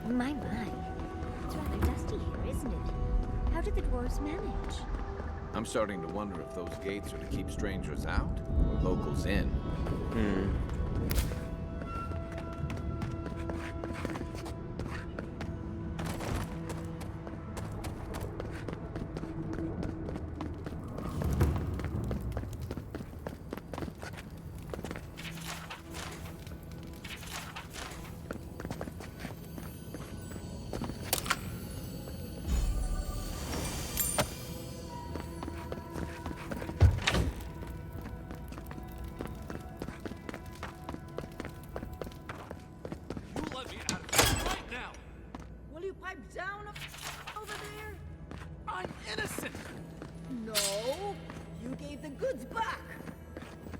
My. It's rather dusty here, isn't it? How did the dwarves manage? I'm starting to wonder if those gates are to keep strangers out or locals in. Pipe down over there? I'm innocent! No, you gave the goods back.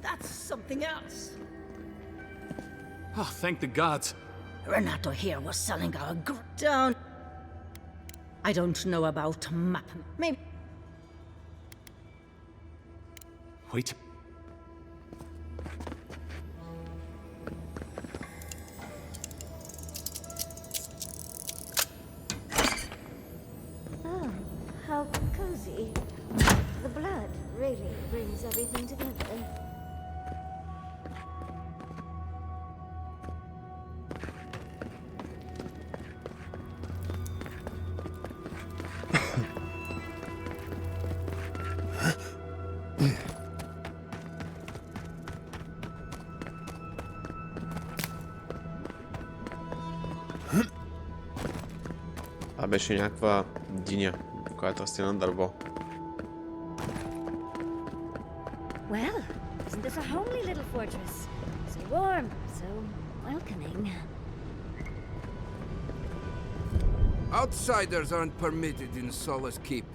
That's something else. Oh, thank the gods. Renato here was selling our down. I don't know about map. Maybe. Wait. Oh, how cozy. The blood really brings everything together. Това беше някаква диня, която расте на дърво. Well, isn't this a homely little fortress? So warm, so welcoming. Outsiders aren't permitted in Solace Keep.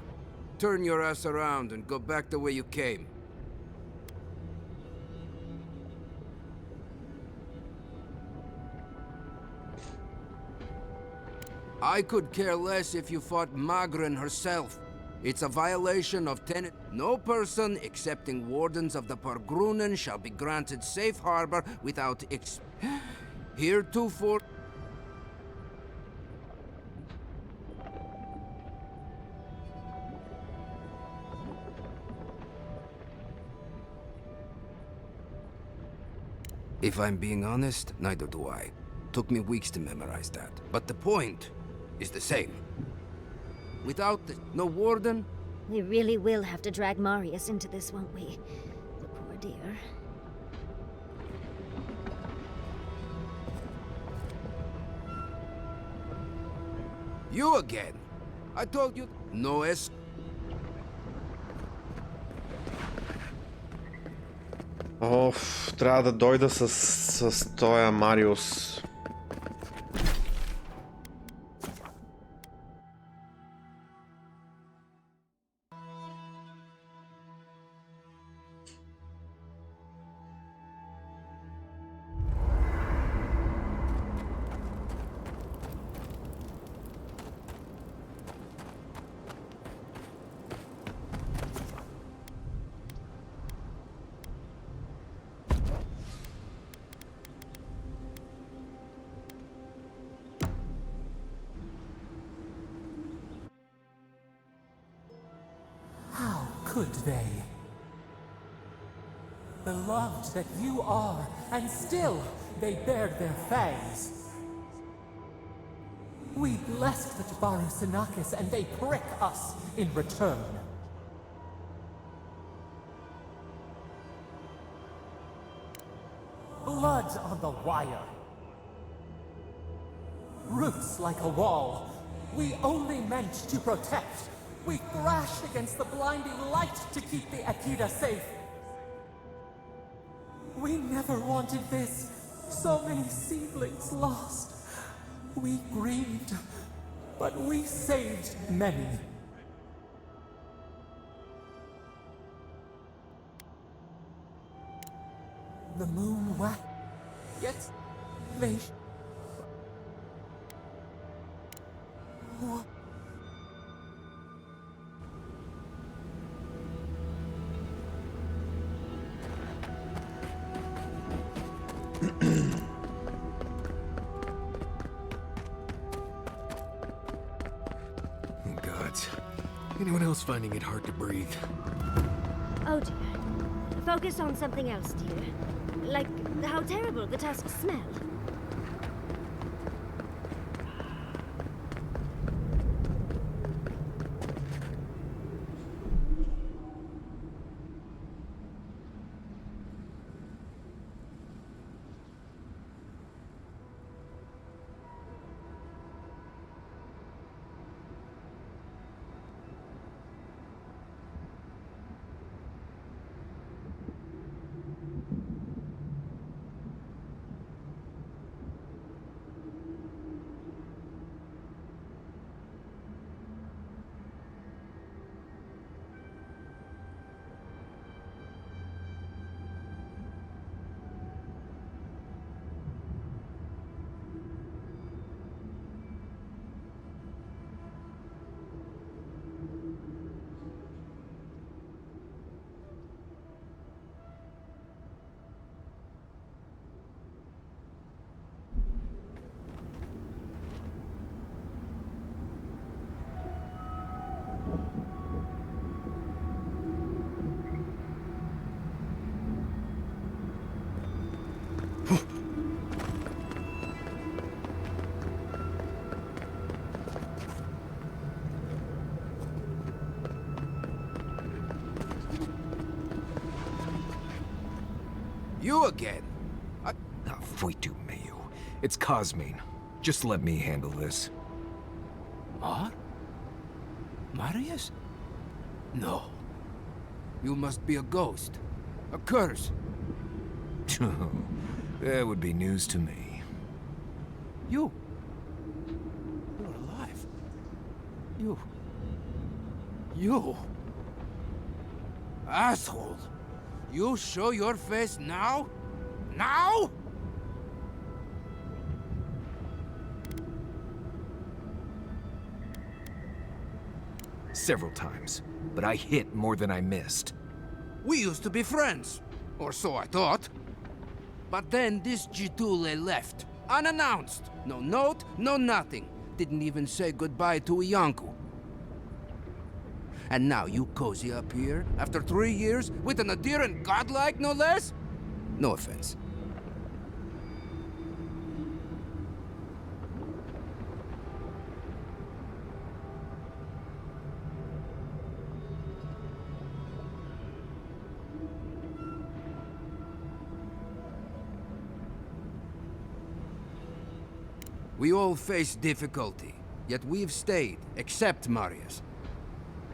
Turn your ass around and go back the way you came. I could care less if you fought Magrin herself. It's a violation of tenet. No person excepting wardens of the Pargrunen shall be granted safe harbor without heretofore. If I'm being honest, neither do I. Took me weeks to memorize that. But the point is the same. Without no warden... We really will have to drag Marius into this, won't we? The poor dear. You again! I told you... No es... Оф, трябва да дойда с тоя Мариус. Could they? Beloved that you are, and still they bared their fangs. We blessed the Tabaru Sinakis, and they prick us in return. Blood on the wire. Roots like a wall. We only meant to protect. We thrashed against the blinding light to keep the Akita safe. We never wanted this. So many seedlings lost. We grieved, but we saved many. The moon waxed. Yet they... What? Anyone else finding it hard to breathe? Oh dear. Focus on something else, dear. Like how terrible the tusks smell. You again? Voitu Mayu. It's Cosmine. Just let me handle this. Marius? No. You must be a ghost. A curse. That would be news to me. You're alive. You. Asshole. You show your face now? Now? Several times, but I hit more than I missed. We used to be friends. Or so I thought. But then this Jitule left. Unannounced. No note, no nothing. Didn't even say goodbye to Iancu. And now you cozy up here, after 3 years, with an adherent godlike, no less? No offense. We all face difficulty, yet we've stayed, except Marius.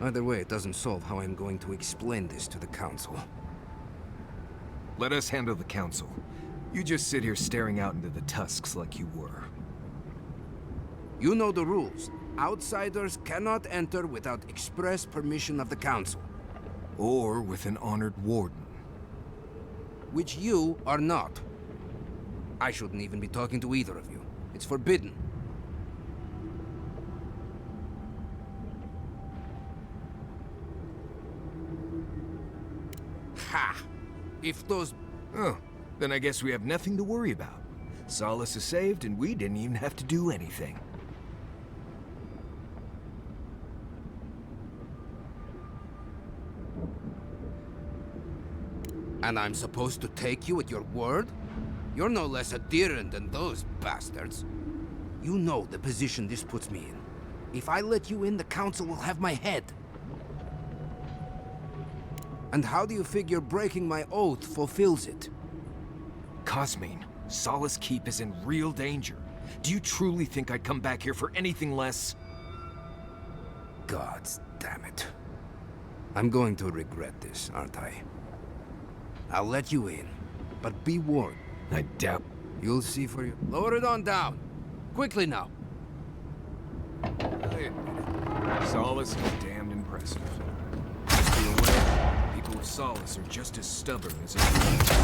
Either way, it doesn't solve how I'm going to explain this to the Council. Let us handle the council. You just sit here staring out into the tusks like you were. You know the rules. Outsiders cannot enter without express permission of the Council. Or with an honored warden. Which you are not. I shouldn't even be talking to either of you. It's forbidden. Ha! If those... Oh, then I guess we have nothing to worry about. Solace is saved, and we didn't even have to do anything. And I'm supposed to take you at your word? You're no less adherent than those bastards. You know the position this puts me in. If I let you in, the Council will have my head. And how do you figure breaking my oath fulfills it? Cosmine, Solace Keep is in real danger. Do you truly think I'd come back here for anything less? Gods damn it. I'm going to regret this, aren't I? I'll let you in, but be warned. I doubt... You'll see for you. Lower it on down. Quickly now. Solace is damned impressive. Just be aware, people of Solace are just as stubborn as everyone else.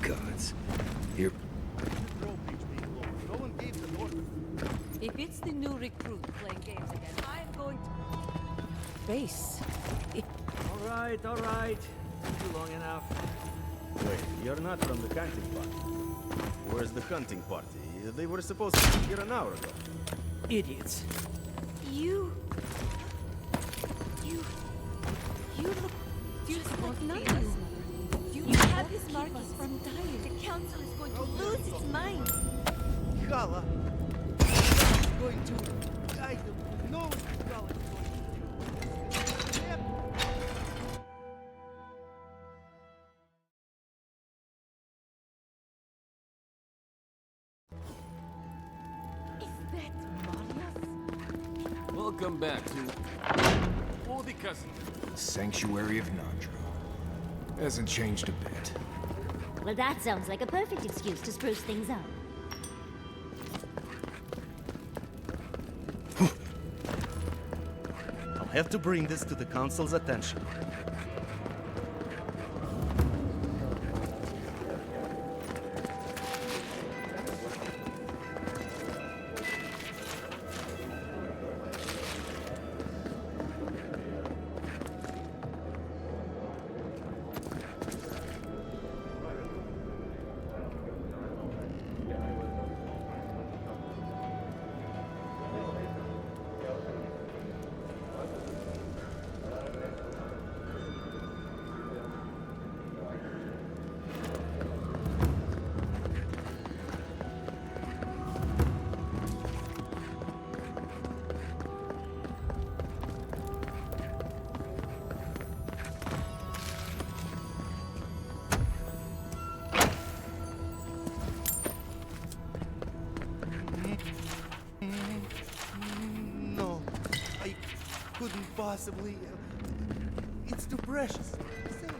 Gods. Here. If it's the new recruit playing games again, I'm going to... Base. All right. Took you long enough. Wait, you're not from the country part. Where's the hunting party? They were supposed to be here an hour ago. Idiots. You look just like nothing. You have his markings from dying. The council is going to lose its mind. Kala! Is going to... I don't know what Kala is going to do. Yep. Is that Marius? Welcome back to... Oh, the cousin. Sanctuary of Nandro. Hasn't changed a bit. Well, that sounds like a perfect excuse to spruce things up. I'll have to bring this to the council's attention. No, I couldn't possibly. It's too precious. Say, no.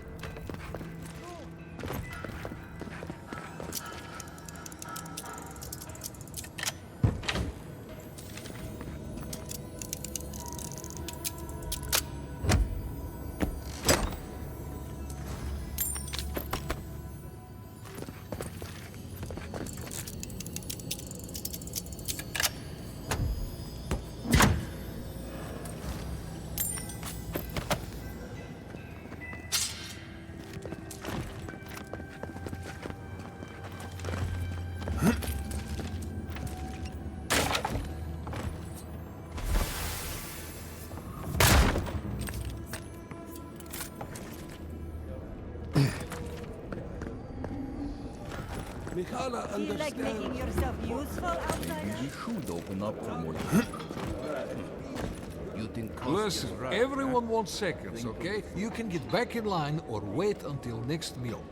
Do you like making yourself useful, outsider? You should open up for more. You think Listen, Koski is right? everyone wants seconds, okay? You can get back in line or wait until next meal.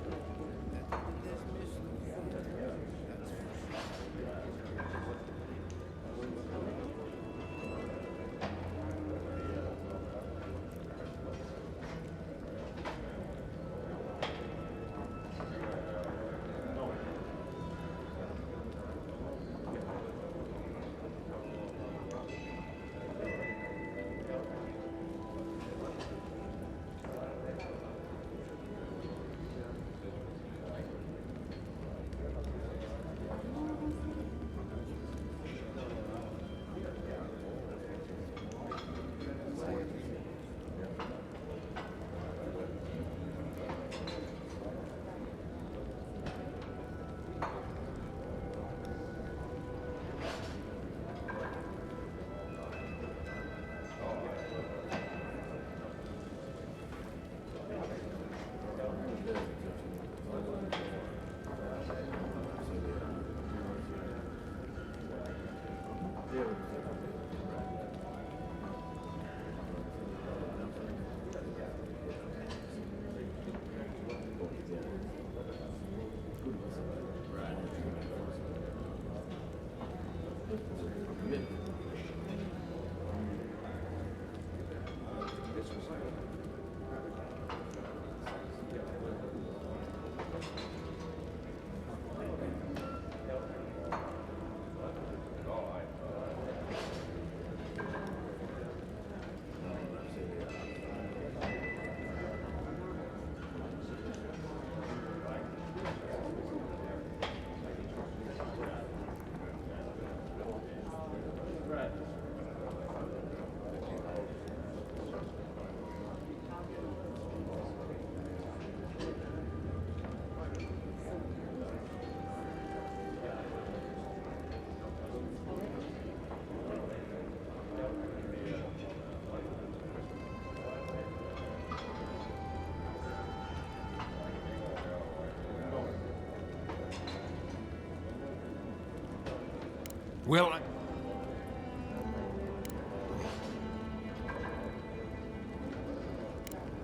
Well,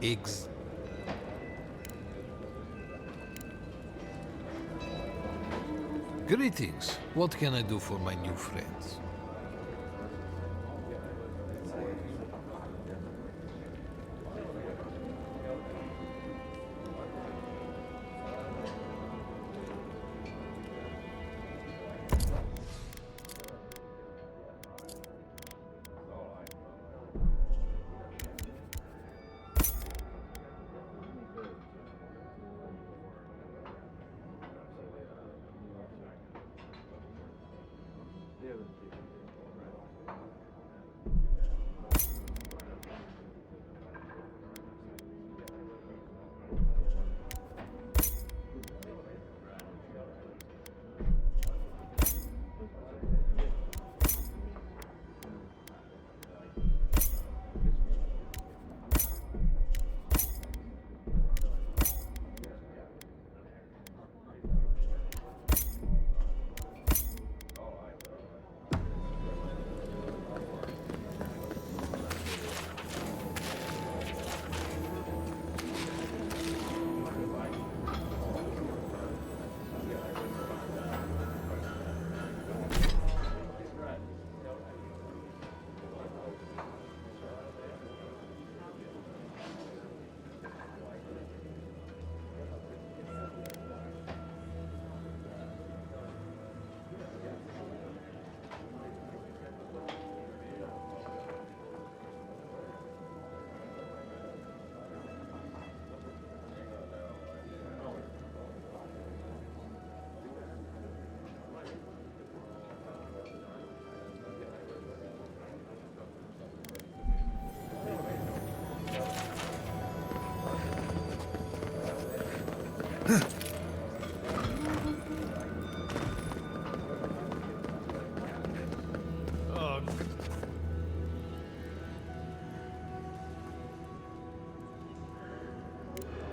Eggs. Greetings. What can I do for my new friends?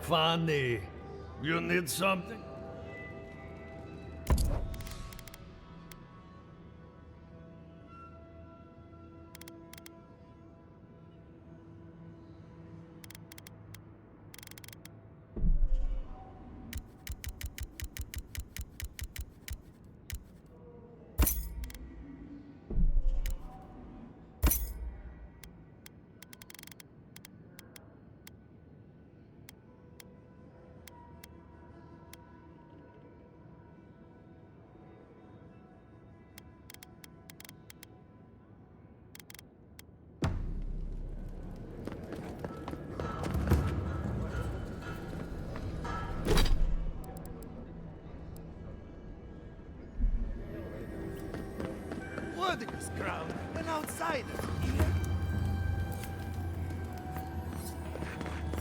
Funny. You need something? What is ground? An outsider here?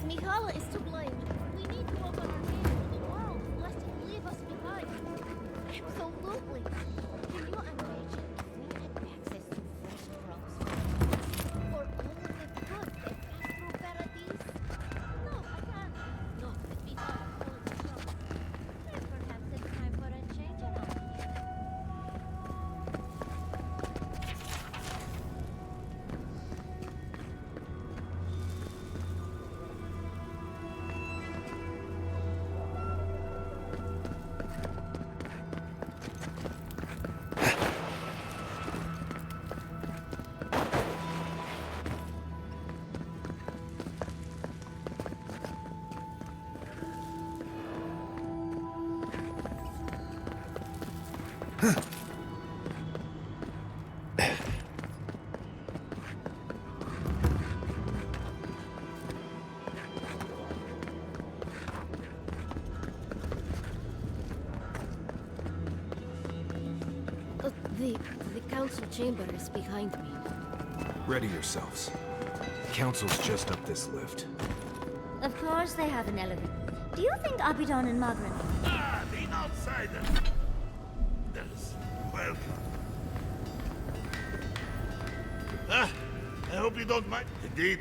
Smihala is to blame. We need to open our gates to the world, lest it leave us behind. Absolutely. Can you imagine if we had access to fresh crops for all of the goods that pass through Paradise? No, I can't. Not that we have fully shown. Then perhaps it's time for a change around here. The council chamber is behind me. Ready yourselves. Council's just up this lift. Of course they have an elevator. Do you think Abidon and Magrin... Ah, the outsider. Welcome. Ah, I hope you don't mind. Indeed.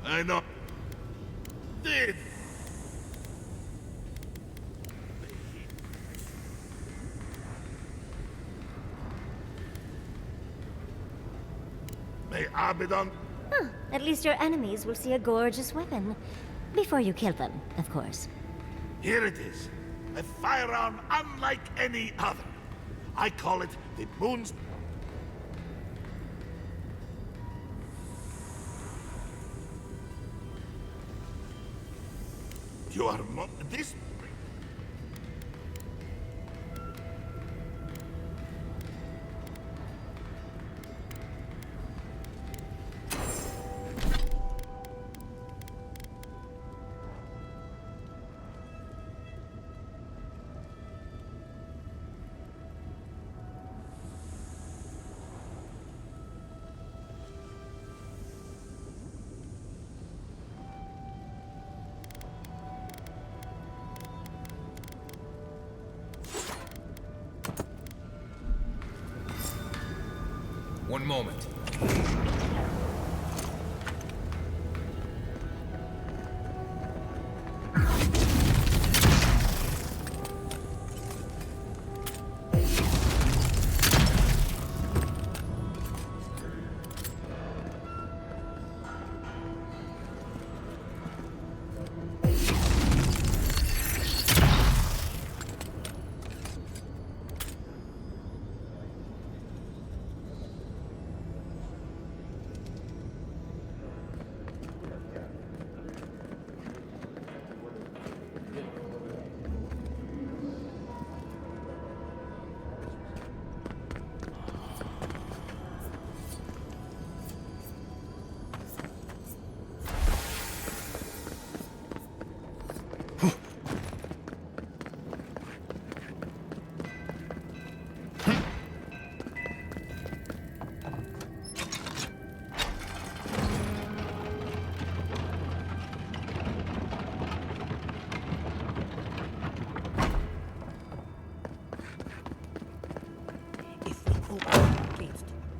I know. Did. May Abaddon. Huh. At least your enemies will see a gorgeous weapon. Before you kill them, of course. Here it is. A firearm unlike any other. I call it the Moon's... You are this... One moment.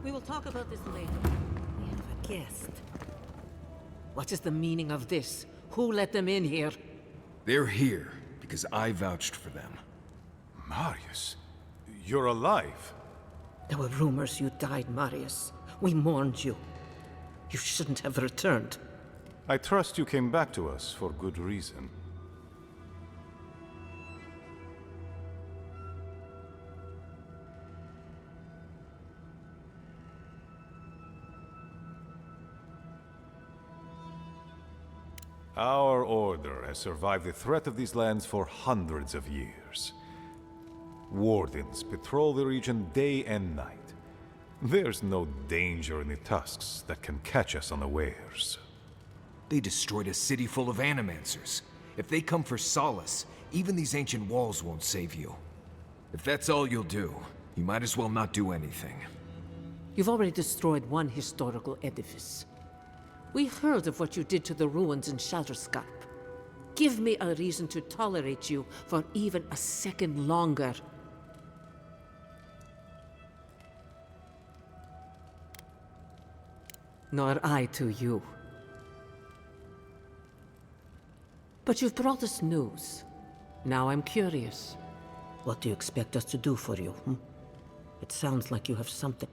We will talk about this later. We have a guest. What is the meaning of this? Who let them in here? They're here because I vouched for them. Marius, you're alive. There were rumors you died, Marius. We mourned you. You shouldn't have returned. I trust you came back to us for good reason. Our order has survived the threat of these lands for hundreds of years. Wardens patrol the region day and night. There's no danger in the tusks that can catch us unawares. They destroyed a city full of animancers. If they come for solace, even these ancient walls won't save you. If that's all you'll do, you might as well not do anything. You've already destroyed one historical edifice. We heard of what you did to the ruins in Shatterscarp. Give me a reason to tolerate you for even a second longer. Nor I to you. But you've brought us news. Now I'm curious. What do you expect us to do for you, It sounds like you have something.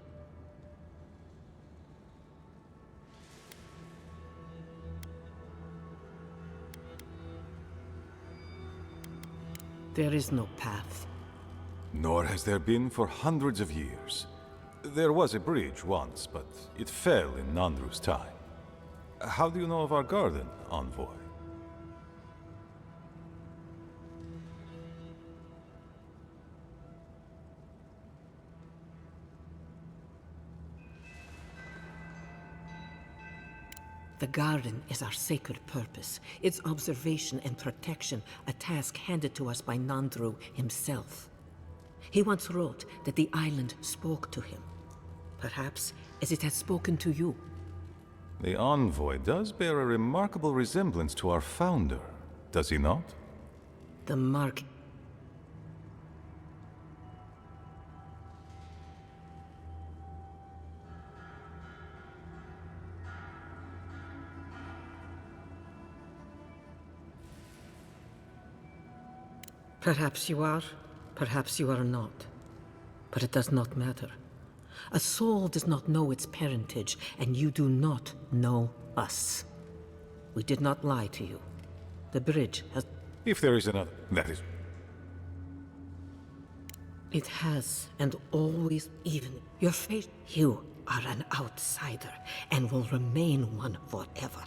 There is no path. Nor has there been for hundreds of years. There was a bridge once, but it fell in Nandru's time. How do you know of our garden, envoy? The garden is our sacred purpose, its observation and protection, a task handed to us by Nandru himself. He once wrote that the island spoke to him, perhaps as it has spoken to you. The envoy does bear a remarkable resemblance to our founder, does he not? The mark... Perhaps you are, perhaps you are not. But it does not matter. A soul does not know its parentage, and you do not know us. We did not lie to you. The bridge has... If there is another, that is... It has, and always, even your fate. You are an outsider, and will remain one forever.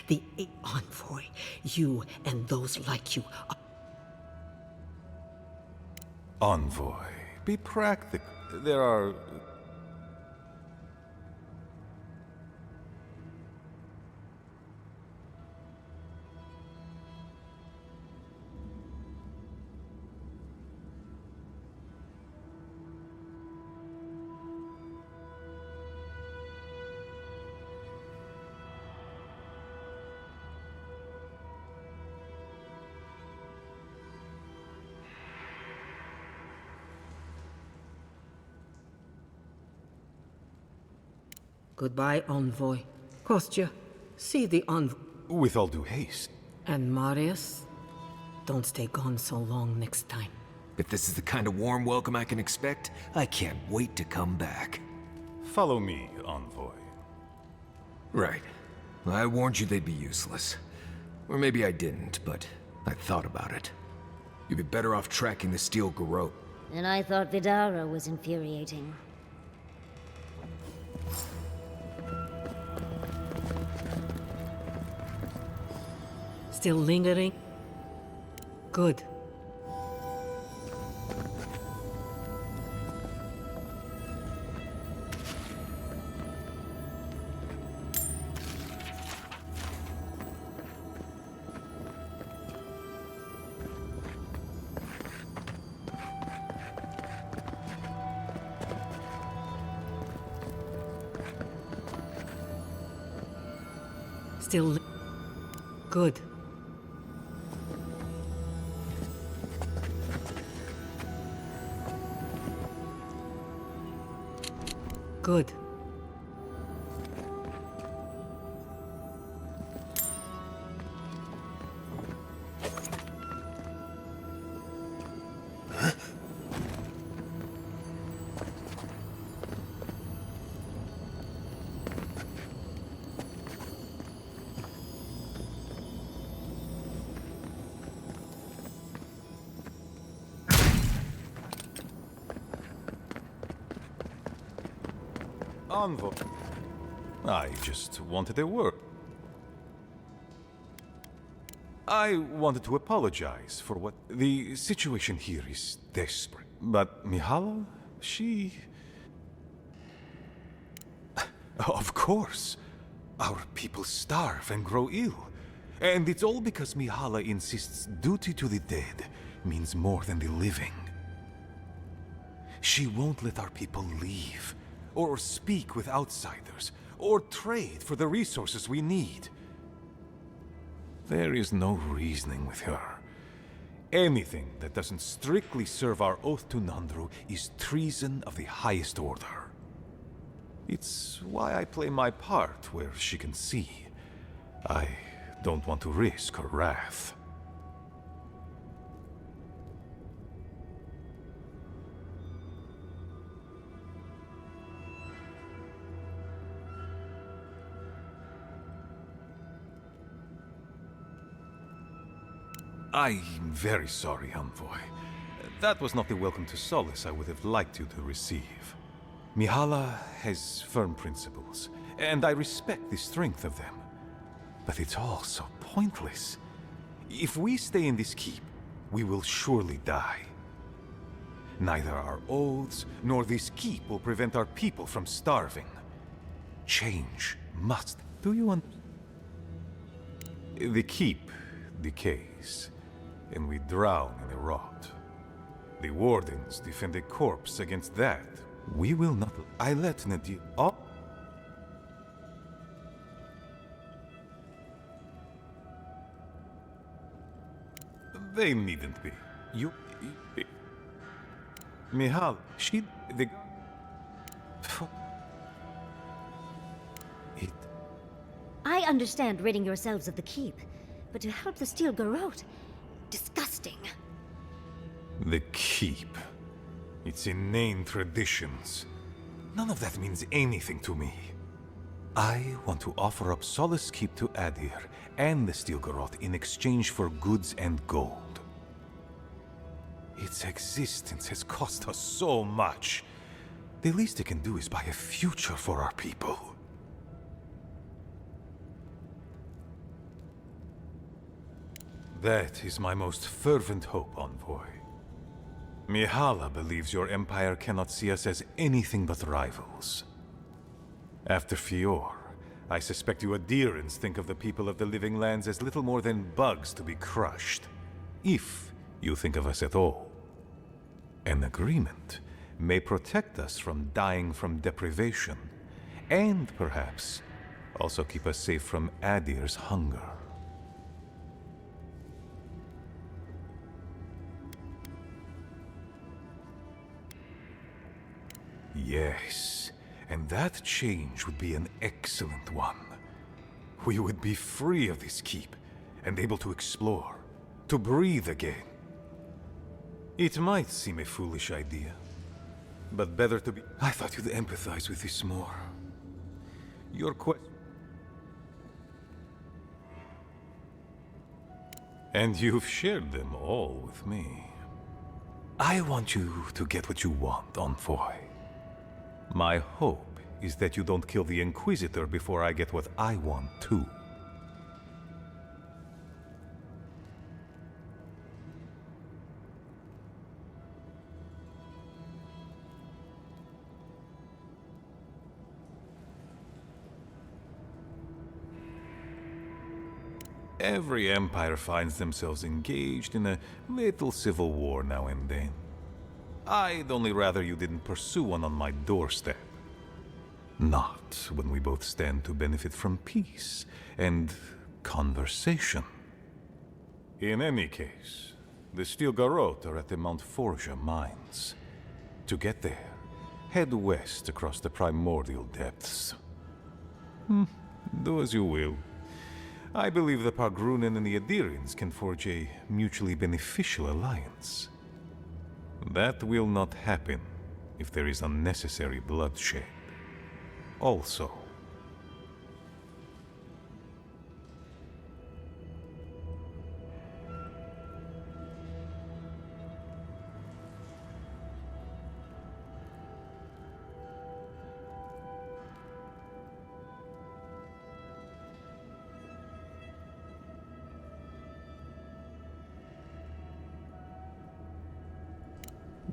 The envoy, you and those like you are... Envoy, be practical. There are... Goodbye, envoy. Kostya, see the envoy. With all due haste. And Marius, don't stay gone so long next time. If this is the kind of warm welcome I can expect, I can't wait to come back. Follow me, envoy. Right. I warned you they'd be useless. Or maybe I didn't, but I thought about it. You'd be better off tracking the steel garrote. And I thought Vidara was infuriating. Still lingering? Good. Still... Good. Good. Envoy. I just wanted a word. I wanted to apologize for what... The situation here is desperate. But Mihala, she... Of course. Our people starve and grow ill. And it's all because Mihala insists duty to the dead means more than the living. She won't let our people leave, or speak with outsiders, or trade for the resources we need. There is no reasoning with her. Anything that doesn't strictly serve our oath to Nandru is treason of the highest order. It's why I play my part where she can see. I don't want to risk her wrath. I'm very sorry, Envoy. That was not the welcome to solace I would have liked you to receive. Mihala has firm principles, and I respect the strength of them. But it's all so pointless. If we stay in this keep, we will surely die. Neither our oaths nor this keep will prevent our people from starving. Change must. Do you understand? The keep decays, and we drown in the rot. The wardens defend a corpse against that. We will not... I let Nadir... Oh! They needn't be. You... Mihal, she... the... It... I understand ridding yourselves of the keep, but to help the steel garrote... disgusting. keep, its inane traditions, none of that means anything to me. I want to offer up Solace Keep to Adir and the Stilgaroth in exchange for goods and gold. Its existence has cost us so much. The least it can do is buy a future for our people. That is my most fervent hope, Envoy. Mihala believes your empire cannot see us as anything but rivals. After Fior, I suspect you Adirans think of the people of the Living Lands as little more than bugs to be crushed. If you think of us at all. An agreement may protect us from dying from deprivation, and perhaps also keep us safe from Adir's hunger. Yes, and that change would be an excellent one. We would be free of this keep, and able to explore, to breathe again. It might seem a foolish idea, but better to be... I thought you'd empathize with this more. Your question... And you've shared them all with me. I want you to get what you want, Envoy. My hope is that you don't kill the Inquisitor before I get what I want, too. Every empire finds themselves engaged in a little civil war now and then. I'd only rather you didn't pursue one on my doorstep. Not when we both stand to benefit from peace and conversation. In any case, the Stilgaroth are at the Mount Forja mines. To get there, head west across the primordial depths. Do as you will. I believe the Pargrunen and the Adirians can forge a mutually beneficial alliance. That will not happen if there is unnecessary bloodshed. Also,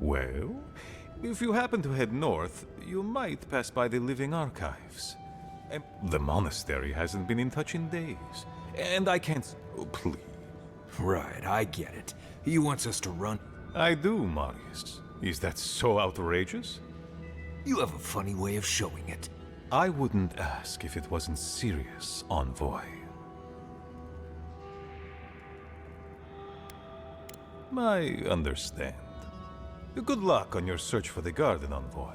well, if you happen to head north, you might pass by the Living Archives. The monastery hasn't been in touch in days, and I can't... Oh, please. Right, I get it. He wants us to run. I do, Marius. Is that so outrageous? You have a funny way of showing it. I wouldn't ask if it wasn't serious, Envoy. I understand. Good luck on your search for the garden, Envoy.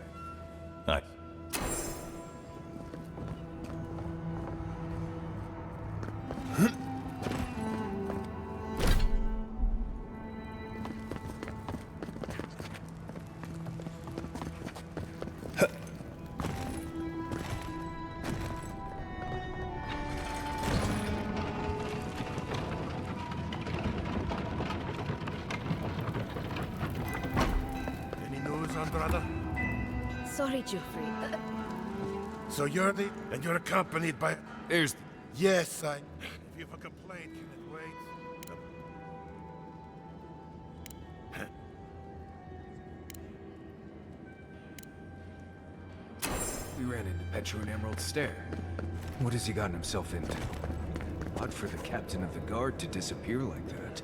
Brother? Sorry, Geoffrey. So you're the... and you're accompanied by... There's... Yes, I... If you have a complaint, can it wait? We ran into Petra and Emerald Stair. What has he gotten himself into? Odd for the captain of the guard to disappear like that.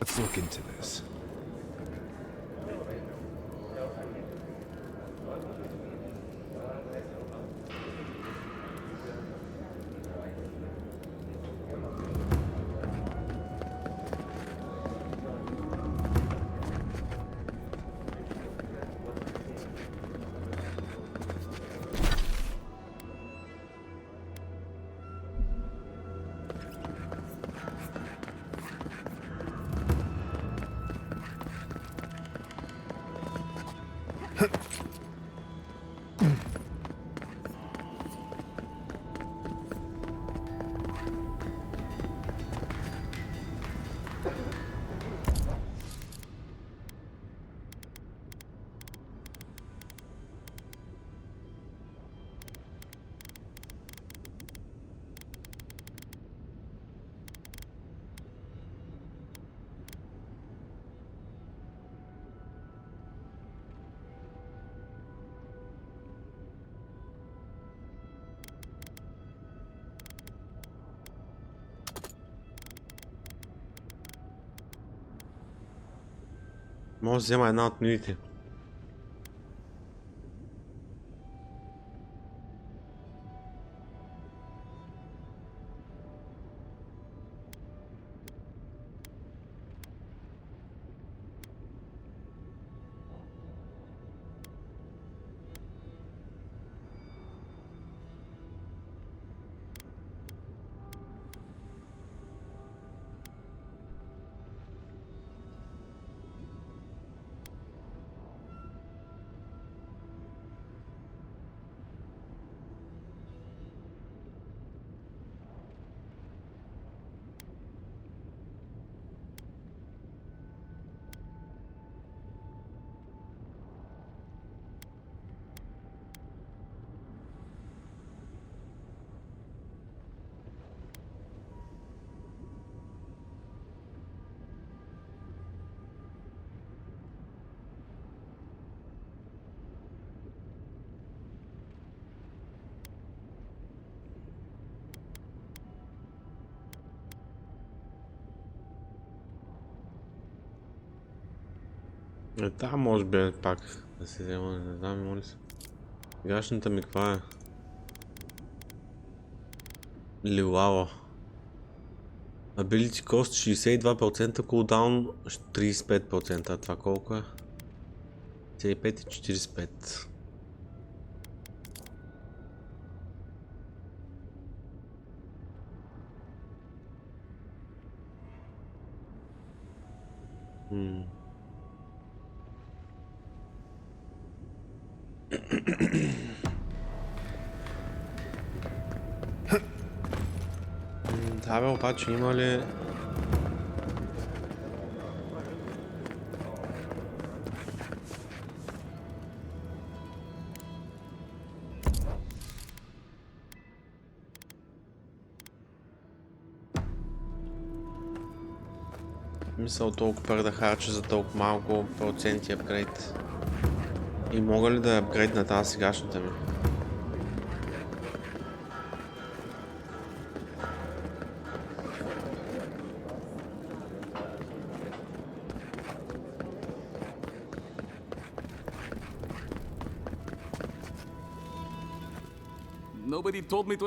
Let's look into this. Може да взема една от мините. Там може би пак да се взема, не знам, моля се. Гашната ми каква е? Лилава. Ability cost 62%, cooldown 35%, а това колко е? 55 и 45. Да бе, обаче има ли... Мисъл толкова пари да харча за толкова малко проценти апгрейд. И мога ли да апгрейд на тази сегашната ми? Nobody told me to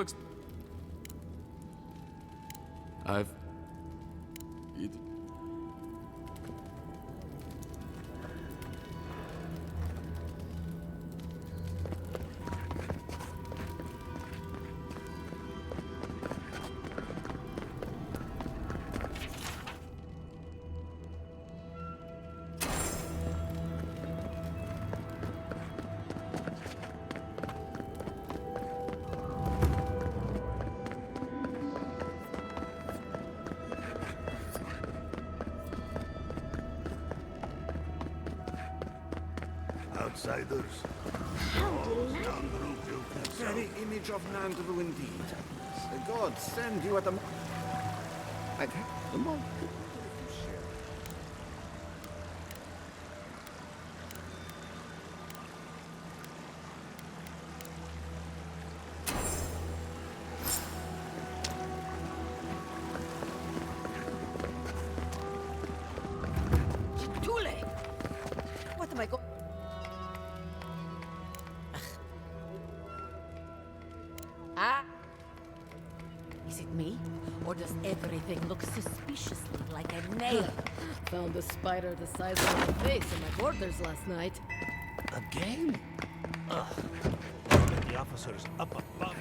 I've... Outsiders. How delightful. Very image of Nandru indeed. The gods send you at a... I'd have the monk. What am I going... Is it me? Or does everything look suspiciously like a nail? Found a spider the size of my face in my quarters last night. Again? Ugh. The officers up above.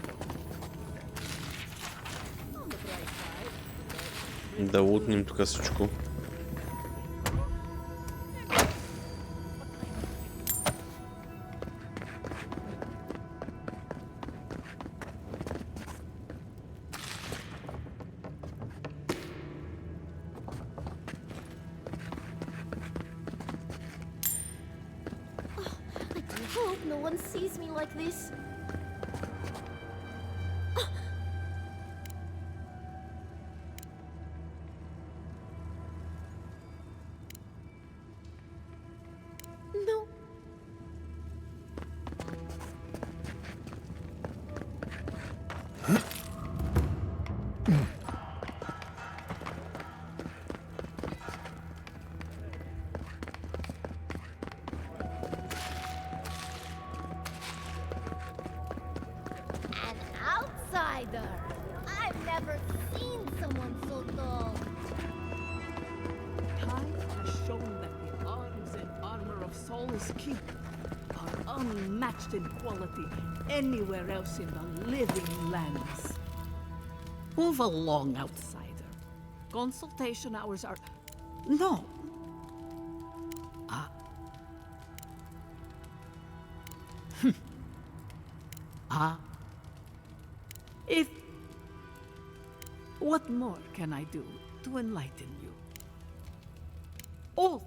On the bright side. Да лутнем тук всичко. if no one sees me like this. No. An outsider! I've never seen someone so dull. Time has shown that the arms and armor of Solus Keep are unmatched in quality anywhere else in the living lands. Move along, outsider. Consultation hours are... No. Ah. Ah. If... What more can I do to enlighten you? Oh!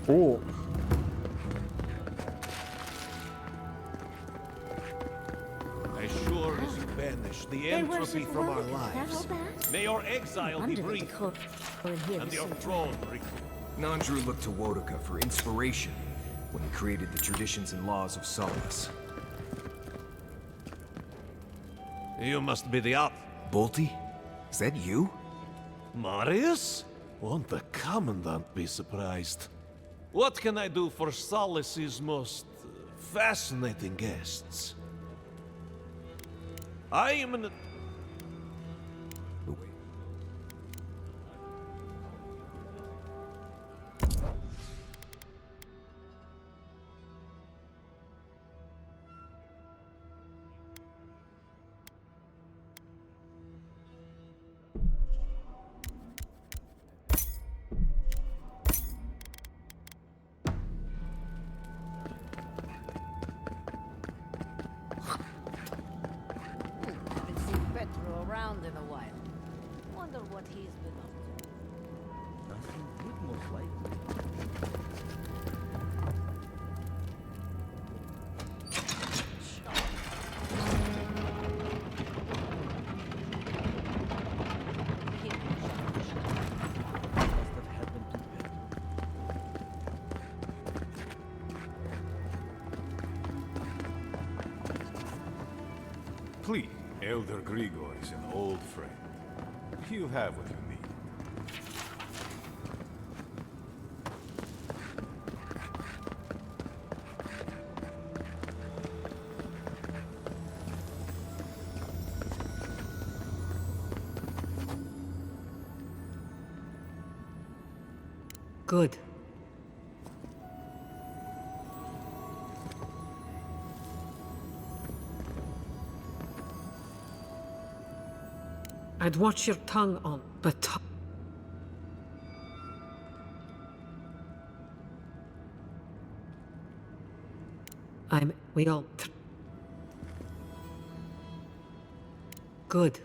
Oh. As sure as you banish the entropy from our lives, may your exile be brief, and your throne Nandru looked to Wodoka for inspiration when he created the traditions and laws of Solus. You must be the up. Bolty? Is that you? Marius? Won't the Commandant be surprised? What can I do for Solus's most fascinating guests? I am an... Haven't seen Petro around in a while. Wonder what he's been up to. Nothing good, most likely. Must have happened to Pedro. Please, Elder Grigor is an old friend. He'll have what you need. Good. I'd watch your tongue on, but... we all... Good.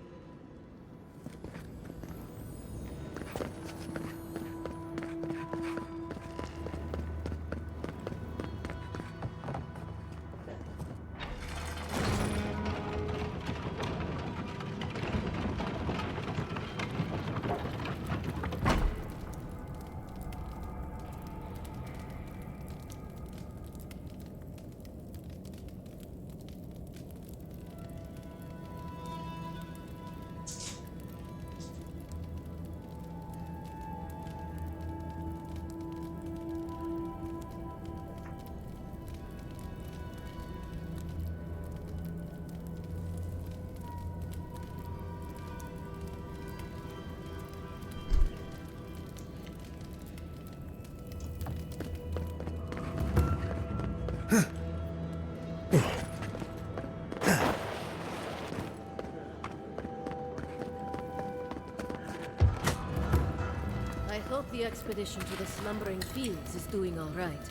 I hope the expedition to the slumbering fields is doing all right.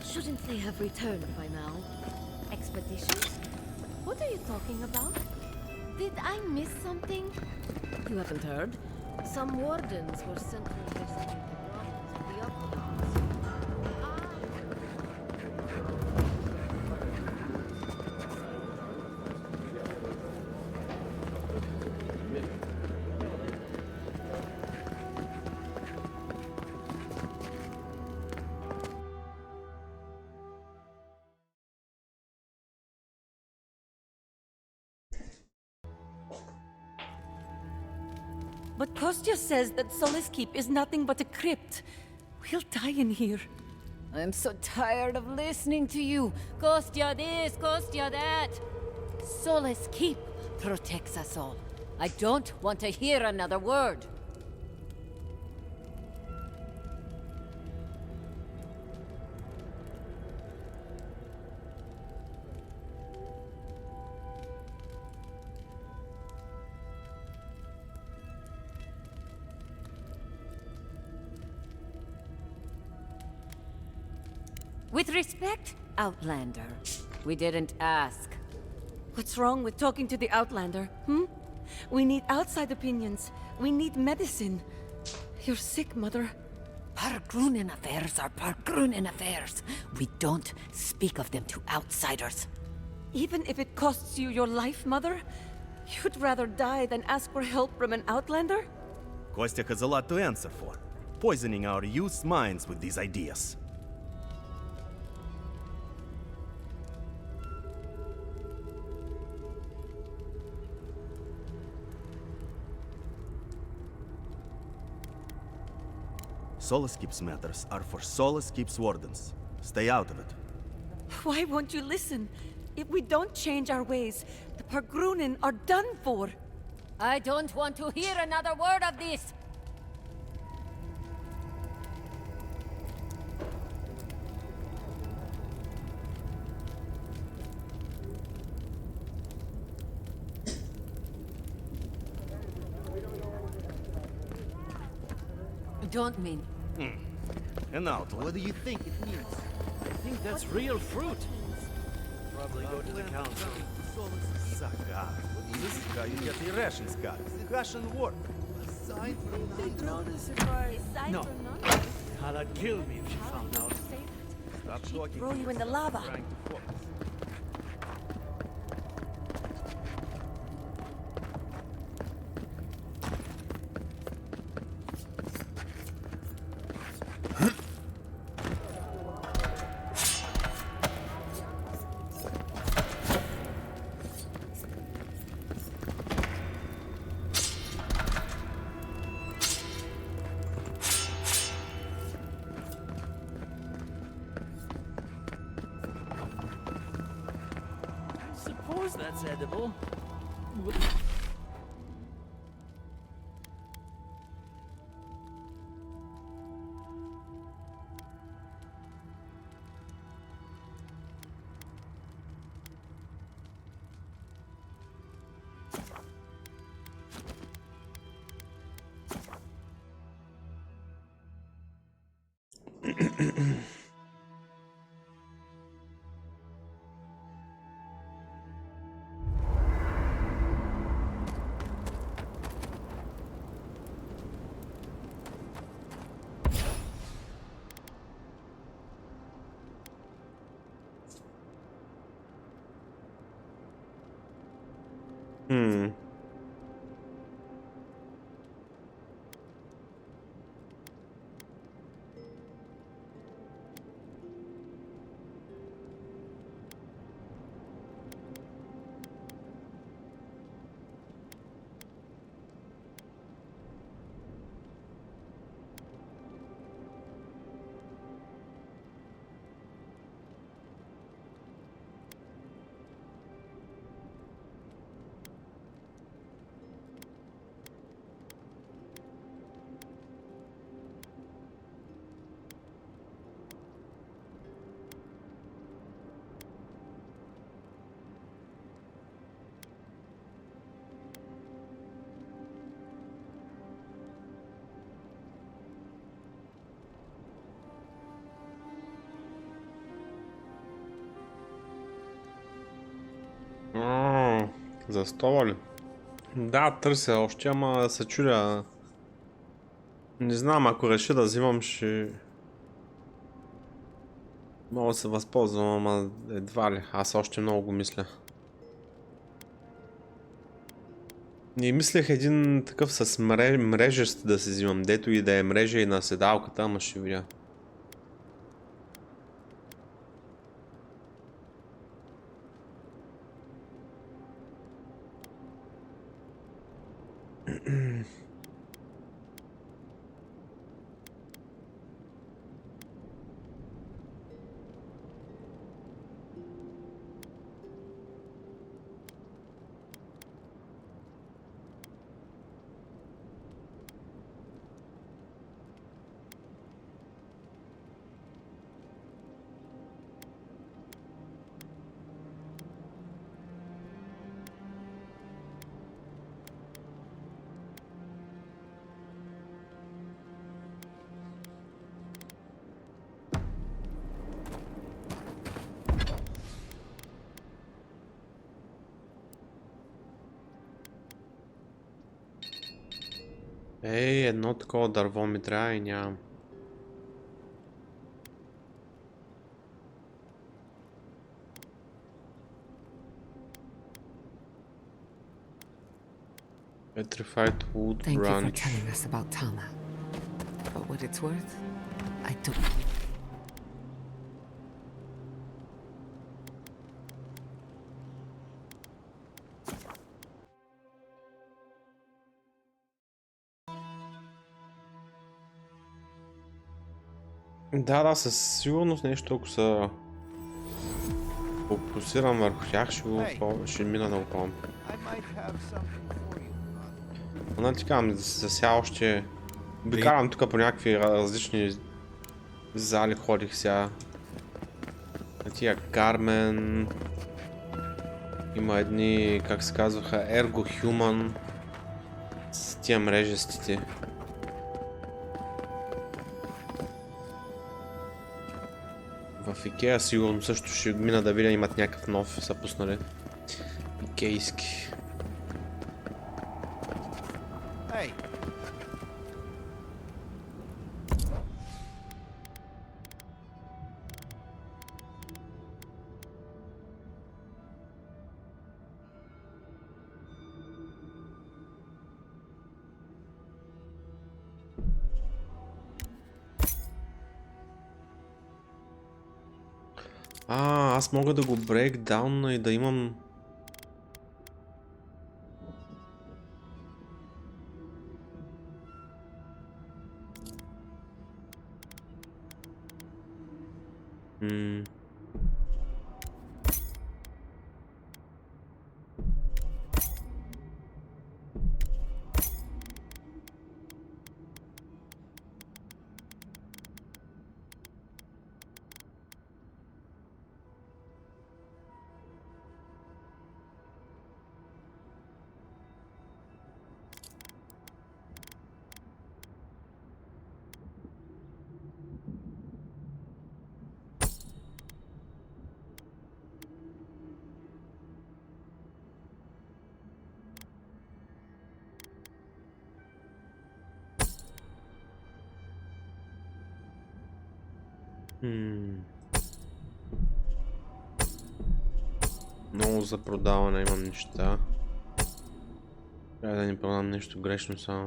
Shouldn't they have returned by now? Expeditions? What are you talking about? Did I miss something? You haven't heard? Some wardens were sent to investigate the problems of the Avowed. But Kostya says that Solace Keep is nothing but a crypt. We'll die in here. I'm so tired of listening to you. Kostya this, Kostya that. Solace Keep protects us all. I don't want to hear another word. With respect, Outlander, we didn't ask. What's wrong with talking to the Outlander, We need outside opinions. We need medicine. You're sick, Mother. Pargrunen affairs are Pargrunen affairs. We don't speak of them to outsiders. Even if it costs you your life, Mother? You'd rather die than ask for help from an Outlander? Kostya has a lot to answer for, poisoning our youth's minds with these ideas. Solace Keep's matters are for Solace Keep's wardens. Stay out of it. Why won't you listen? If we don't change our ways, the Pargrunen are done for. I don't want to hear another word of this! Don't mean... And now, what do you think it means? I think that's real fruit. Probably go to the council. Zagar. This is how you get the rations cut. Russian work. Aside from no. Khala'd kill me if she found out. Stop talking. Throw you in the lava. Suppose that's edible. За стола ли? Да, търся още, ама се чудя. Не знам, ако реша да взимам, ще... Мога да се възползвам, ама едва ли. Аз още много го мисля. И мислех един такъв с мрежест да се взимам, дето и да е мрежа и на седалката, ама ще видя. Едно такова дърво ми трябва и нямам. Petrified wood Thank you for branch. telling us about Tama. For what it's worth, I don't. Да, със сигурност нещо, ако се фокусирам върху тях, ще мина да го пробвам. Но ти казвам, за сега още обикалям тук по някакви различни зали, ходих сега. На тия Кармен, има едни, как се казваха, Ergo Human, с тия мрежестите. В Икеа сигурно също ще мина да видя, имат някакъв нов, са пуснали икейски. Hey. Аз мога да го брейкдаунна и да имам... Много за продаване имам неща. Трябва да не продам нещо грешно само.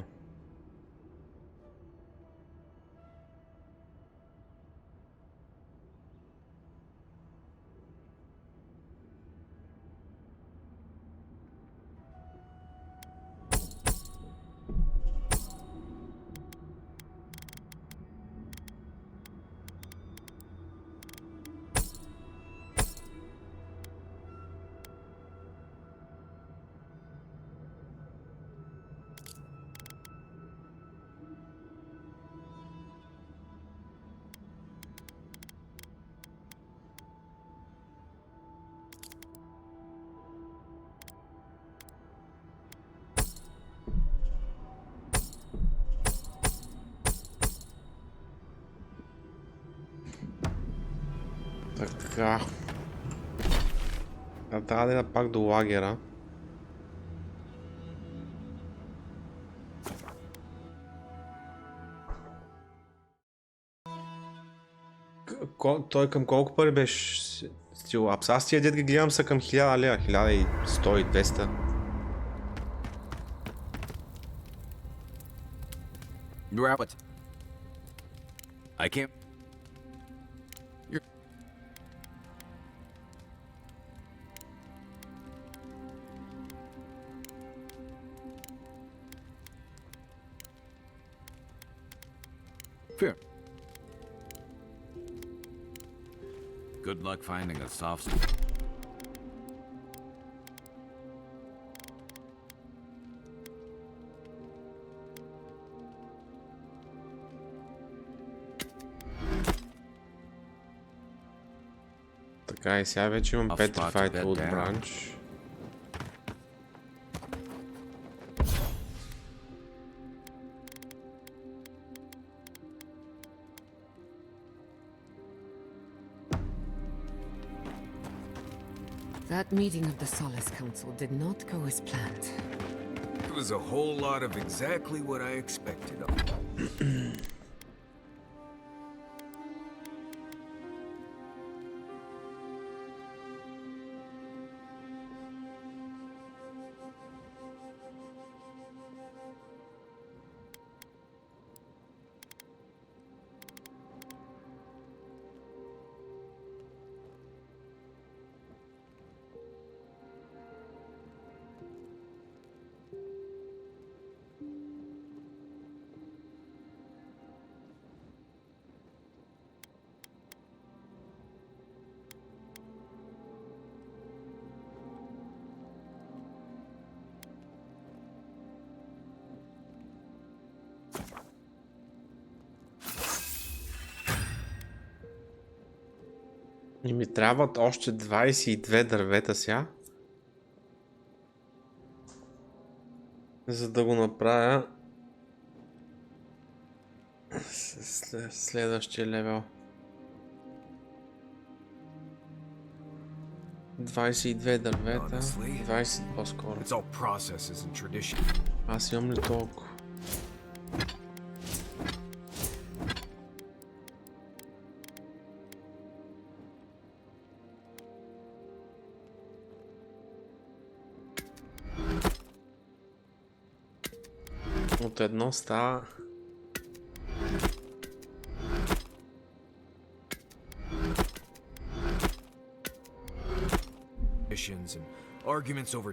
Така. Трябва да ида пак до лагера. Той към колко пари беше стил? Аз тия дет ги гледам са към 1000 лева, 1100 и 200. You're out. I can't. You're... Fair. Good luck finding a soft spot. Така и сега вече имам Petrified Wood Branch. That meeting of the Solace Council did not go as planned. It was a whole lot of exactly what I expected. И ми трябват още 22 дървета сега, за да го направя следващия левел. 22 дървета, 20 по-скоро. Аз имам ли толкова? От едно става... And arguments over.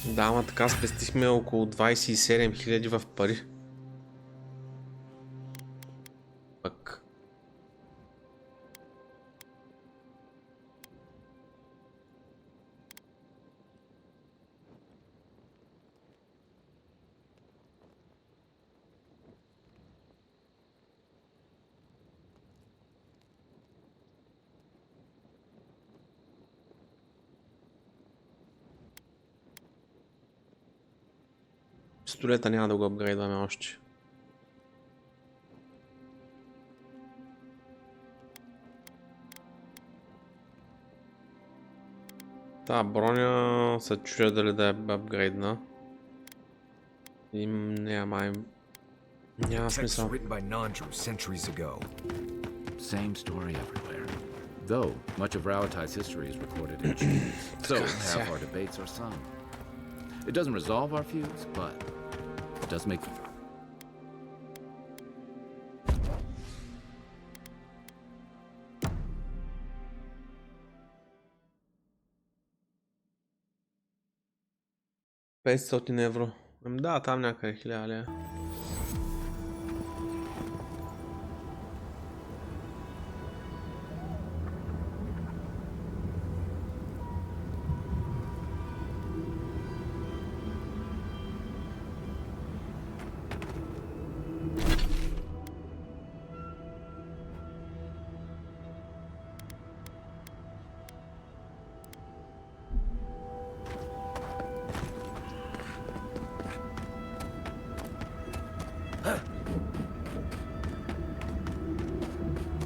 Да, ама така спестихме около 27 000 в пари. Пък. Пистолета няма да го апгрейдваме още. Та броня се чуя дали да е апгрейдна. И няма смисъл. Same story everywhere. Though much of Rauatai's history is recorded in treaties, so half our debates are sung. It doesn't resolve our feuds, but it does make them. €500. Да, там някъде 1000 лева.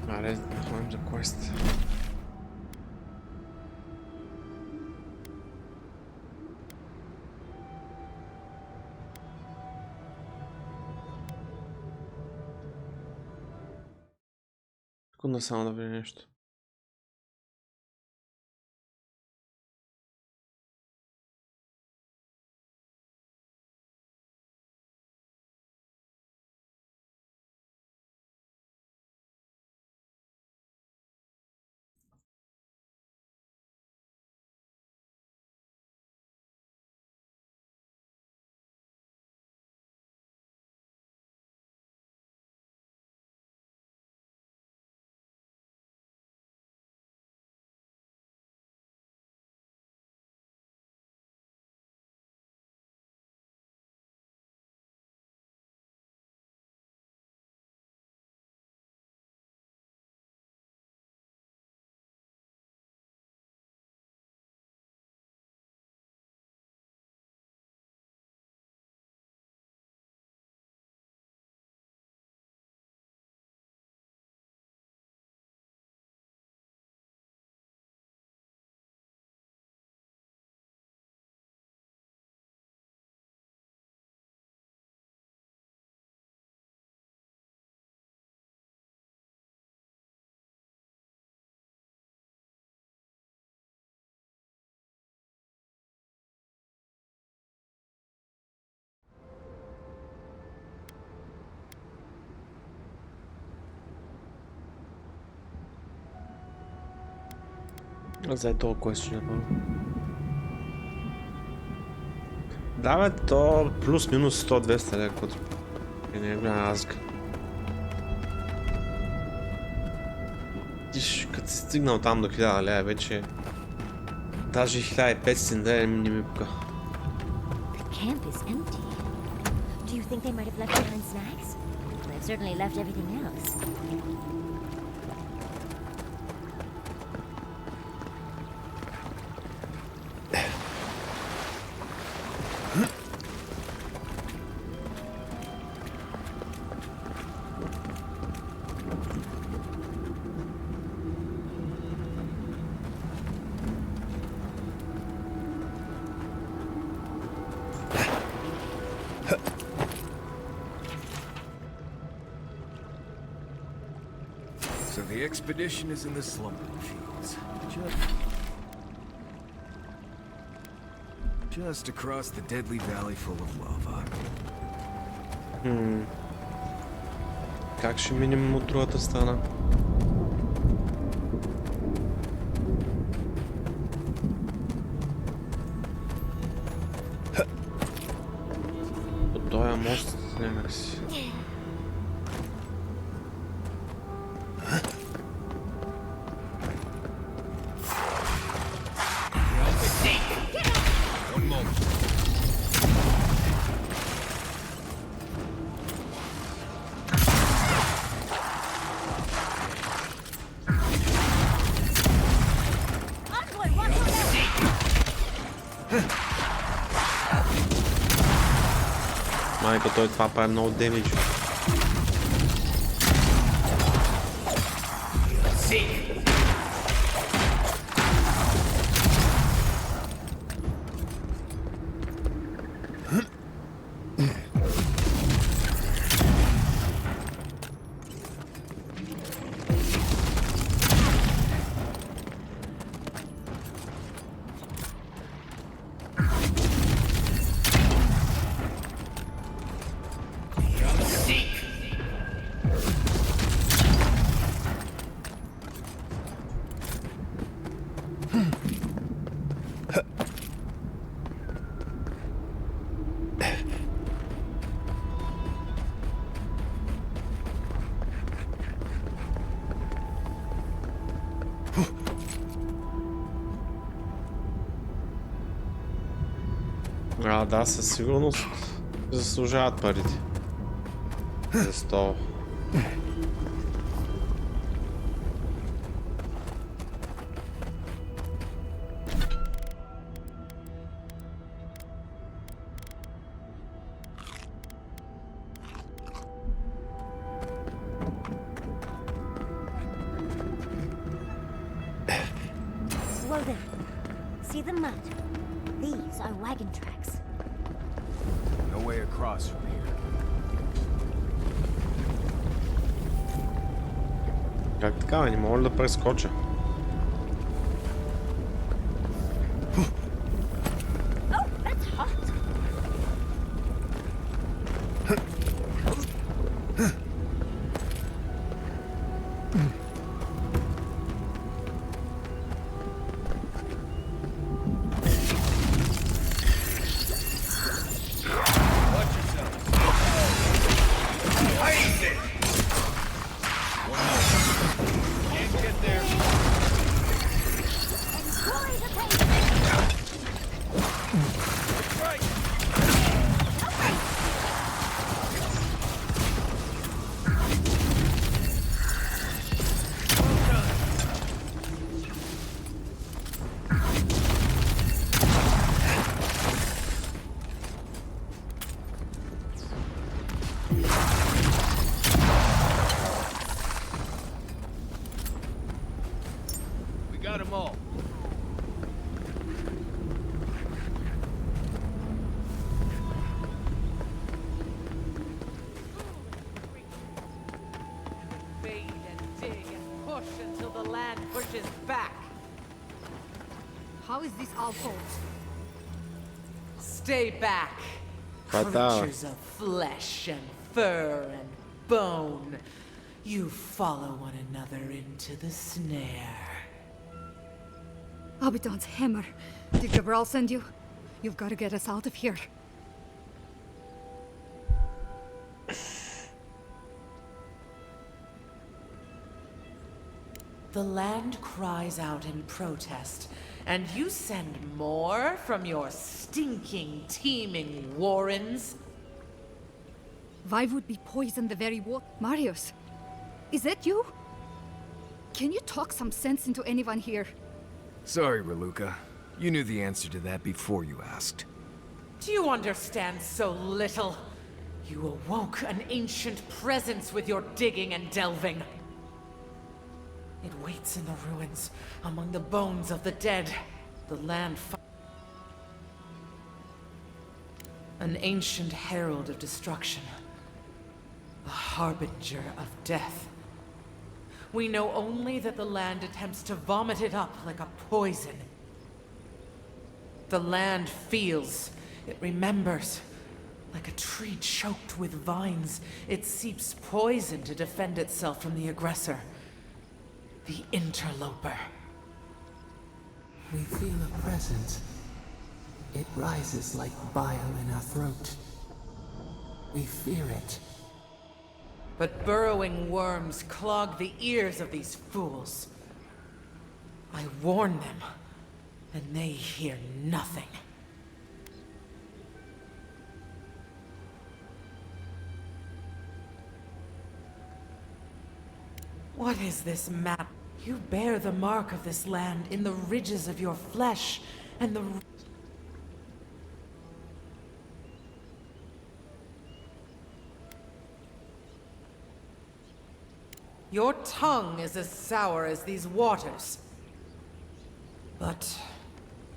Аре, да ходим за квест. Секунда само да видя нещо. За е толкова ще направо. Да, бе, то плюс-минус 100-200 лева, което не е голяма разлика. Тиш, като си стигнал там до 1000 лева, вече даже 1500 лева не ми пука. The camp is empty. Do you think they might have left behind snacks? They've certainly left everything else. So the expedition is in the slumbering fields. Just across the deadly valley full of lava. Как ще минем от другата страна? По този мост някакси. Майко, той това прави много демидж. Да, със сигурност заслужават парите. За 100. Whoa there. See the mud? These are wagon tracks. No way across from here. Как така, не мога ли да прескоча? Oh, that's hot. Got them all. Fade and dig and push until the land pushes back. How is this our fault? Stay back. Creatures of flesh and fur and bone. You follow one another into the snare. Abaddon's hammer. Did Gabral send you? You've got to get us out of here. The land cries out in protest, and you send more from your stinking, teeming warrens? Why would be poison the very water? Marius, is that you? Can you talk some sense into anyone here? Sorry, Raluca. You knew the answer to that before you asked. Do you understand so little? You awoke an ancient presence with your digging and delving. It waits in the ruins, among the bones of the dead. The land an ancient herald of destruction. A harbinger of death. We know only that the land attempts to vomit it up like a poison. The land feels, it remembers. Like a tree choked with vines, it seeps poison to defend itself from the aggressor. The interloper. We feel a presence. It rises like bile in our throat. We fear it. But burrowing worms clog the ears of these fools. I warn them, and they hear nothing. What is this map? You bear the mark of this land in the ridges of your flesh, and the... Your tongue is as sour as these waters. But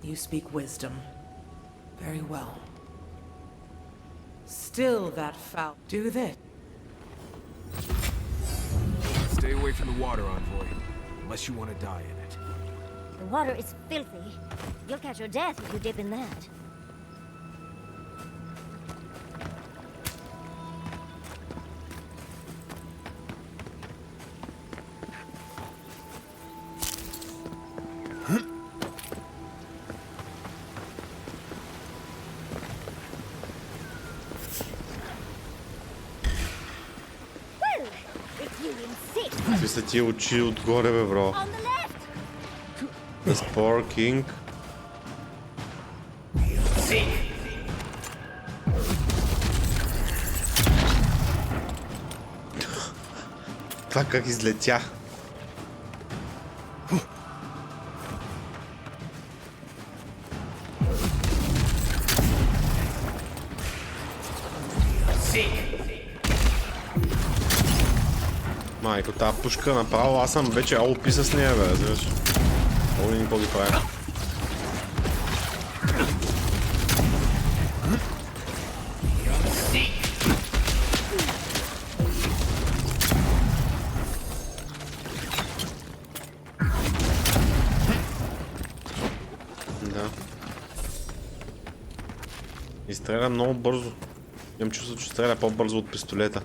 you speak wisdom. Very well. Still that foul... Do this. Stay away from the water, Envoy. Unless you want to die in it. The water is filthy. You'll catch your death if you dip in that. Какви са тия очи отгоре, бе, бро? The Spore King. Това как излетя? Майко, тази пушка направо, аз съм вече ОП с нея, бе, разбираш. Оли никога ги прави. Да. И стреля много бързо. Имам чувство, че стреля по-бързо от пистолета.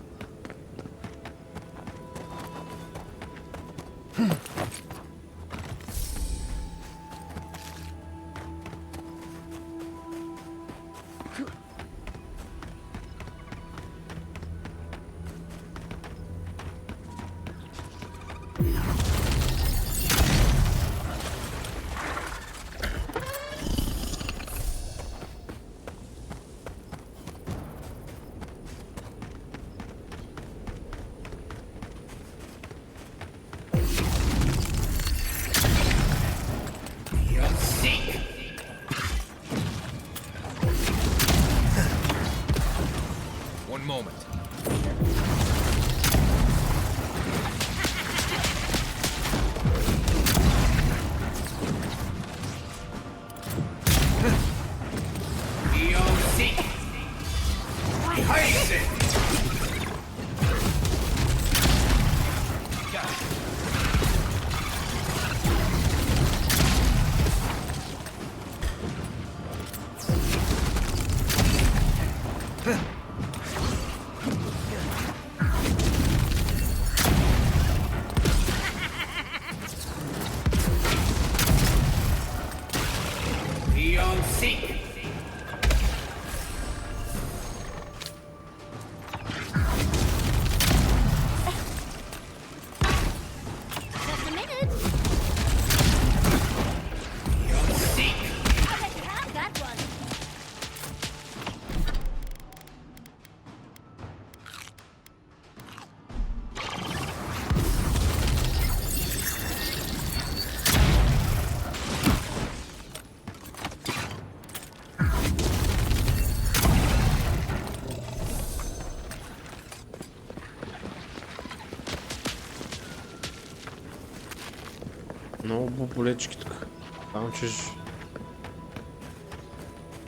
Много боболечки тук. Само че...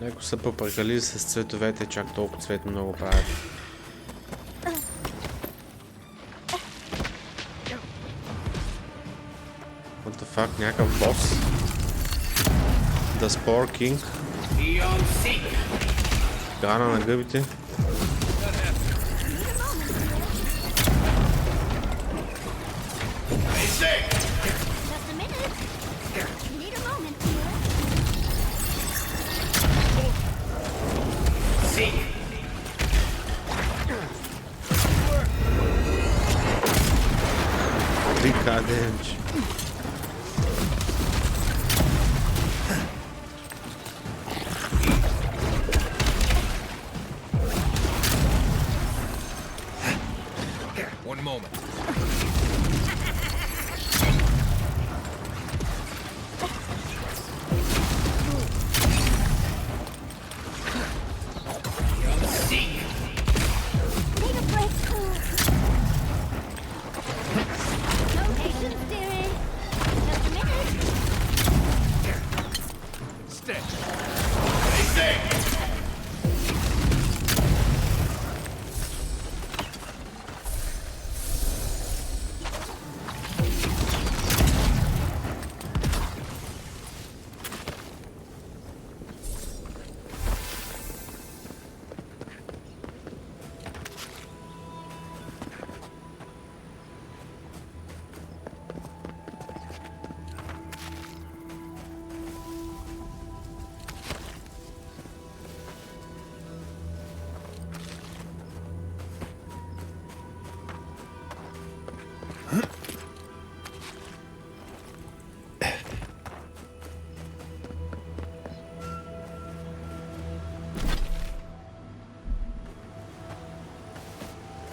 Леко са попрекалили с цветовете, чак толкова цветно много правят. What the fuck, някакъв бос? The Spore King. Гана на гъбите. Damage. One moment.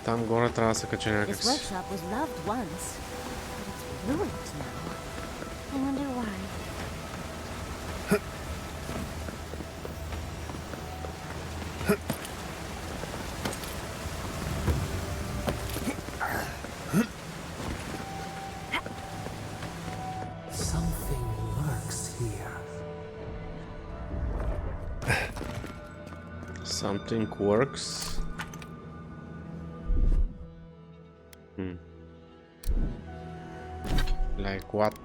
Там горе трябва да се кача някак This си. workshop was loved once, but it's ruined now. I wonder why. Something lurks here. Something works. Like what?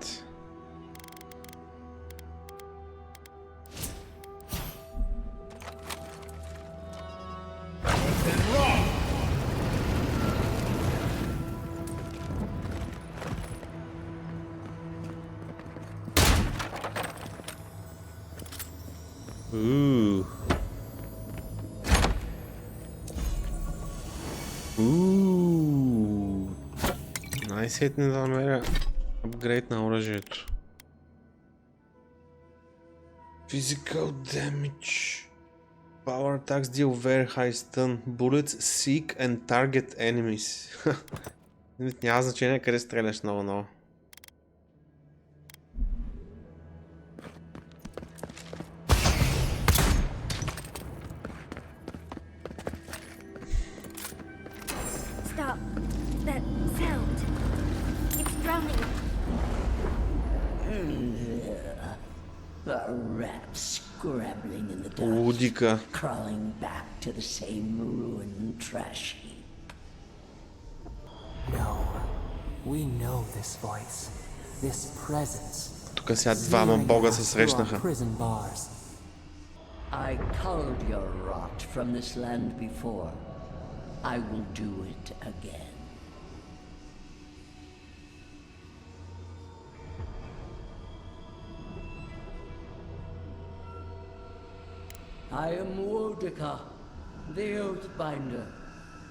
Ooh. Ooh. Най-сетне да намеря апгрейд на оръжието. Physical damage. Power attacks deal very high stun. Bullets seek and target enemies. Няма значение къде стреляш много. Stop that sound. It's drowning. A rat scrabbling in the Лудика. dust, crawling back to the same ruined trash heap. No, we know this voice, this presence. Тук сега двама бога се срещнаха. Prison bars. I culled your rot from this land before. I will do it again. I am Wodika, the Oathbinder,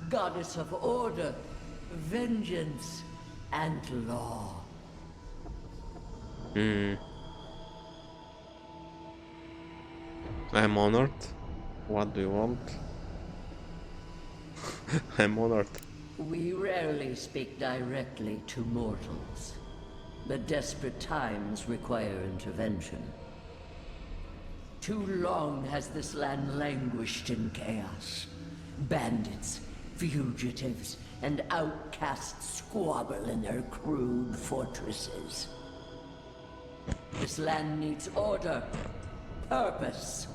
goddess of order, vengeance, and law. I'm honored. What do you want? I'm honored. We rarely speak directly to mortals. The desperate times require intervention. Too long has this land languished in chaos. Bandits, fugitives, and outcasts squabble in their crude fortresses. This land needs order, purpose.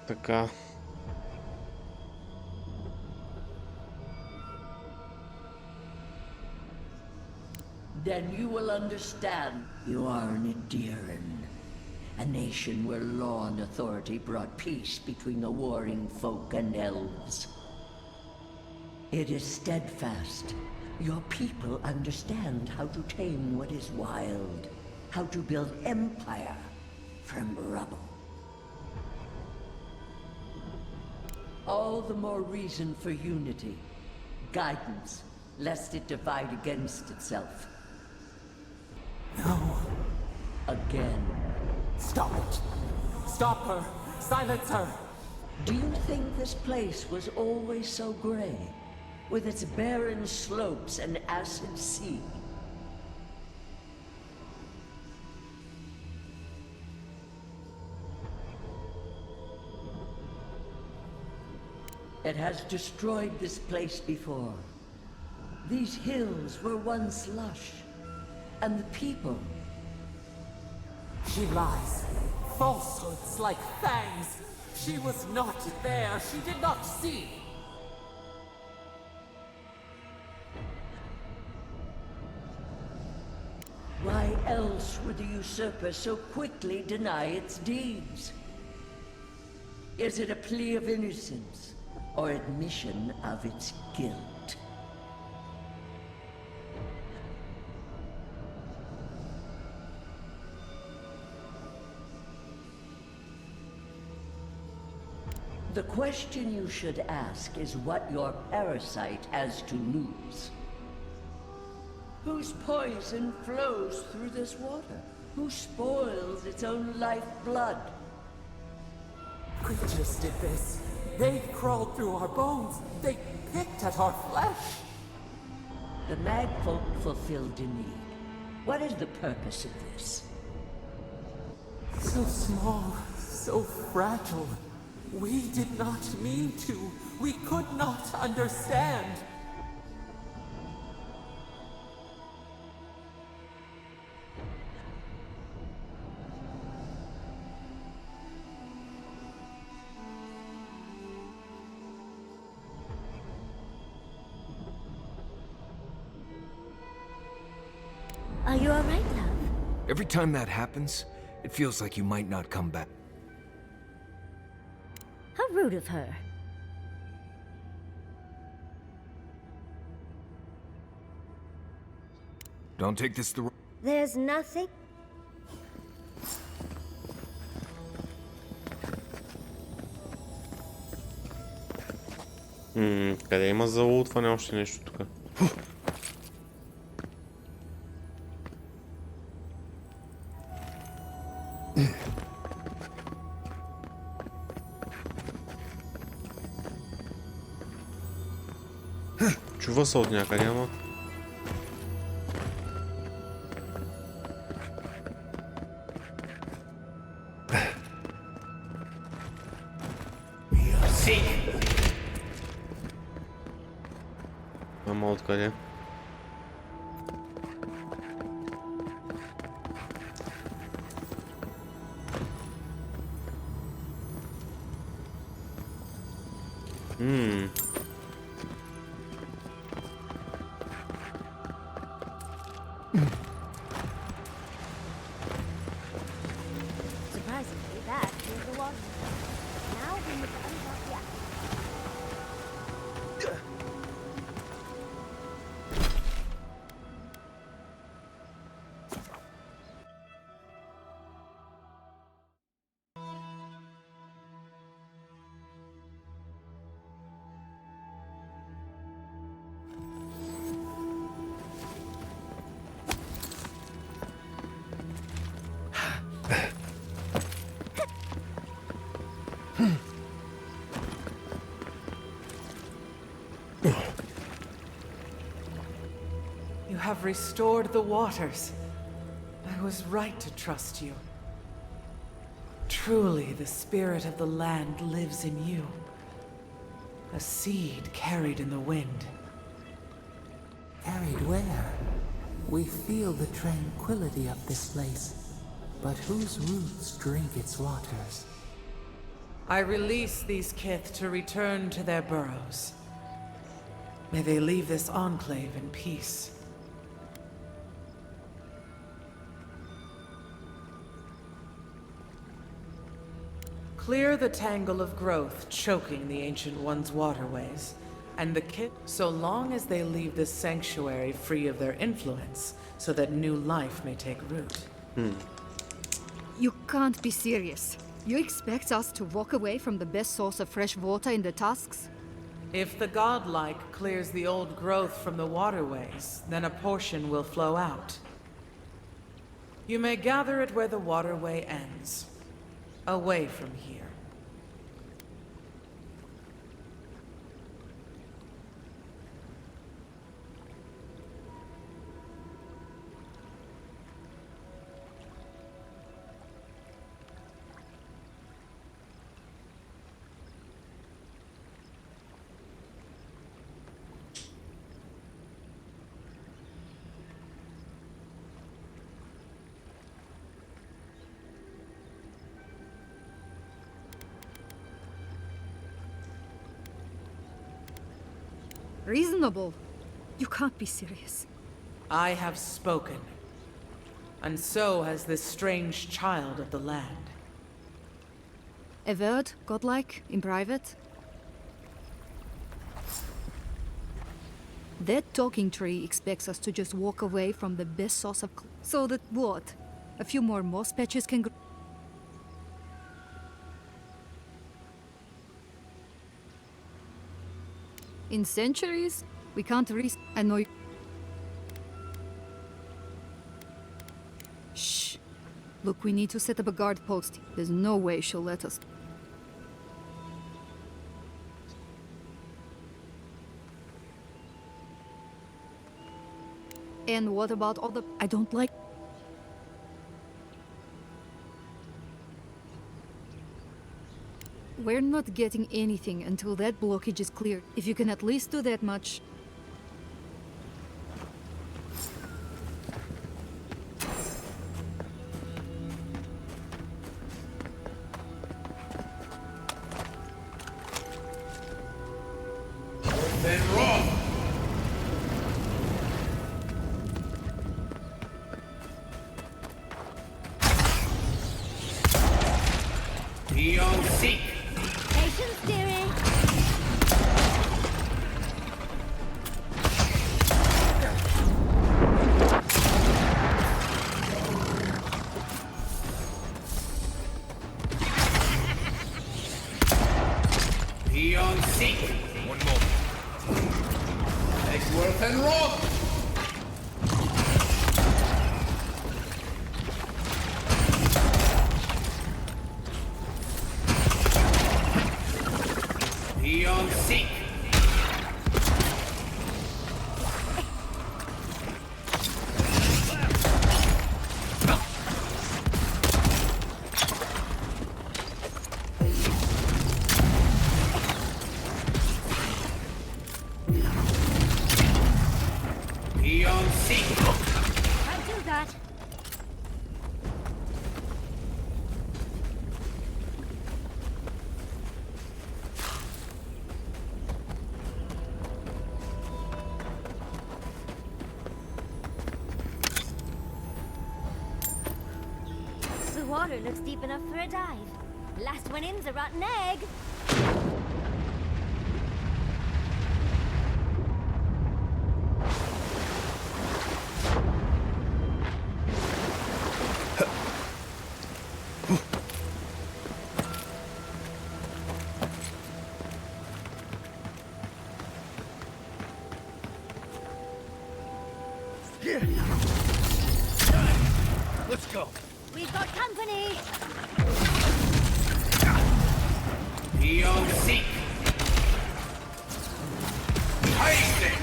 Така. Then you will understand. You are an Ediran, a nation where law and authority brought peace between the warring folk and elves. It is steadfast. Your people understand how to tame what is wild, how to build empire from rubble. All the more reason for unity, guidance, lest it divide against itself. No. Again. Stop it. Stop her. Silence her. Do you think this place was always so gray, with its barren slopes and acid sea? It has destroyed this place before. These hills were once lush, and the people. She lies. Falsehoods like fangs. She was not there. She did not see. Why else would the usurper so quickly deny its deeds? Is it a plea of innocence, or admission of its guilt? The question you should ask is what your parasite has to lose. Whose poison flows through this water? Who spoils its own lifeblood? Creatures did this. They crawled through our bones. They picked at our flesh. The Magfolk fulfilled a need. What is the purpose of this? So small, so fragile. We did not mean to. We could not understand. Are you all right, love? Every time that happens, it feels like you might not come back. How rude of her. Don't take this the wrong... There's nothing. Къде има залутване още нещо тук? Чува се от някъде, ама... Ама откъде? Surprisingly, that cleared the water. Now we need to unlock the attic. You have restored the waters. I was right to trust you. Truly, the spirit of the land lives in you. A seed carried in the wind. Carried where? We feel the tranquility of this place, but whose roots drink its waters? I release these kith to return to their burrows. May they leave this enclave in peace. Clear the tangle of growth choking the Ancient One's waterways, and the kith, so long as they leave this sanctuary free of their influence, so that new life may take root. You can't be serious. You expect us to walk away from the best source of fresh water in the Tusks? If the godlike clears the old growth from the waterways, then a portion will flow out. You may gather it where the waterway ends, away from here. Reasonable. You can't be serious. I have spoken, and so has this strange child of the land. Avowed, godlike, in private? That talking tree expects us to just walk away from the best source of... So that what? A few more moss patches can grow? In centuries, we can't I know you... Shh. Look, we need to set up a guard post. There's no way she'll let us. And what about all the... I don't like... We're not getting anything until that blockage is cleared. If you can at least do that much... Been wrong. Beyond seek. Patience, dearie. Beyond seek. One moment. that. The water looks deep enough for a dive. Last one in's a rotten egg. Let's go. We've got company. Beyond seek. Hasten.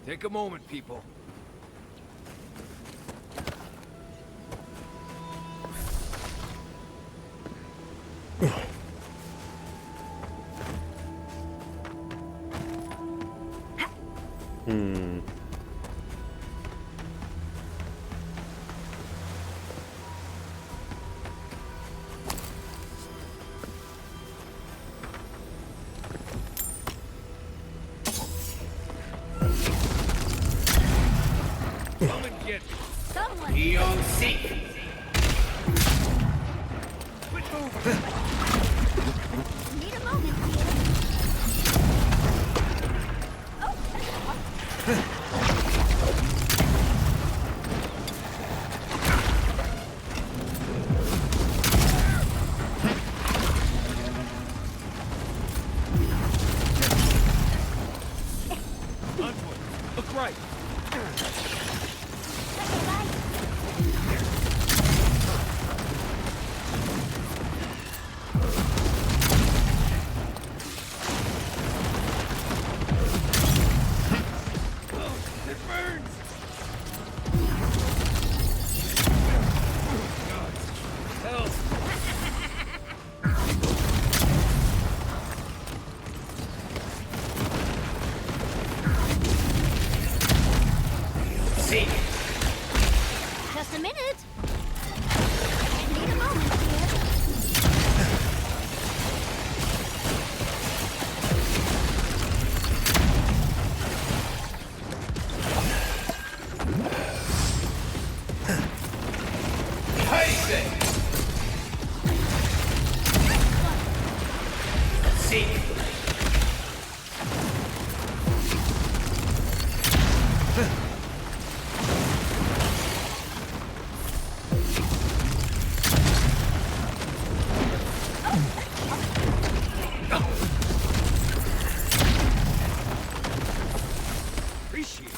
Take a moment, people. Come and get me. Someone. Beyond seek. Quit moving. Need a moment here. Look right. It burns. Help. Seek. Just a minute. Need a moment here. Hasten. Seek. Appreciate it.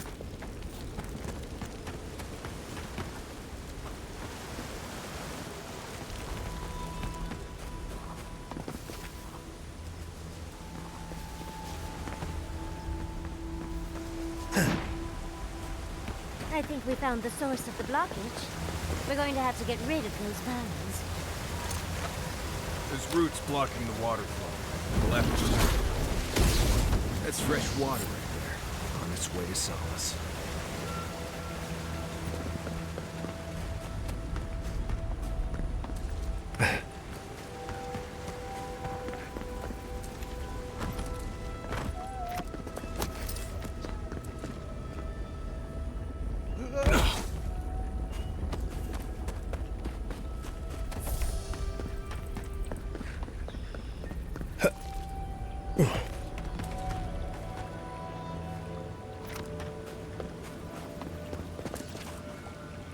I think we found the source of the blockage. We're going to have to get rid of those vines. There's roots blocking the water flow. We'll have to... That's fresh water right there. On its way to Solace.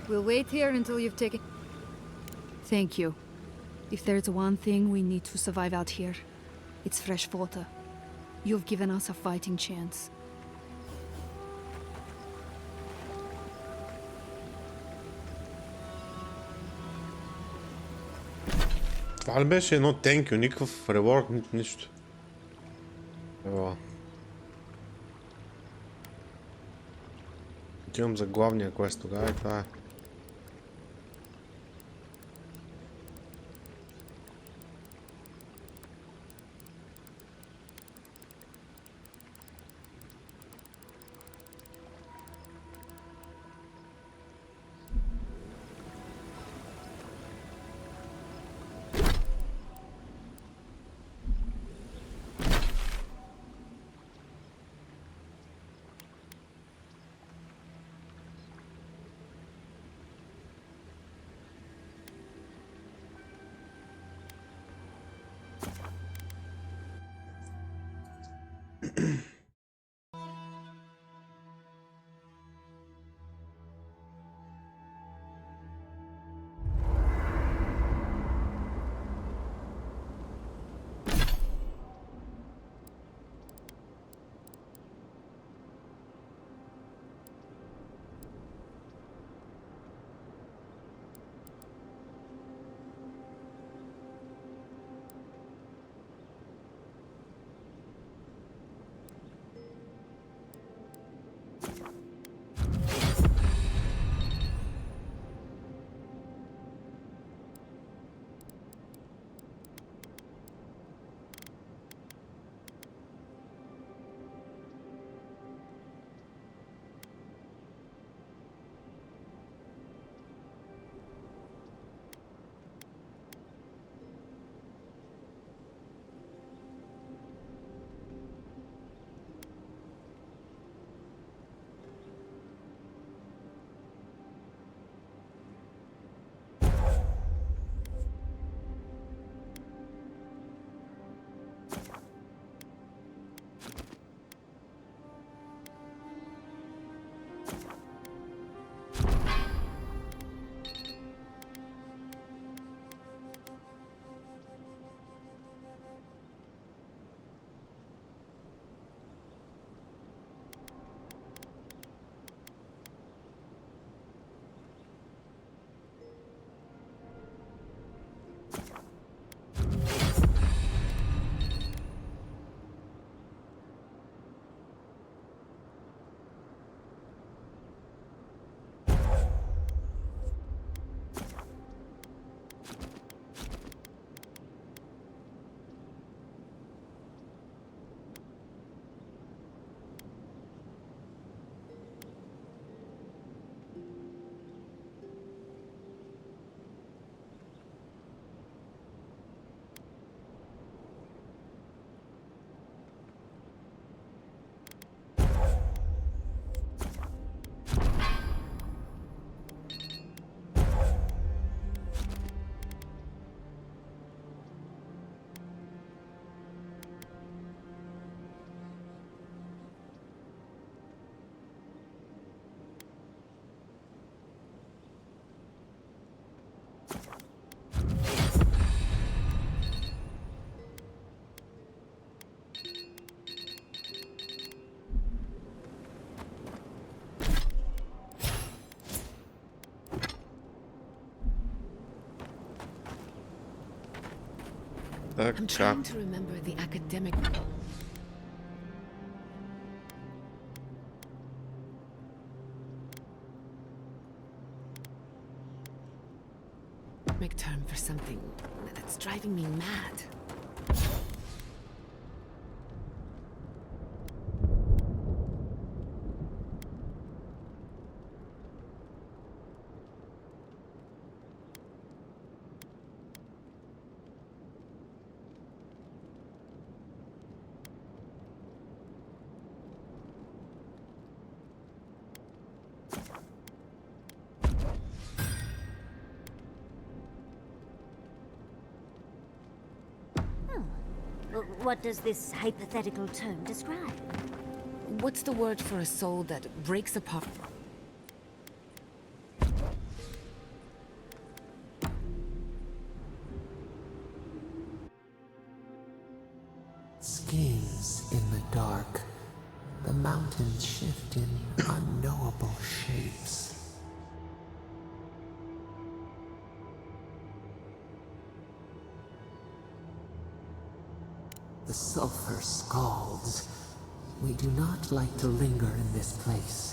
We'll wait here until you've taken... Thank you. If there's one thing we need to survive out here, it's fresh water. You've given us a fighting chance. Това ли беше едно thank you, никакъв реворд, нищо. Ева. Отивам за главния квест тогава и това е. I'm trying to remember the academic... term for something that's driving me mad. What does this hypothetical tome describe? What's the word for a soul that breaks apart? Schemes in the dark. The mountains shift in unknowable shapes. The sulfur scalds. We do not like to linger in this place.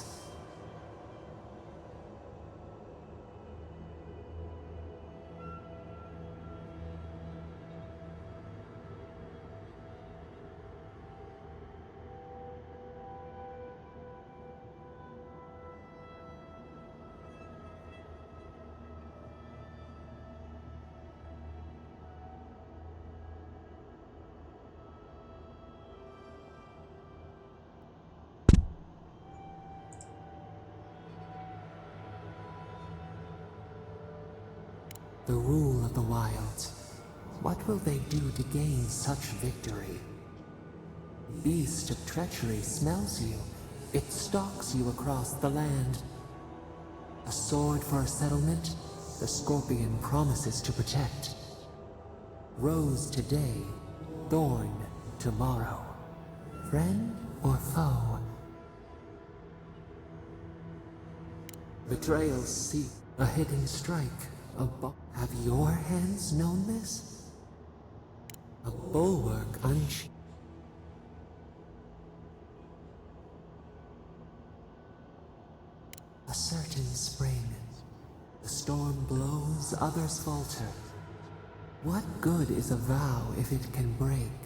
The rule of the wilds. What will they do to gain such victory? Beast of treachery smells you. It stalks you across the land. A sword for a settlement, the scorpion promises to protect. Rose today, thorn tomorrow. Friend or foe? Betrayals seek a hidden strike. Have your hands known this? A bulwark unsheathed. A certain spring. The storm blows, others falter. What good is a vow if it can break?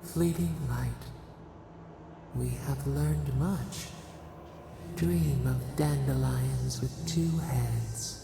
Fleeting light. We have learned much. Dream of dandelions with two heads.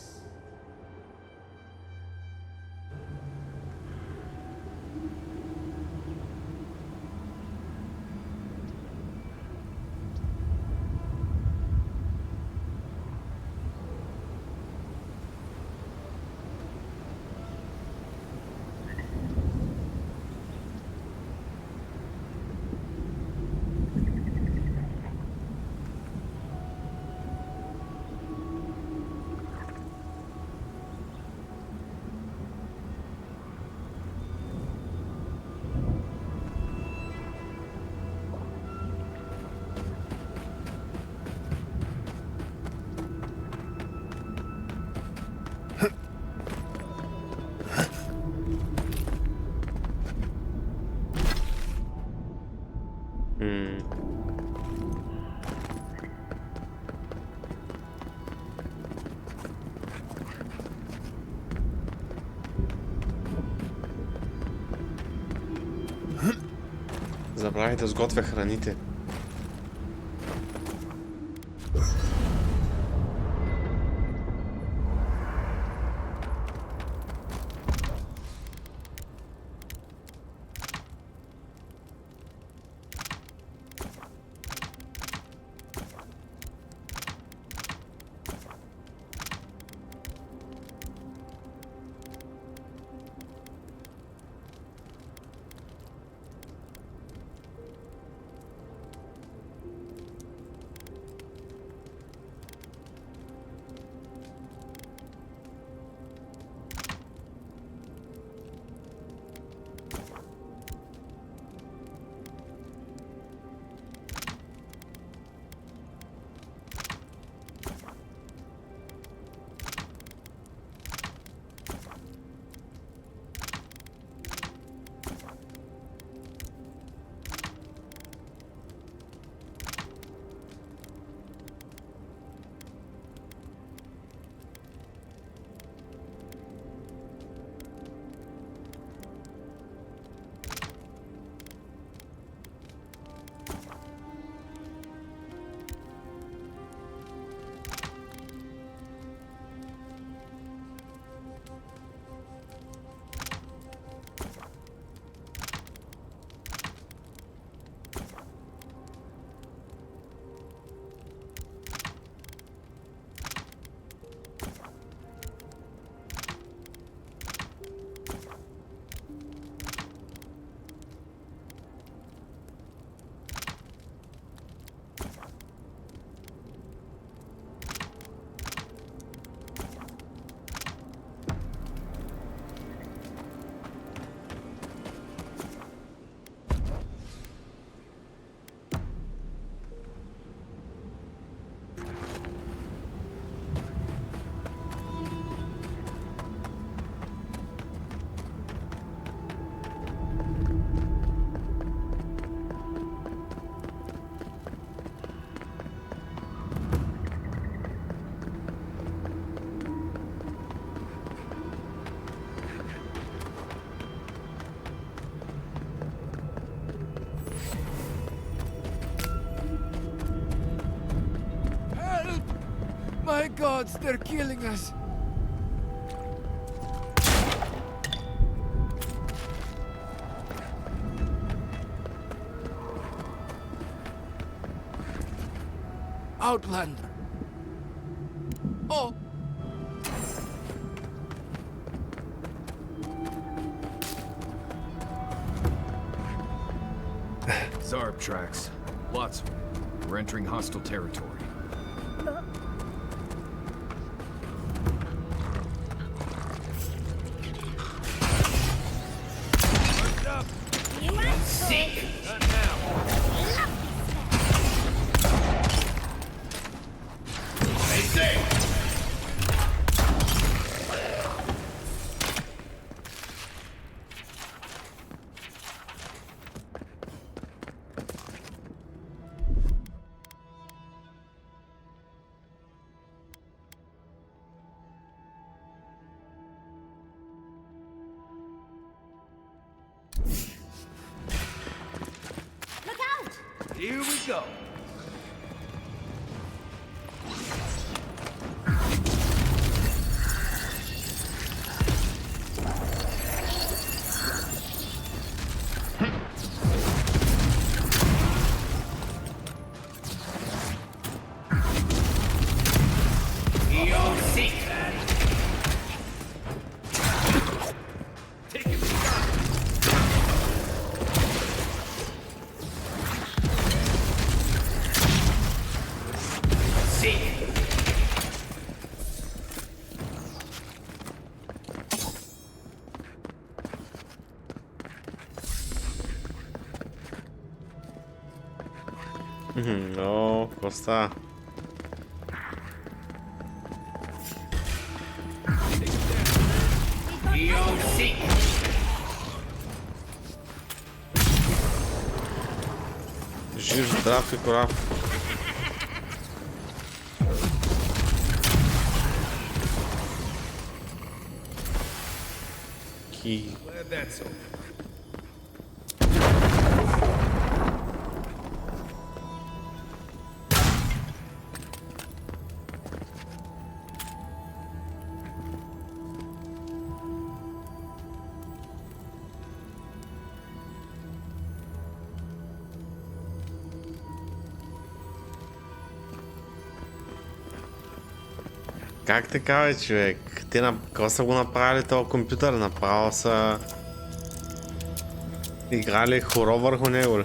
Забравих да сготвя храните. My gods, they're killing us. Outlander. Oh. Zarb tracks. Lots of them. We're entering hostile territory. Sick! Not now! Stay safe! Here we go. You're sick! Take him shot. No, Costa. You're sick! Жив, здрав и корав. Ки. Glad that's over. Как така, бе, човек? Те какво са го направили този компютър? Направо са... играли хоро върху него ли?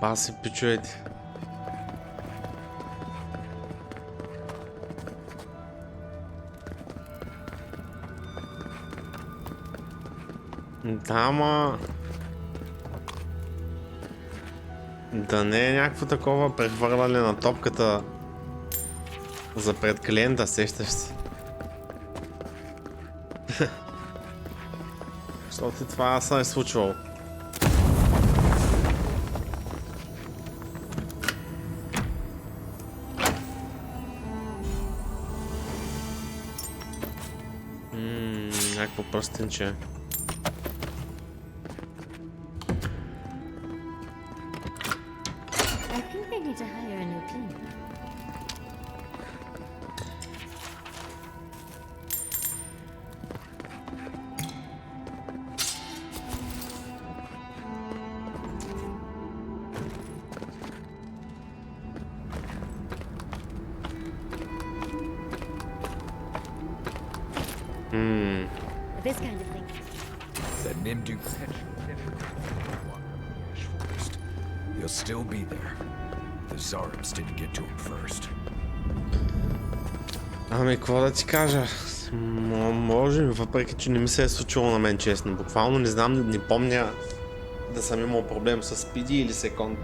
Баси пичуете. Да, ама... да не е някакво такова прехвърляне на топката за пред клиента, сещаш се. Защото това се е случвало. Някакво простенче. I think they need to hire a new cleaner. This kind of thing. That Nimdu forest. He'll still be there. The Zarbs didn't get to him first. Ами, какво да ти кажа? Може, въпреки че не ми се е случило на мен, честно. Буквално не знам, не помня да съм имал проблем с спиди или секунд.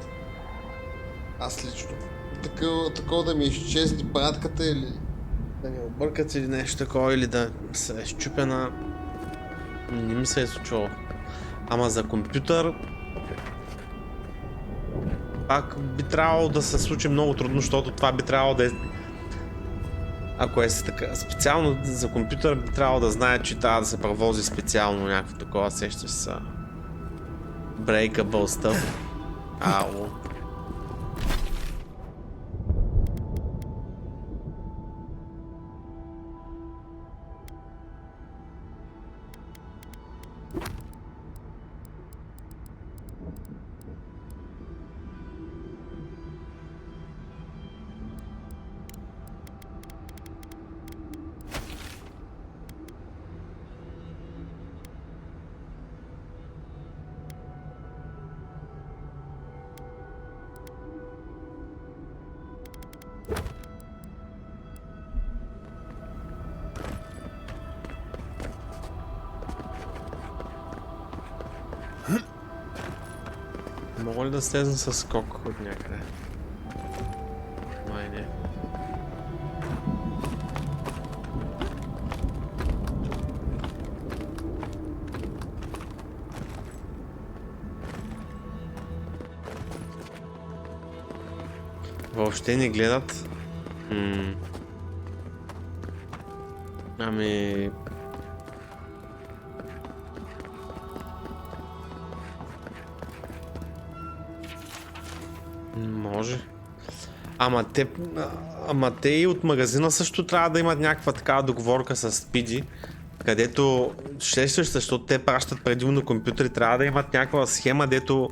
Аз лично. Такова да ми изчезне братката или да ми объркат или нещо такова, или да се е щупена. Не ми се е случило. Ама за компютър... пак би трябвало да се случи много трудно, защото това би трябвало да е... Ако е така, специално за компютър, би трябвало да знае, че трябва да се превози специално някакво такова, сещаш се. Breakable stuff. Ау. Мога ли да слезна с скок от някъде? Май не. Въобще не гледат. Ами... Може. Ама те и от магазина също трябва да имат някаква такава договорка с Спиди, където ще защото те пращат предимно компютри, трябва да имат някаква схема, дето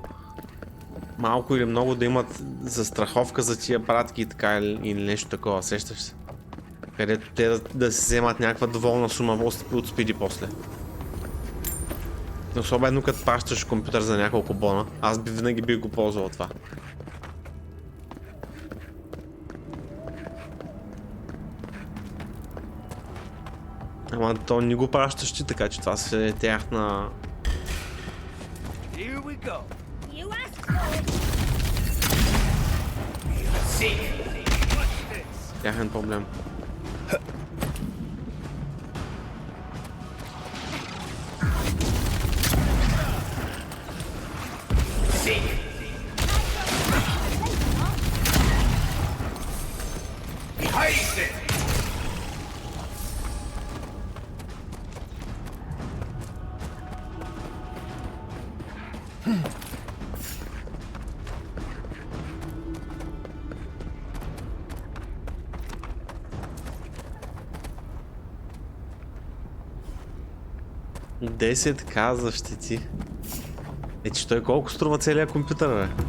малко или много да имат застраховка за тия пратки и така или нещо такова, сещаш се. Където те да си вземат някаква доволна сума от Спиди после. Особено като пращаш компютър за няколко бона, аз винаги бих го ползвал това. Ама то не го пращаш ти, така че това се е тяхна... Тяхен проблем. Десет К защити. Че той колко струва целият компютър, бе?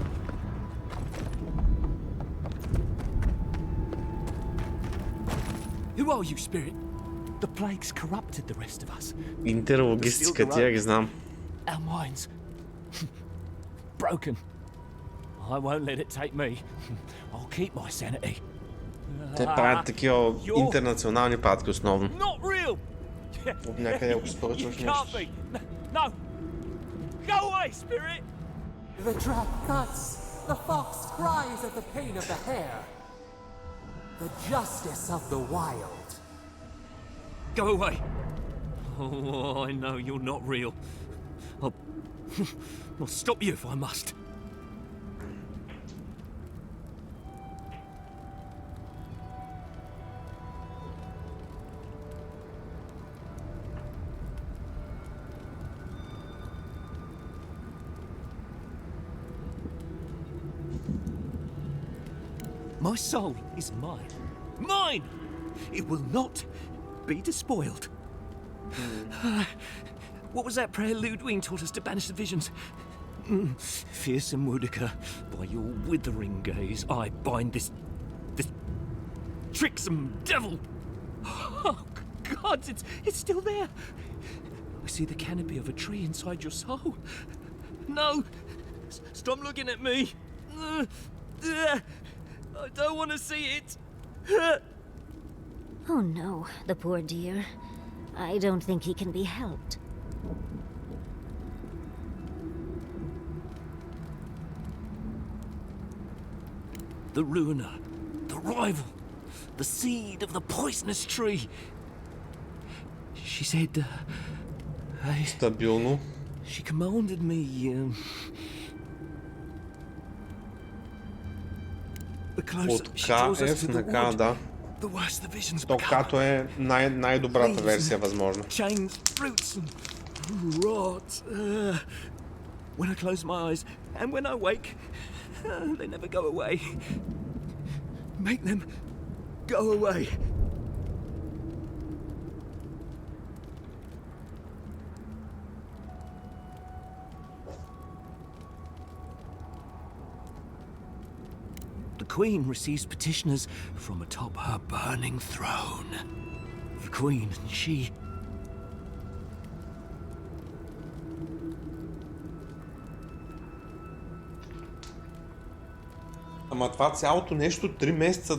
Who are you, Spirit? The plague's corrupted the rest of us. Интерлогистика, тия ги знам. Our minds broken. I won't let it take me. I'll keep my sanity. Те правят такива интернационални пратки основно. Not real. От някъде ако споръчваш нещо. No. Go away, Spirit. The trap cuts. The fox cries at the pain of the hare. The justice of the wild. Go away. Oh, I know you're not real. I'll stop you if I must. My soul is mine. Mine! It will not be despoiled. What was that prayer Ludwig taught us to banish the visions? Fearsome Woodica, by your withering gaze, I bind this tricksome devil. Oh, God, it's still there. I see the canopy of a tree inside your soul. No! Stop looking at me! I don't want to see it! Oh no, the poor dear. I don't think he can be helped. The ruiner, the rival, the seed of the poisonous tree. She said, Стабилно. She commanded me, От КФ на К, да. То Като е най-добрата версия, възможно. Chains, roots and rot. When I close my eyes and when I wake, they never go away. Make them go away. The Queen receives petitioners from atop her burning throne. The Queen, she... Ама това цялото нещо 3 месеца.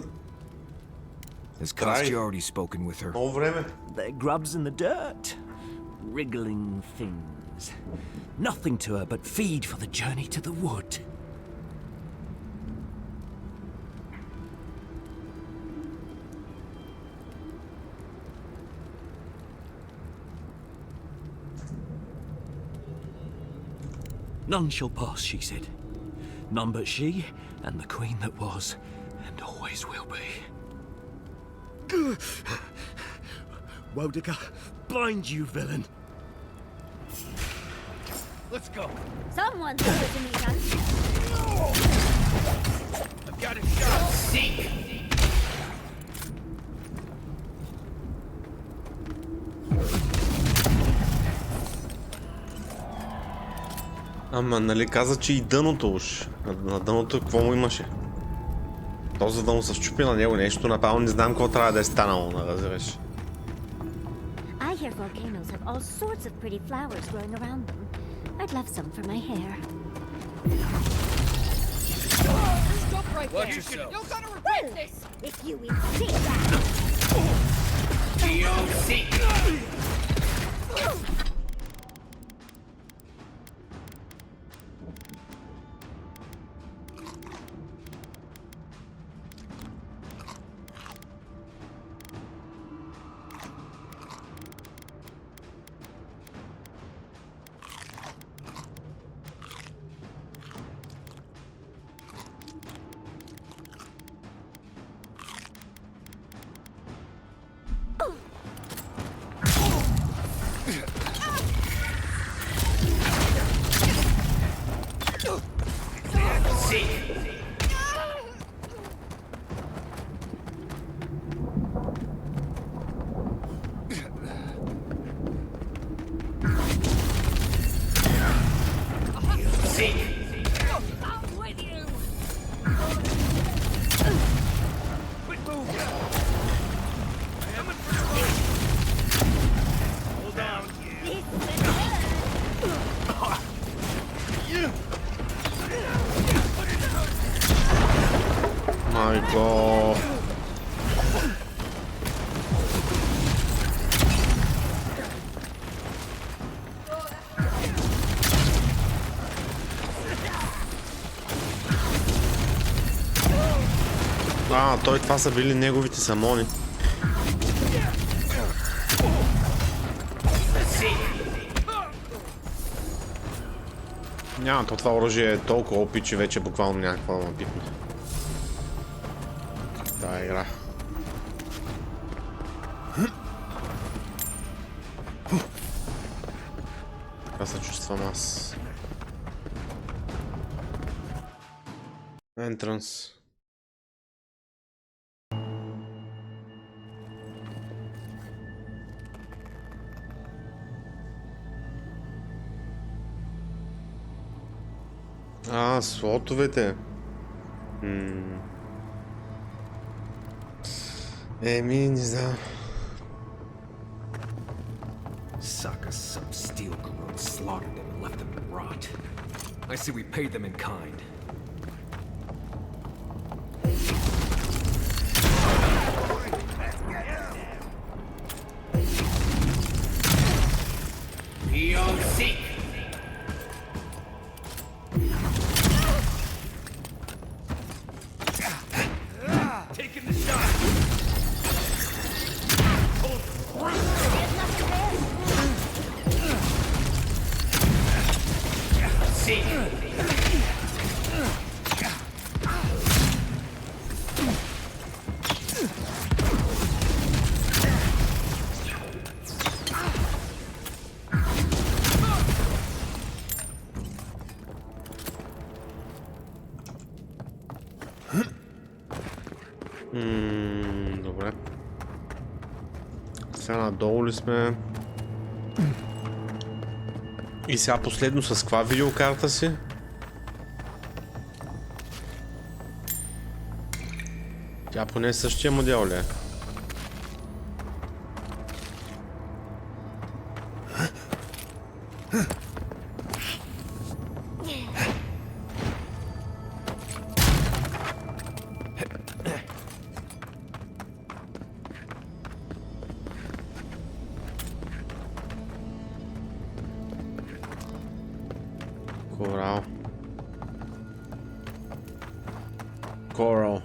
Has Kostya already spoken with her? Много време. They're grubs in the dirt. Wriggling things. Nothing to her but feed for the journey to the wood. None shall pass, she said. None but she and the queen that was, and always will be. Wodika, bind you, villain! Let's go. Someone's going to meet us. I've got a shot. Seek! Ама нали каза, че и дъното уж. На дъното какво му имаше? То за да му се счупи на него нещо, направо не знам какво трябва да е станало, да разбереш. I hear volcanoes have all sorts of pretty flowers growing around them. I'd love some for my hair. Stop right Watch there. yourself. You're gonna regret this. If you insist that. My God. Той това са били неговите самони. Няма, това оръжие е толкова опит, че вече буквално някаква да напипне. Тая игра. Това се чувствам аз. Entrance. Слотовете. Не знам. Suck us some steel growth, slaughtered them and left them to rot. I say we paid them in kind. Taking the shot. Добре. Сега надолу ли сме? И сега последно с каква видеокарта си? Тя поне същия модел ли е? Coral. Coral.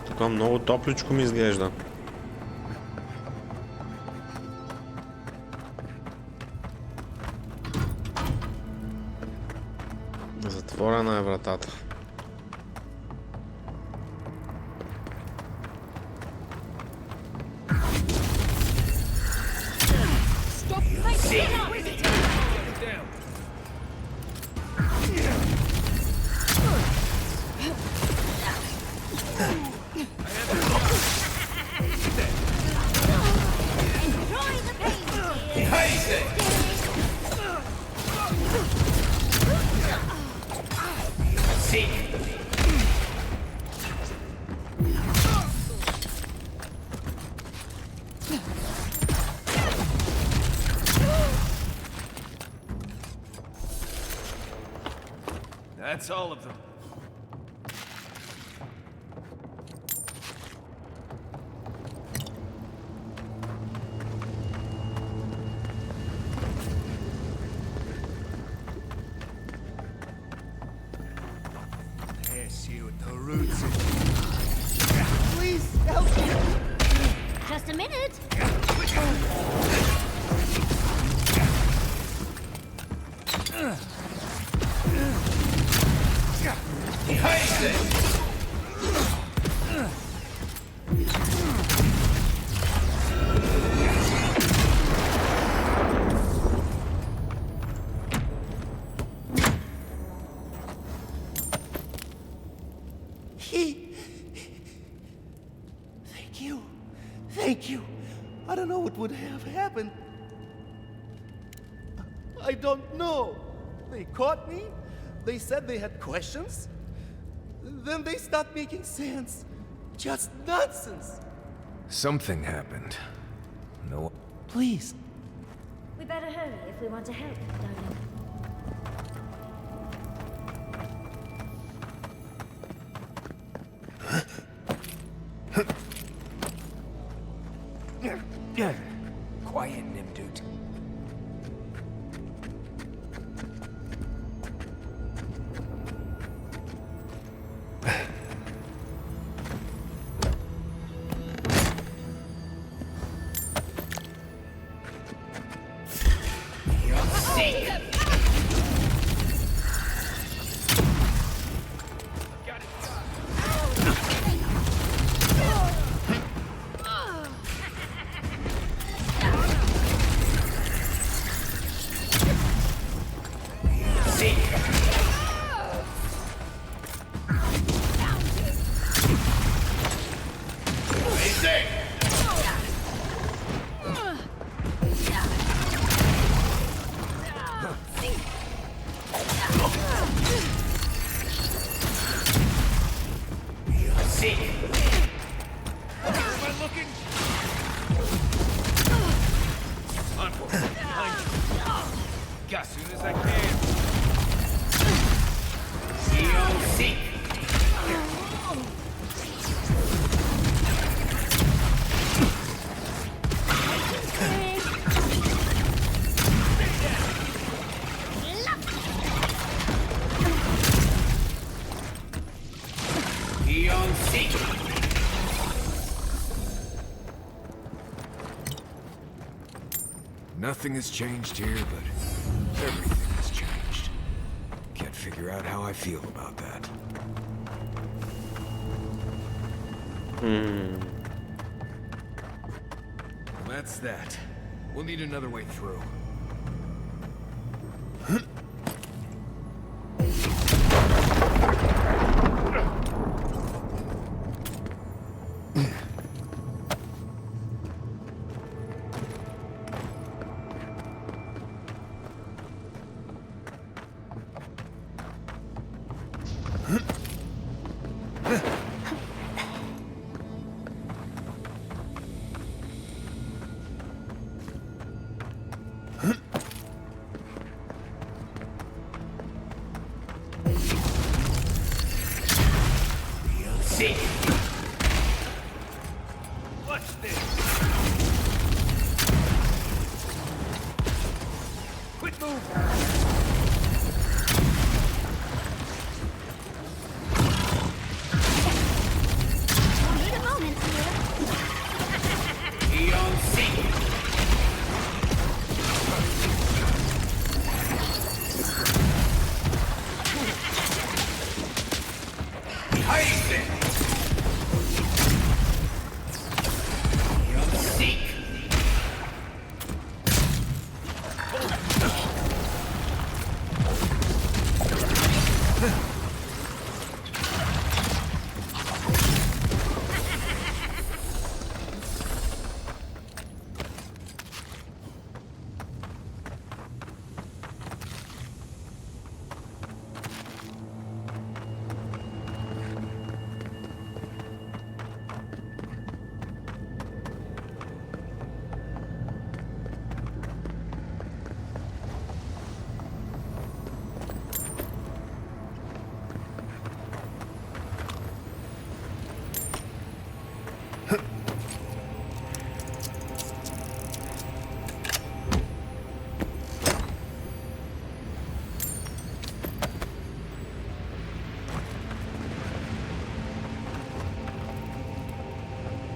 Тук много топличко ми изглежда. Затворена е вратата. That's all of them. Yes, you at the roots. Please help me. Just a minute. Thank you. Thank you. I don't know what would have happened. I don't know. They caught me. They said they had questions. Then they stopped making sense. Just nonsense. Something happened. No. Please. We better hurry if we want to help, darling. Quiet, Nimdude. As soon as I can. Nothing has changed here, but everything has changed. Can't figure out how I feel about that. That's that. We'll need another way through.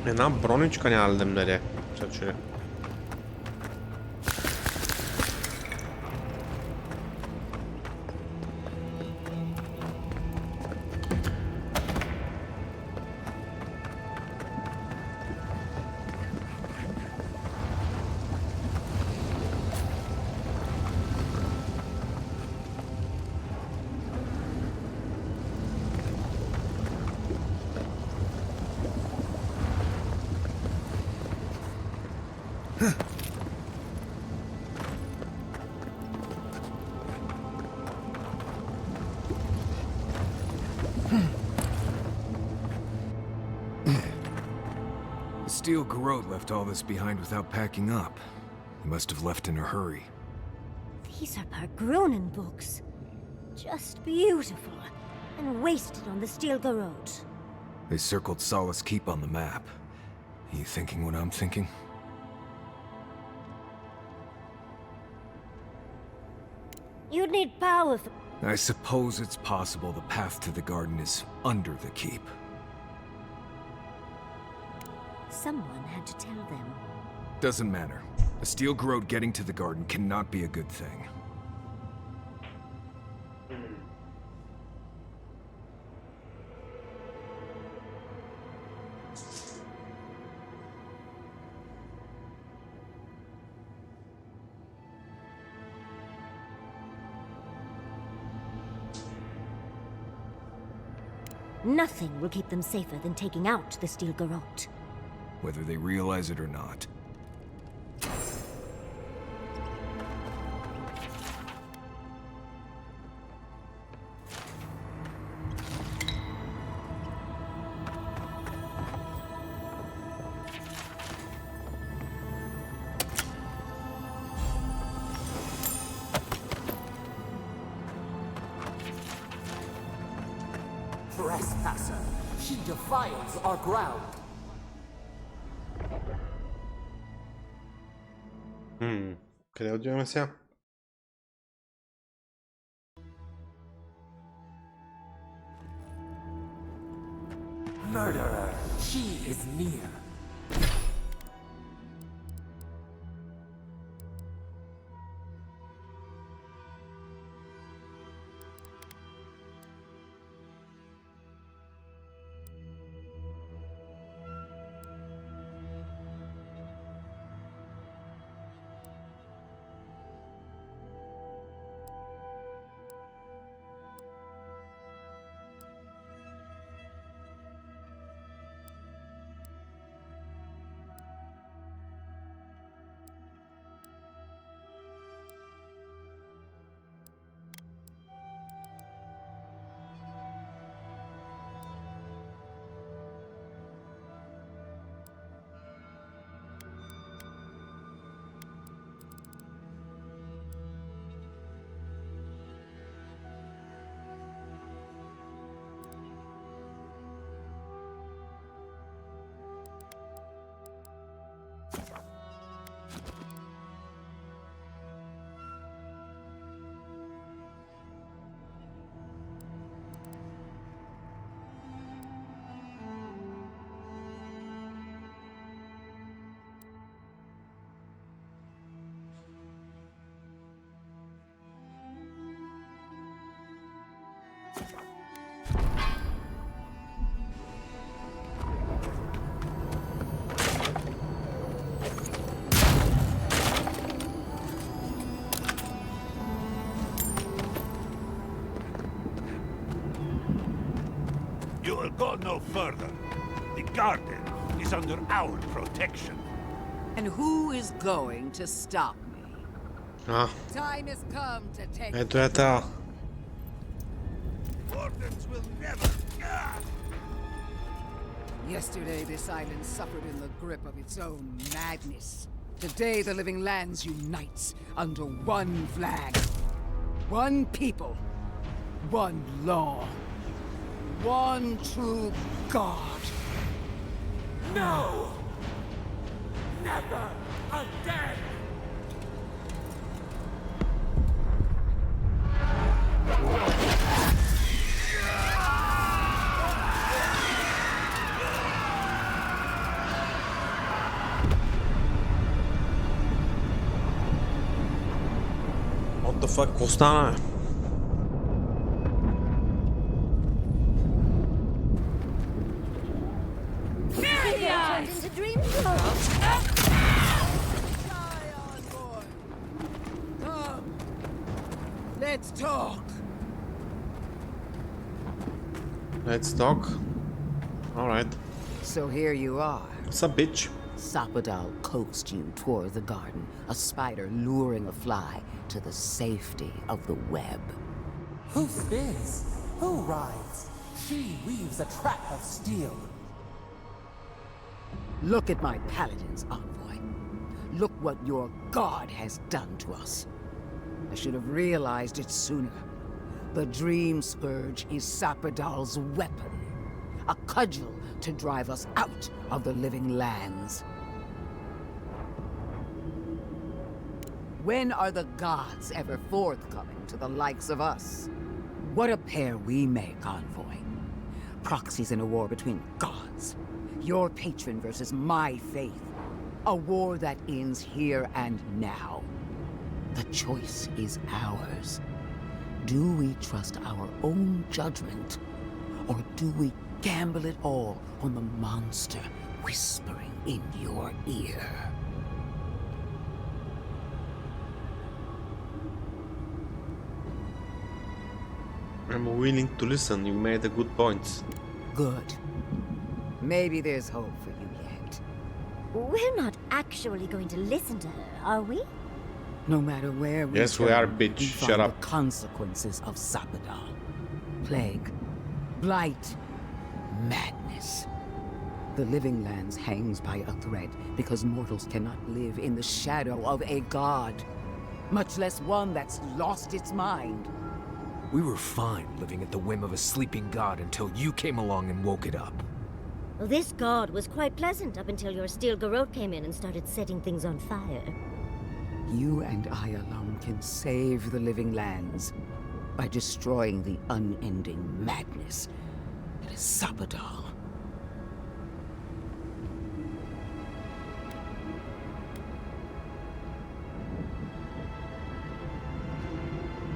Една броничка няма да им даде. Чачули. The steel garrote left all this behind without packing up. He must have left in a hurry. These are Pargrunen books. Just beautiful. And wasted on the steel garrote. They circled Solace Keep on the map. Are you thinking what I'm thinking? You'd need power for... I suppose it's possible the path to the garden is under the keep. Someone had to tell them. Doesn't matter. A steel garrote getting to the garden cannot be a good thing. Nothing will keep them safer than taking out the steel garrote. Whether they realize it or not. Trespasser, she defiles our ground. Къде отиваме сега? Murderer, she is near. further. The garden is under our protection. And who is going to stop me? Ah, Time has come to take. ето е та. Wardens will never. Yesterday, this island suffered in the grip of its own madness. Today, the living lands unites under one flag. One people. One law. One true God. No! Never again! What the fuck, какво стана? Turned into dream flow. Come. Let's talk. Let's talk. Alright. So here you are. What's up, bitch? Sapadal coaxed you toward the garden, a spider luring a fly to the safety of the web. Who spins? Who rides? She weaves a trap of steel. Look at my paladin's envoy. Look what your god has done to us. I should have realized it sooner. The Dream Scourge is Sapadal's weapon. A cudgel to drive us out of the living lands. When are the gods ever forthcoming to the likes of us? What a pair we make, envoy. Proxies in a war between gods. Your patron versus my faith. A war that ends here and now. The choice is ours. Do we trust our own judgment? Or do we gamble it all on the monster whispering in your ear? I'm willing to listen. You made a good point. Good. Maybe there's hope for you yet. We're not actually going to listen to her, are we? No matter where we Yes, turn, we are, bitch. we Shut find up. the consequences of Sapadal. Plague, blight, madness. The living lands hangs by a thread because mortals cannot live in the shadow of a god, much less one that's lost its mind. We were fine living at the whim of a sleeping god until you came along and woke it up. Well, this god was quite pleasant up until your steel garrote came in and started setting things on fire. You and I alone can save the living lands by destroying the unending madness that is Sapadal.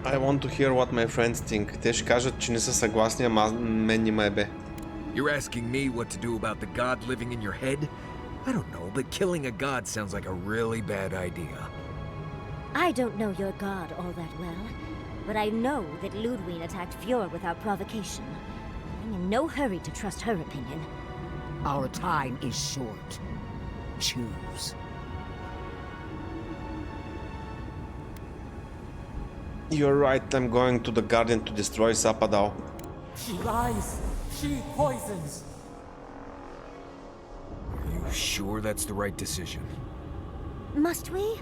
I want to hear what my friends think. Те ще кажат, че не са съгласни, ама мен не ме бе. You're asking me what to do about the god living in your head? I don't know, but killing a god sounds like a really bad idea. I don't know your god all that well, but I know that Ludwig attacked Fjord without provocation. I'm in no hurry to trust her opinion. Our time is short. Choose. You're right, I'm going to the garden to destroy Sapadal. She lies. She poisons. Are you sure that's the right decision? Must we?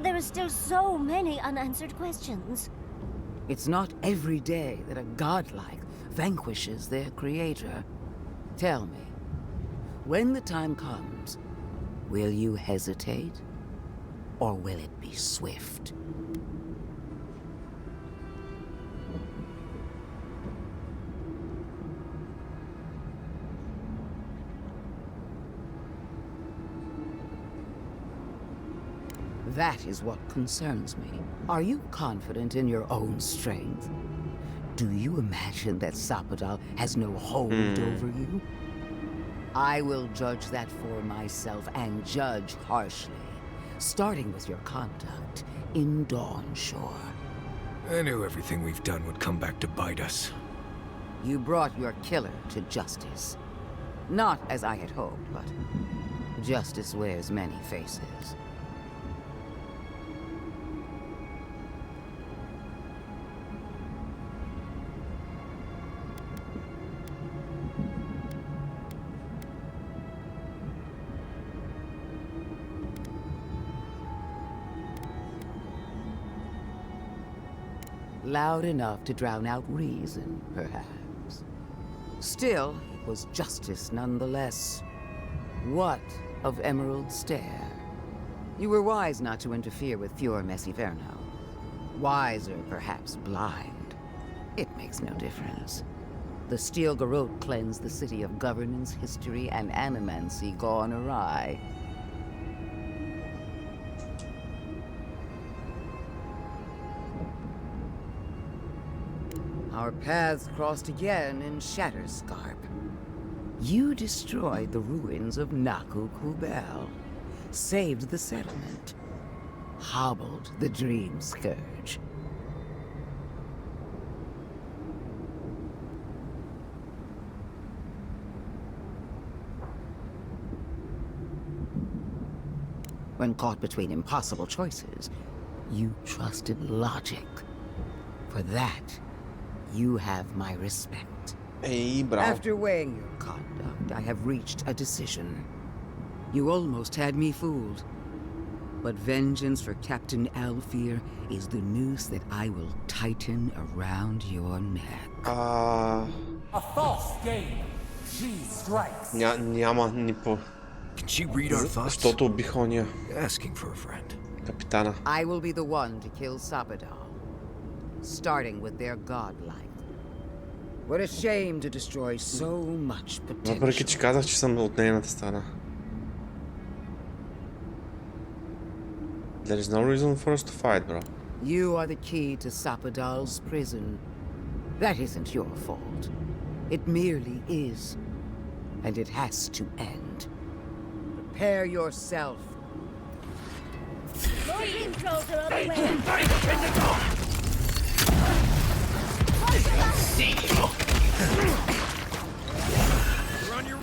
There are still so many unanswered questions. It's not every day that a godlike vanquishes their creator. Tell me, when the time comes, will you hesitate? Or will it be swift? That is what concerns me. Are you confident in your own strength? Do you imagine that Sapadal has no hold over you? I will judge that for myself and judge harshly, starting with your conduct in Dawnshore. I knew everything we've done would come back to bite us. You brought your killer to justice. Not as I had hoped, but justice wears many faces. Loud enough to drown out reason, perhaps. Still, it was justice nonetheless. What of Emerald Stair? You were wise not to interfere with Fior Messiverno. Wiser, perhaps blind. It makes no difference. The Steel Garrote cleansed the city of governance, history, and animancy gone awry. Our paths crossed again in Shatterscarp. You destroyed the ruins of Naku Kubel, saved the settlement, hobbled the Dream Scourge. When caught between impossible choices, you trusted logic. For that, you have my respect. Hey, bravo. After weighing your conduct, I have reached a decision. You almost had me fooled. But vengeance for Captain Alfear is the noose that I will tighten around your neck. A false game. She strikes. Няма ни по... Can she read our thoughts? Защото убих ония. Asking for a friend. Капитана. I will be the one to kill Sabadal, starting with their godlike. What a shame to destroy so much potential. Въпреки че казах, че съм от нейната страна. There is no reason for us to fight, bro. You are the key to Sapadal's prison. That isn't your fault. It merely is. And it has to end. Prepare yourself. More controls are on the way. You're on your...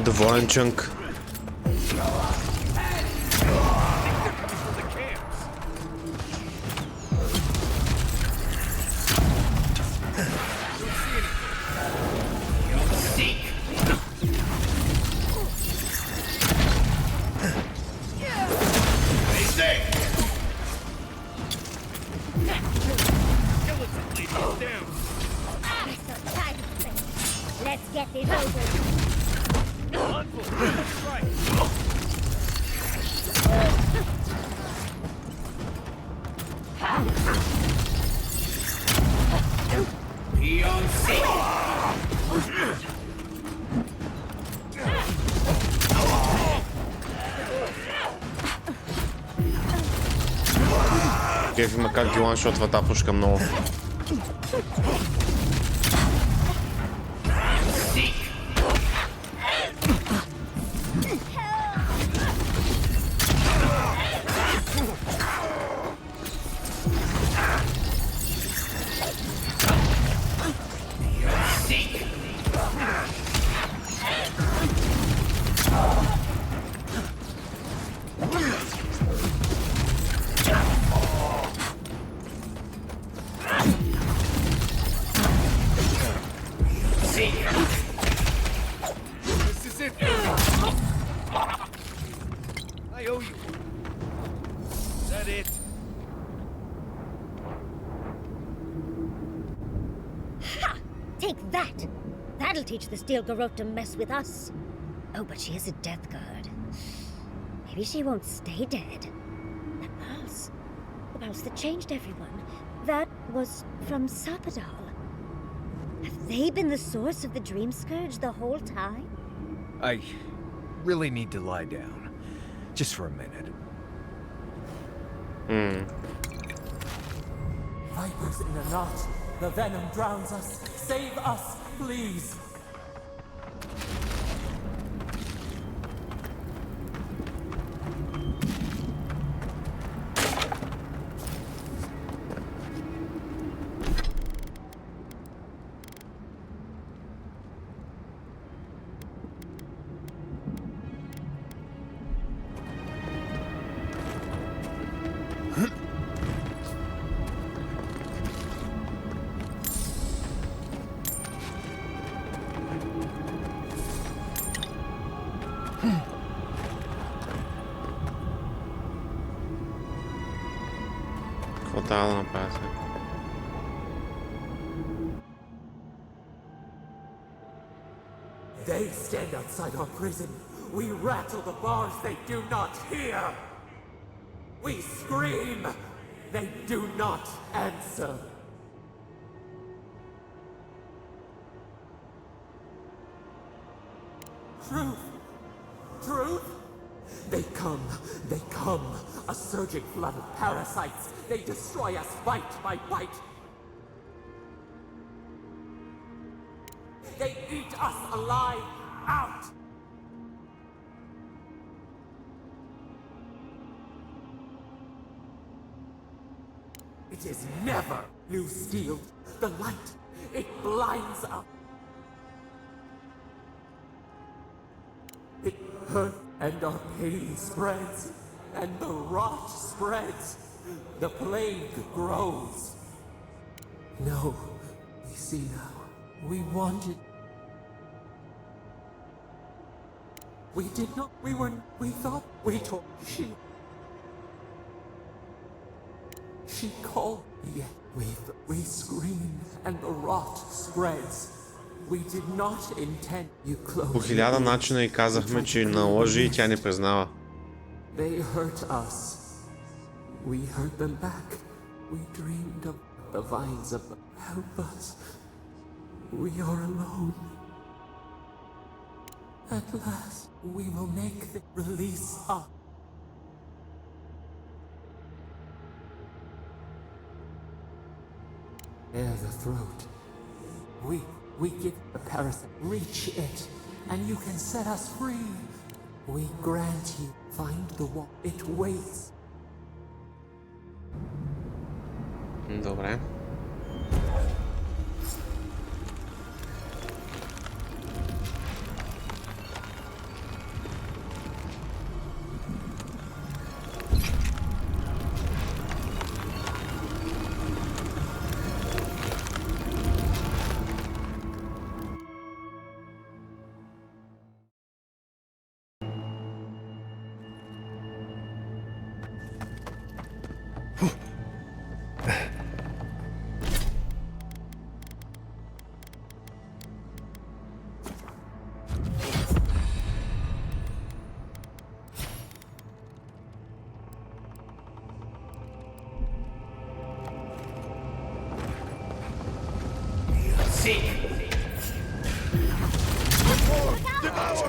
Доволен чънк. Let's get this over. кефи, макар ги ланшотва тази пушка много. Take that! That'll teach the Steel Garrote to mess with us. Oh, but she is a death guard. Maybe she won't stay dead. The pulse. The pulse that changed everyone. That was from Sapadal. Have they been the source of the Dream Scourge the whole time? I really need to lie down. Just for a minute. Vipers in a knot. The venom drowns us. Save us, please. They stand outside our prison. We rattle the bars, they do not hear. We scream, they do not answer. Truth! Truth! They come, a surging flood of parasites. They destroy us bite by bite. They eat us alive out! It is never new steel. The light, it blinds us. It hurts and our pain spreads, and the rot spreads. The plague grows. No, we see now. We wanted. We did not. We thought. We told. She called. Yet we scream, and the rot spreads. We did not intend you close. По 1000 начина и казахме, че наложи и тя не признава. They hurt us. We hurt them back. We dreamed of the vines of help us. We are alone. At last, we will make the release us. Bare the throat. We get the parasite. Reach it, and you can set us free. We grant you. Find the wall. It waits. Добре.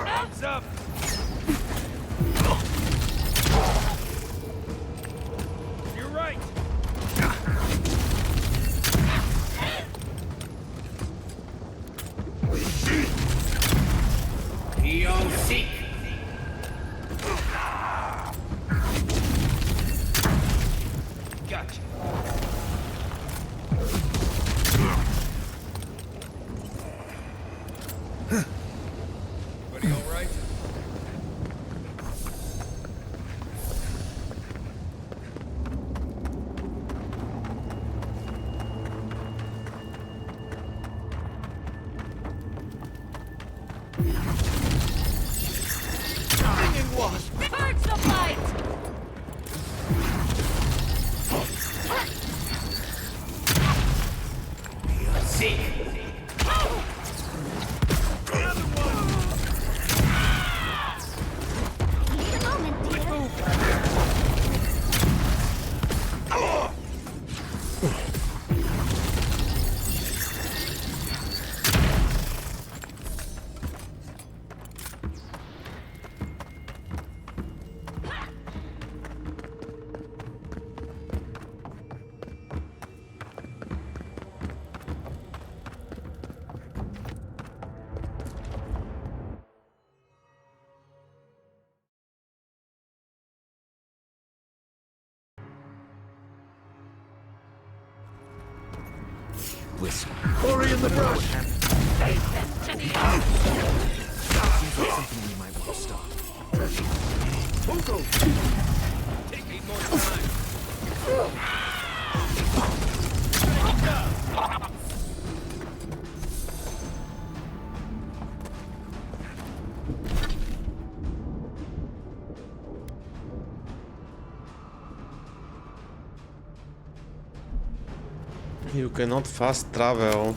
Hands up! You're right! Listen. Hurry in the brush! Seems like something we might want to stop. Bunko! Taking more time. You cannot fast travel.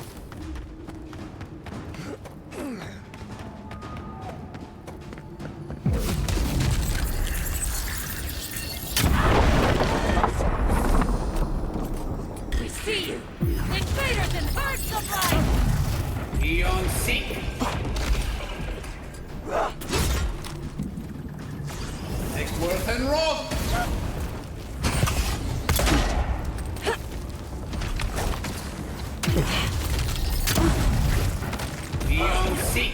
We see you! Invaders and birds of light! Beyond seek! Egworth and Roth! Beyond seek!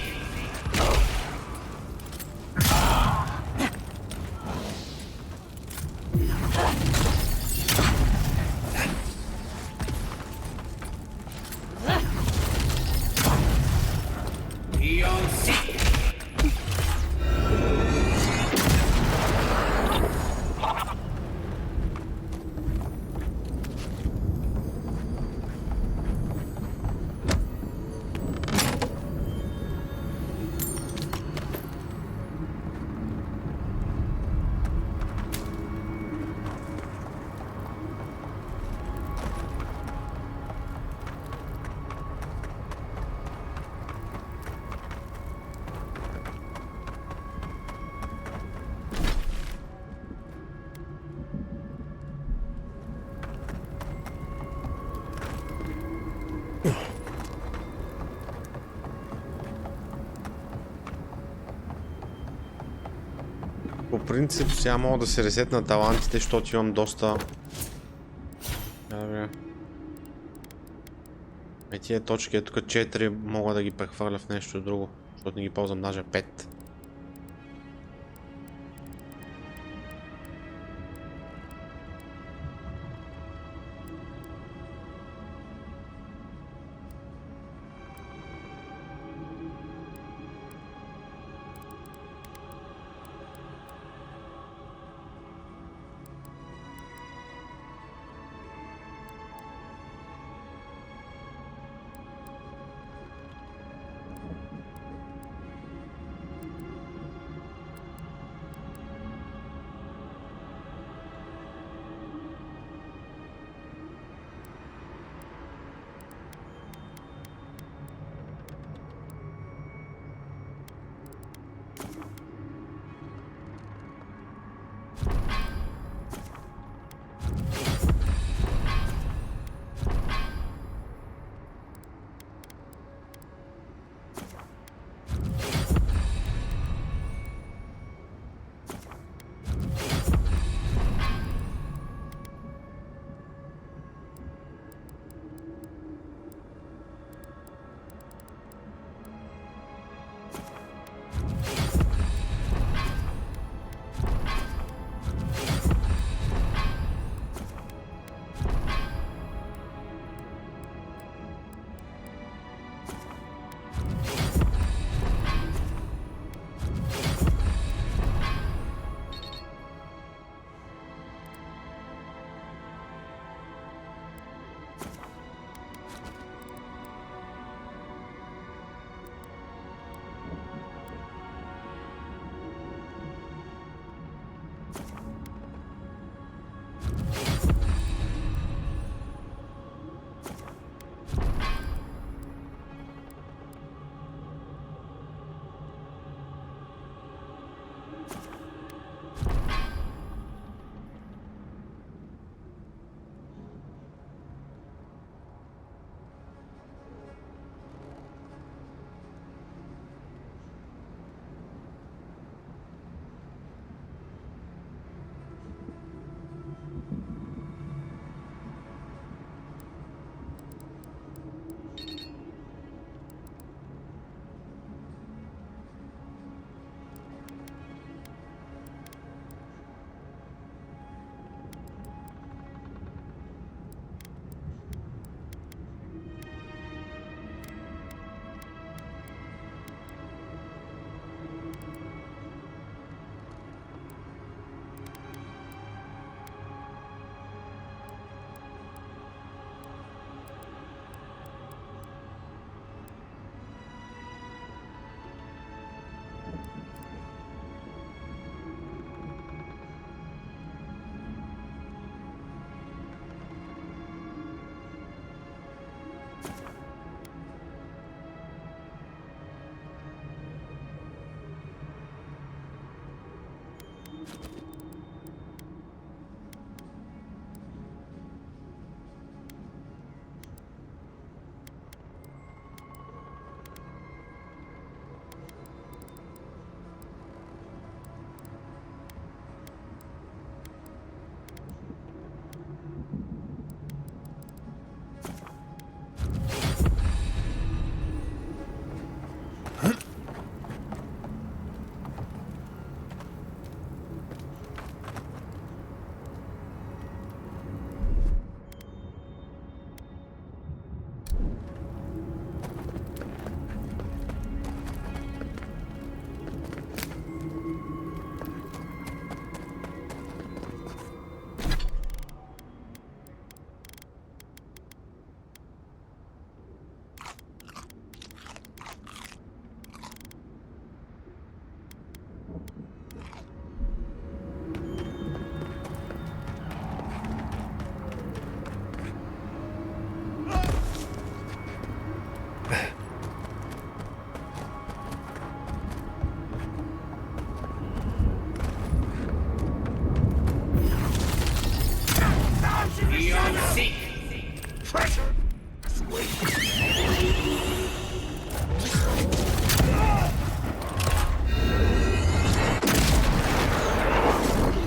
Beyond seek! По принцип сега мога да се ресетна талантите, защото имам доста... Тия точки, тук 4 мога да ги прехвърля в нещо друго, защото не ги ползвам даже 5.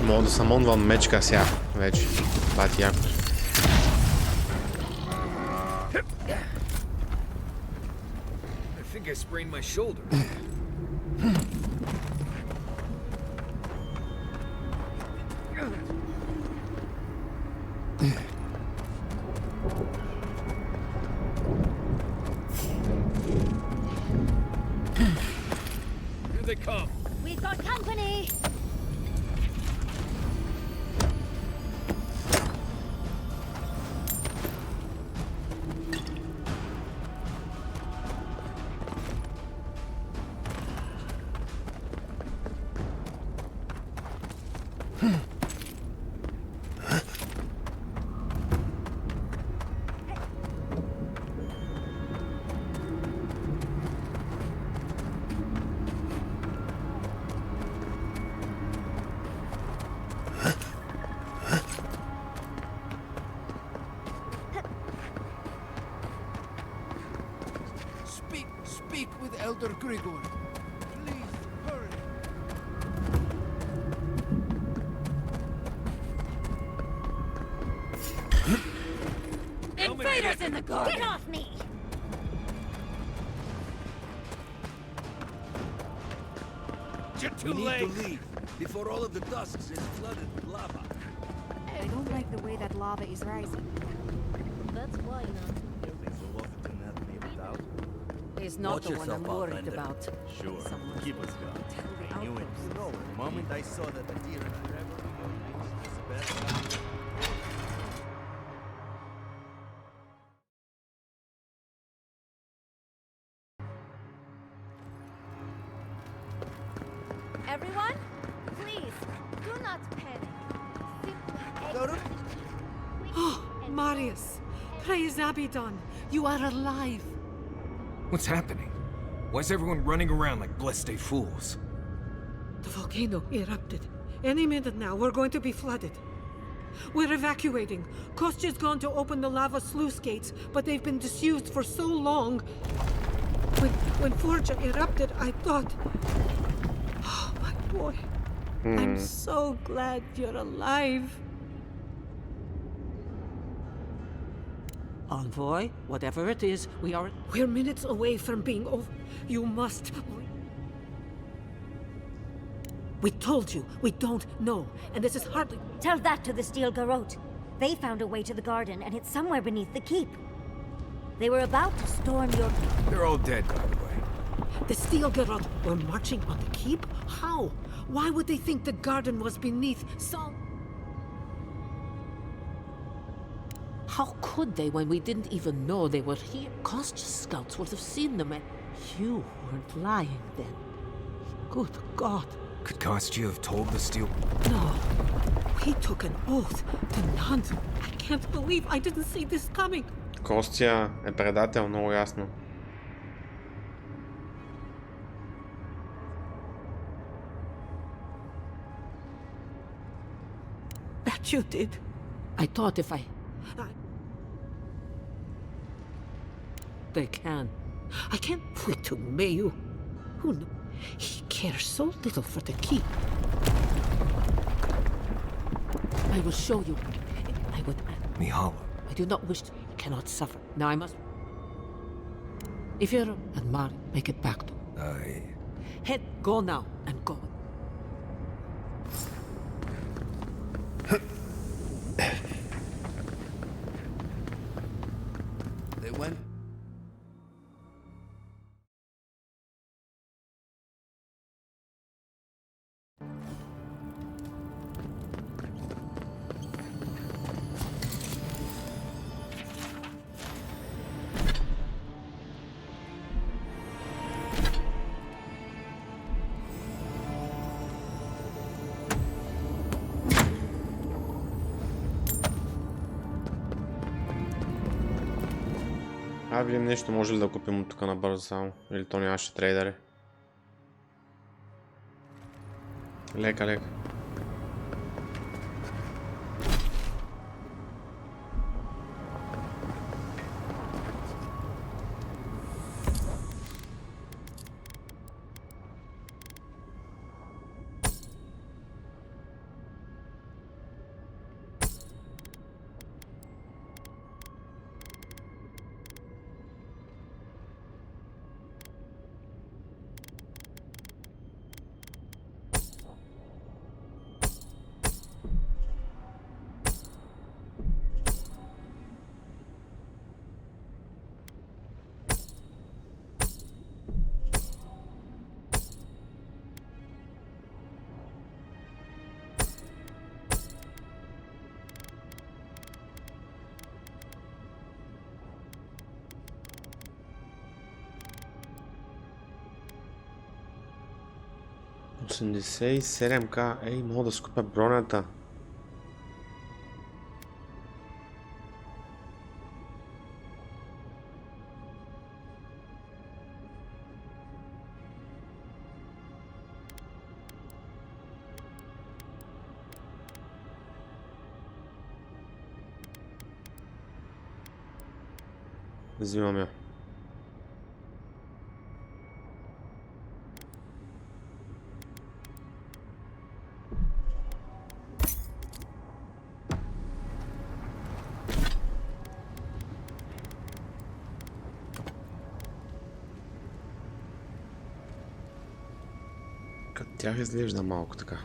Мога да съм онван мечка сега вече. Бати якото. I think I sprained my shoulder. Here they come. We've got company! Speak with Elder Grigor. Please, hurry. Invaders in the garden! Get off me! You're too late. Need to leave before all of the dusks is flooded with lava. I don't like the way that lava is rising. That's why not. He's not Watch the one I'm yourself out, worried Bender. about. Sure, keep us going. I knew it. The moment I saw that the deer and the best. Everyone, please, do not panic. Oh, Marius! Praise Abaddon! You are alive! What's happening? Why is everyone running around like blessed fools? The volcano erupted. Any minute now, we're going to be flooded. We're evacuating. Kostya's gone to open the lava sluice gates, but they've been disused for so long. When Forja erupted, I thought... Oh, my boy. I'm so glad you're alive. Envoy, whatever it is, We're minutes away from being over. You must... We told you, we don't know, and this is hardly... Tell that to the Steel Garrote. They found a way to the garden, and it's somewhere beneath the keep. They were about to storm your... They're all dead, by the way. The Steel Garrote were marching on the keep? How? Why would they think the garden was beneath some... How could they when we didn't even know they were here? Kostya's scouts would have seen them and... You weren't lying then. Good God. Could Kostya have told the Steel... No. He took an oath to none. I can't believe I didn't see this coming. Костя е предател, много ясно. what you did. I thought if I... They can. I can't wait to Mayu. Who knows? He cares so little for the keep. I will show you. I would... Mihala. I do not wish to... I cannot suffer. Now I must... If you're... And Mari, make it back to... Aye. Head, go now, and go. They went. Видим нещо, може ли да купим от тук набързо само? Или то нямаше трейдери? Лека, лека. $87K, ей, мога да скупя бронята. Взимам я. Като тях изглежда малко така.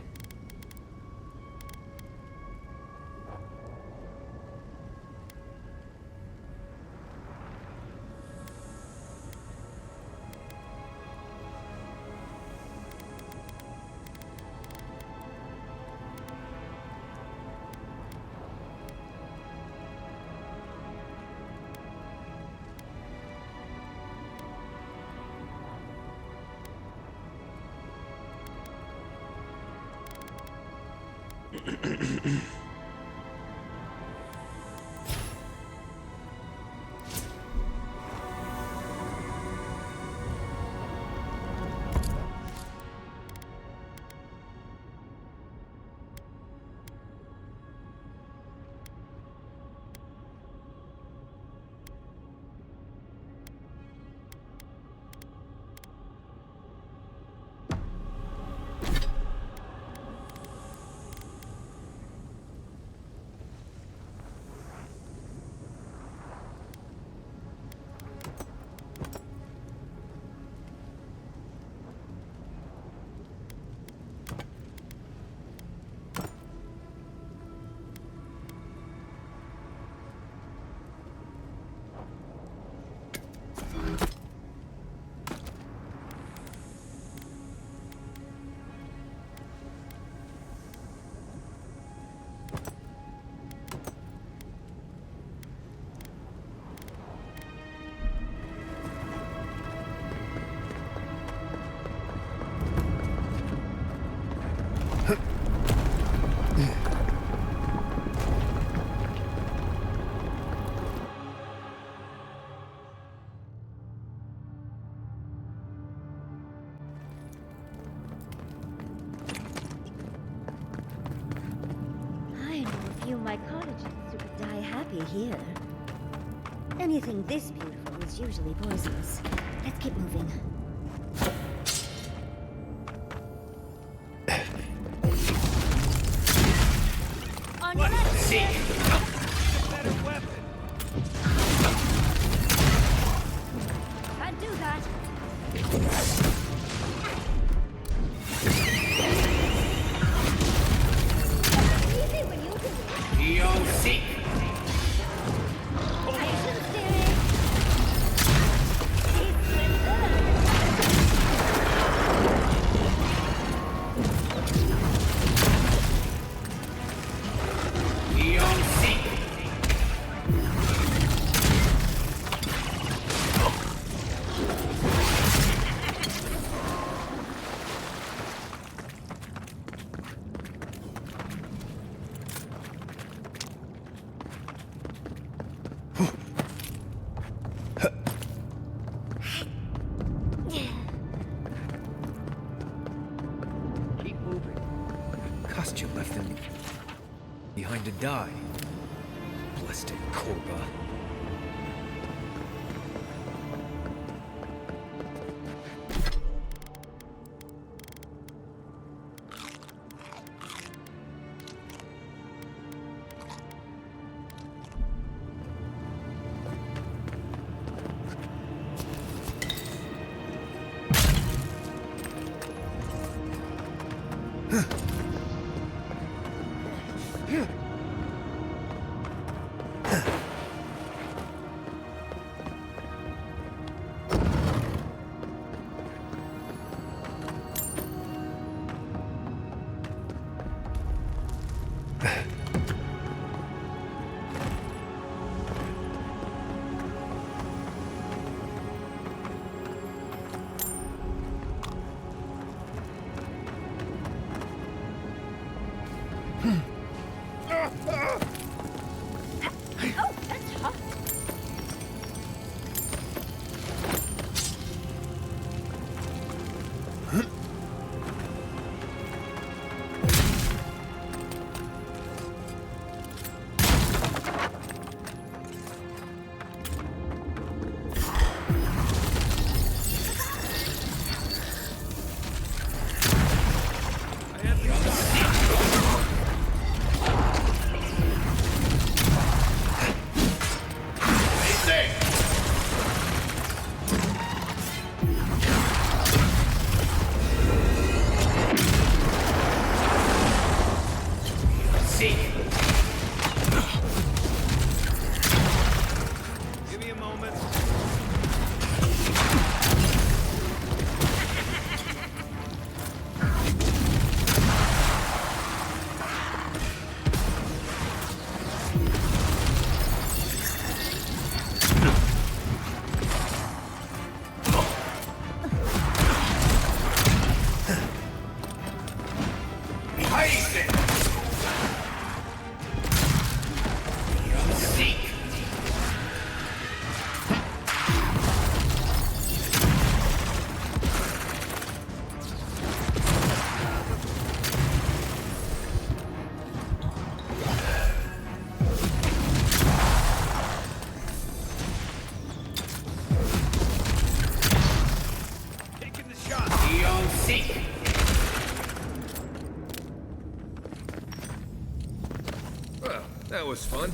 few mycologists who could die happy here. Anything this beautiful is usually poisonous. Let's keep moving. On your left, See. Better weapon. Can't do that. Easy when you do it. Yo, seek. Patience, dearie. It's Yo, seek. Keep moving. Costume left them behind to die. Blessed Korba. Oh, that's hot. Give me a moment. Well, that was fun.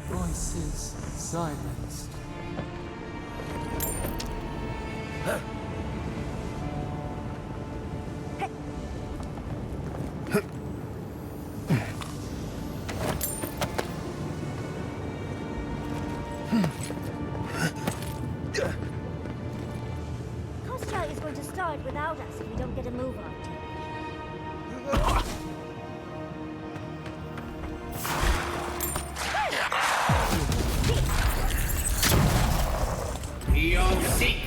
Voices silenced. Kostya is going to start without us if we don't get a move on. Seek.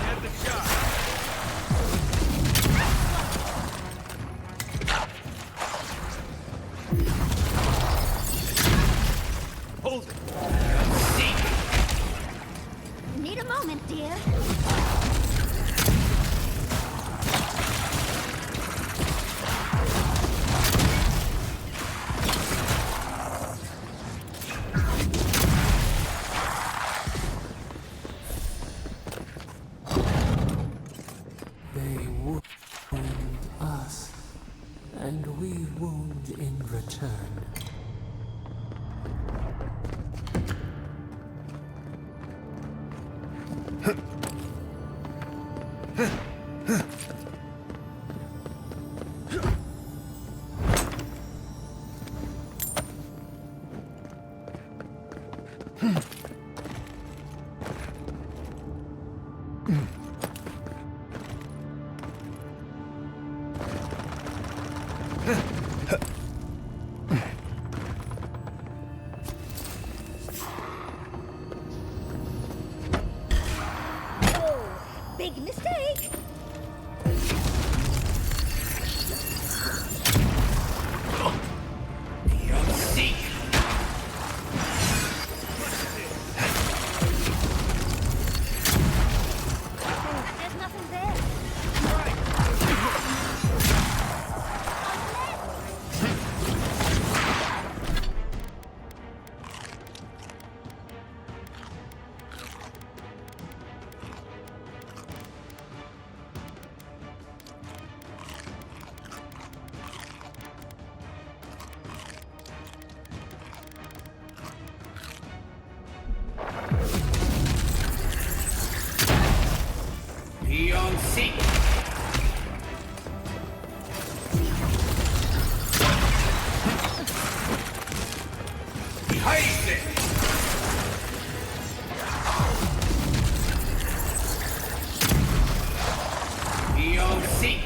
Have the shot. They wound us, and we wound in return. Big mistake! There's nothing there. Beyond sea. Behind it. Beyond sea.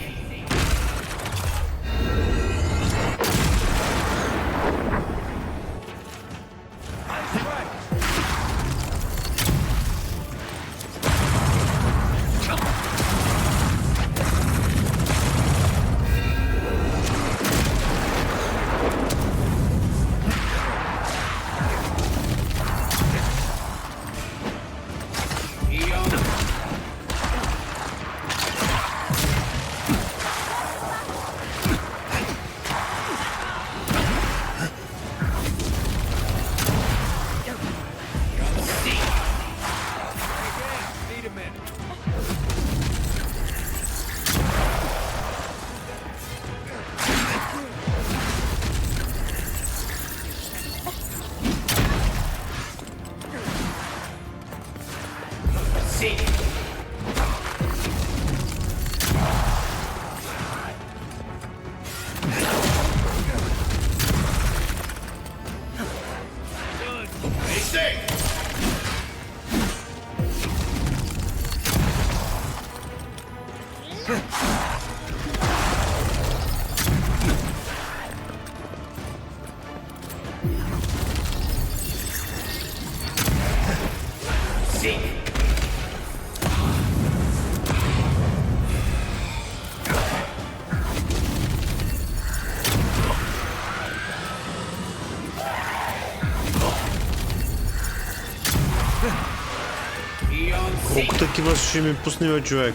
Колко такива ще ми пусне, бе, човек?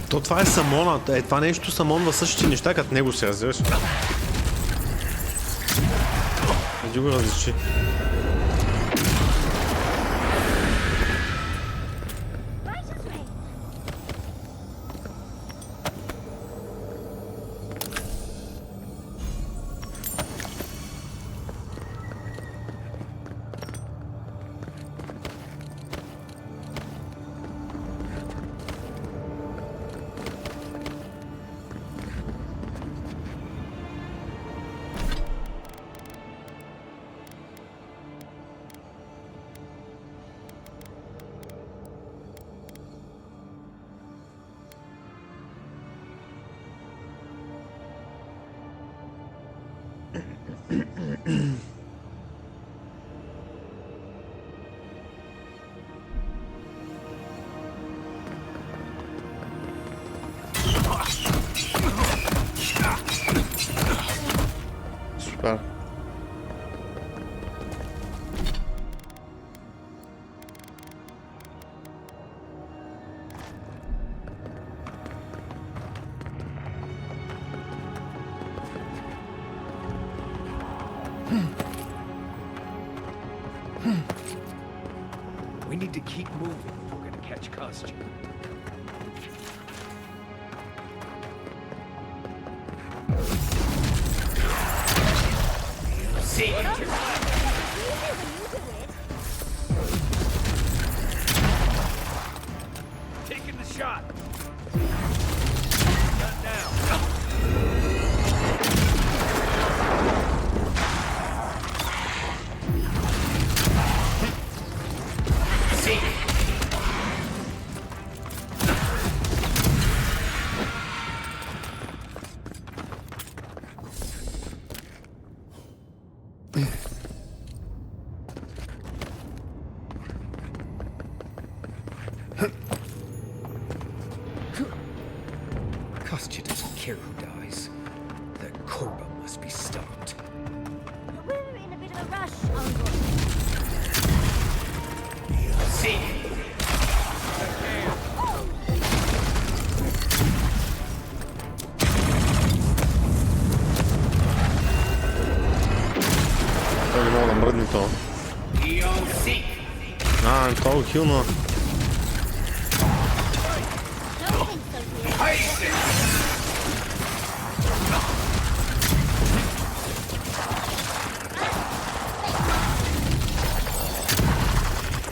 То това е самонът. Това нещо самонва същите неща, като него се разбираш. Иди го различи. Супер. need to keep moving if we're gonna catch Kostya. See? Taking the shot. Not now. See? Kostya doesn't care who dies. That Korba must be stopped. We're in a bit of a rush, Uncle. See? To ne mogu da mrdni to. A, to uhilno.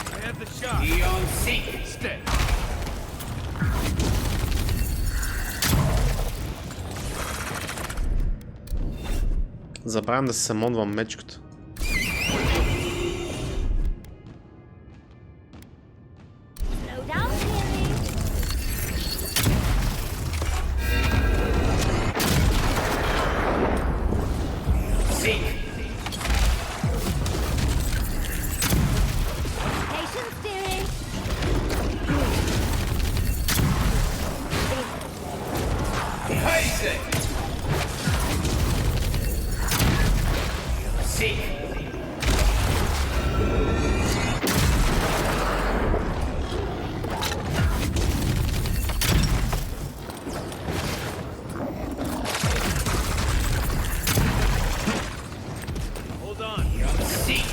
I have the shot. Stay. Забравям да се самонвам мечката. Slow down, dearie. See? Patience, dearie. See? Hold on. See?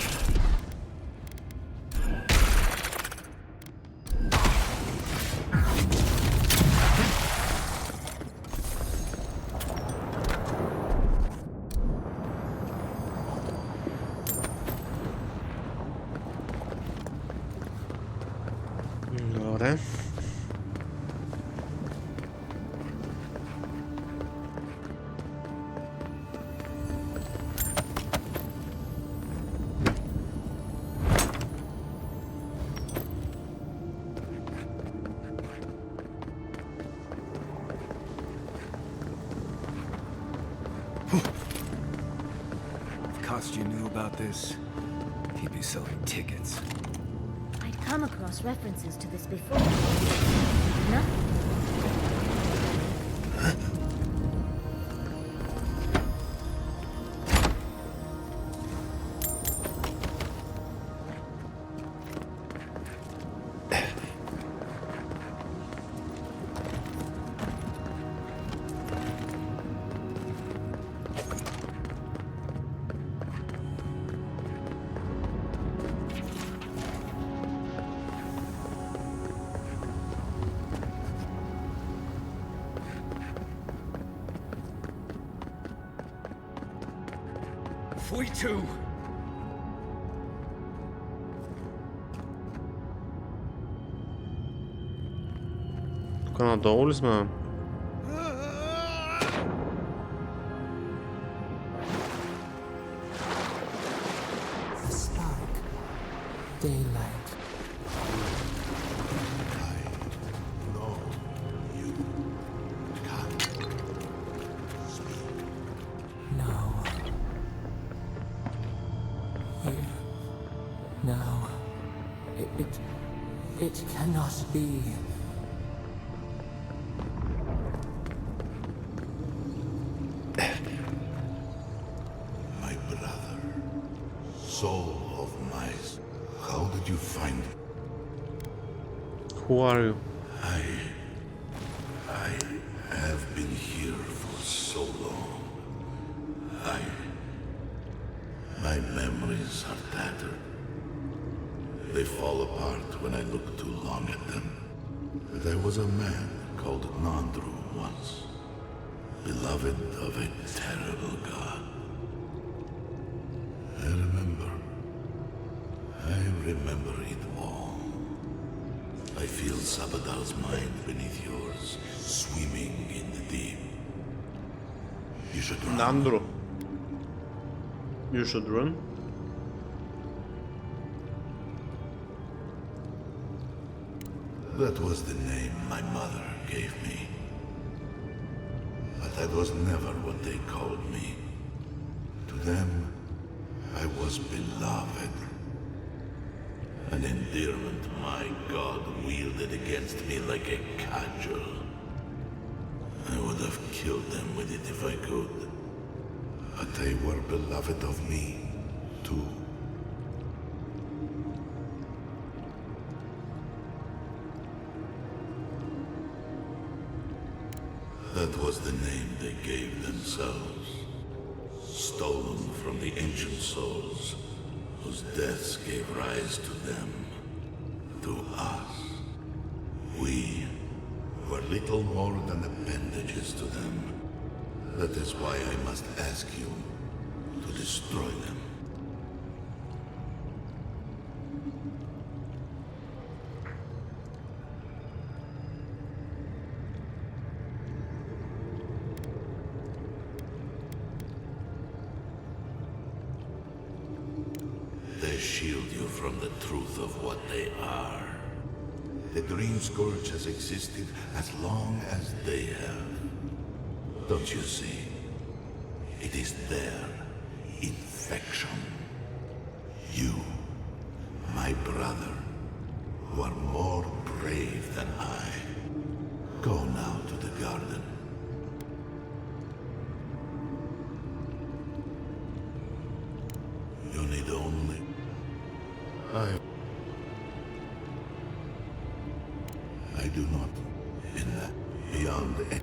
Добре. If Kostya knew about this, he'd be selling tickets. I'd come across references to this before. Nothing. We too. Тук надолу ли сме? The spark. Daylight. No. Here. No. It cannot be. My brother. Soul of mice. How did you find it? Who are you? I have been here for so long. My memories are tattered. They They fall apart when I look too long at them. There was a man called Nandru once, beloved of a terrible god. I remember it all. I feel Sabadal's mind beneath yours, swimming in the deep. You should run. Nandru. You should run. That was the name my mother gave me. But that was never what they called me. To them, I was beloved. An endearment my god wielded against me like a cudgel. I would have killed them with it if I could. But they were beloved of me, too. That was the name they gave themselves. Stolen from the ancient souls, whose deaths gave rise to them, to us. We were little more than appendages to them. That is why I must ask you to destroy them. They shield you from the truth of what they are. The Dream Scourge has existed as long as they have. Don't you see? It is their infection. You, my brother, who are more brave than I. Go now to the garden. You need only... I do not. In that beyond it.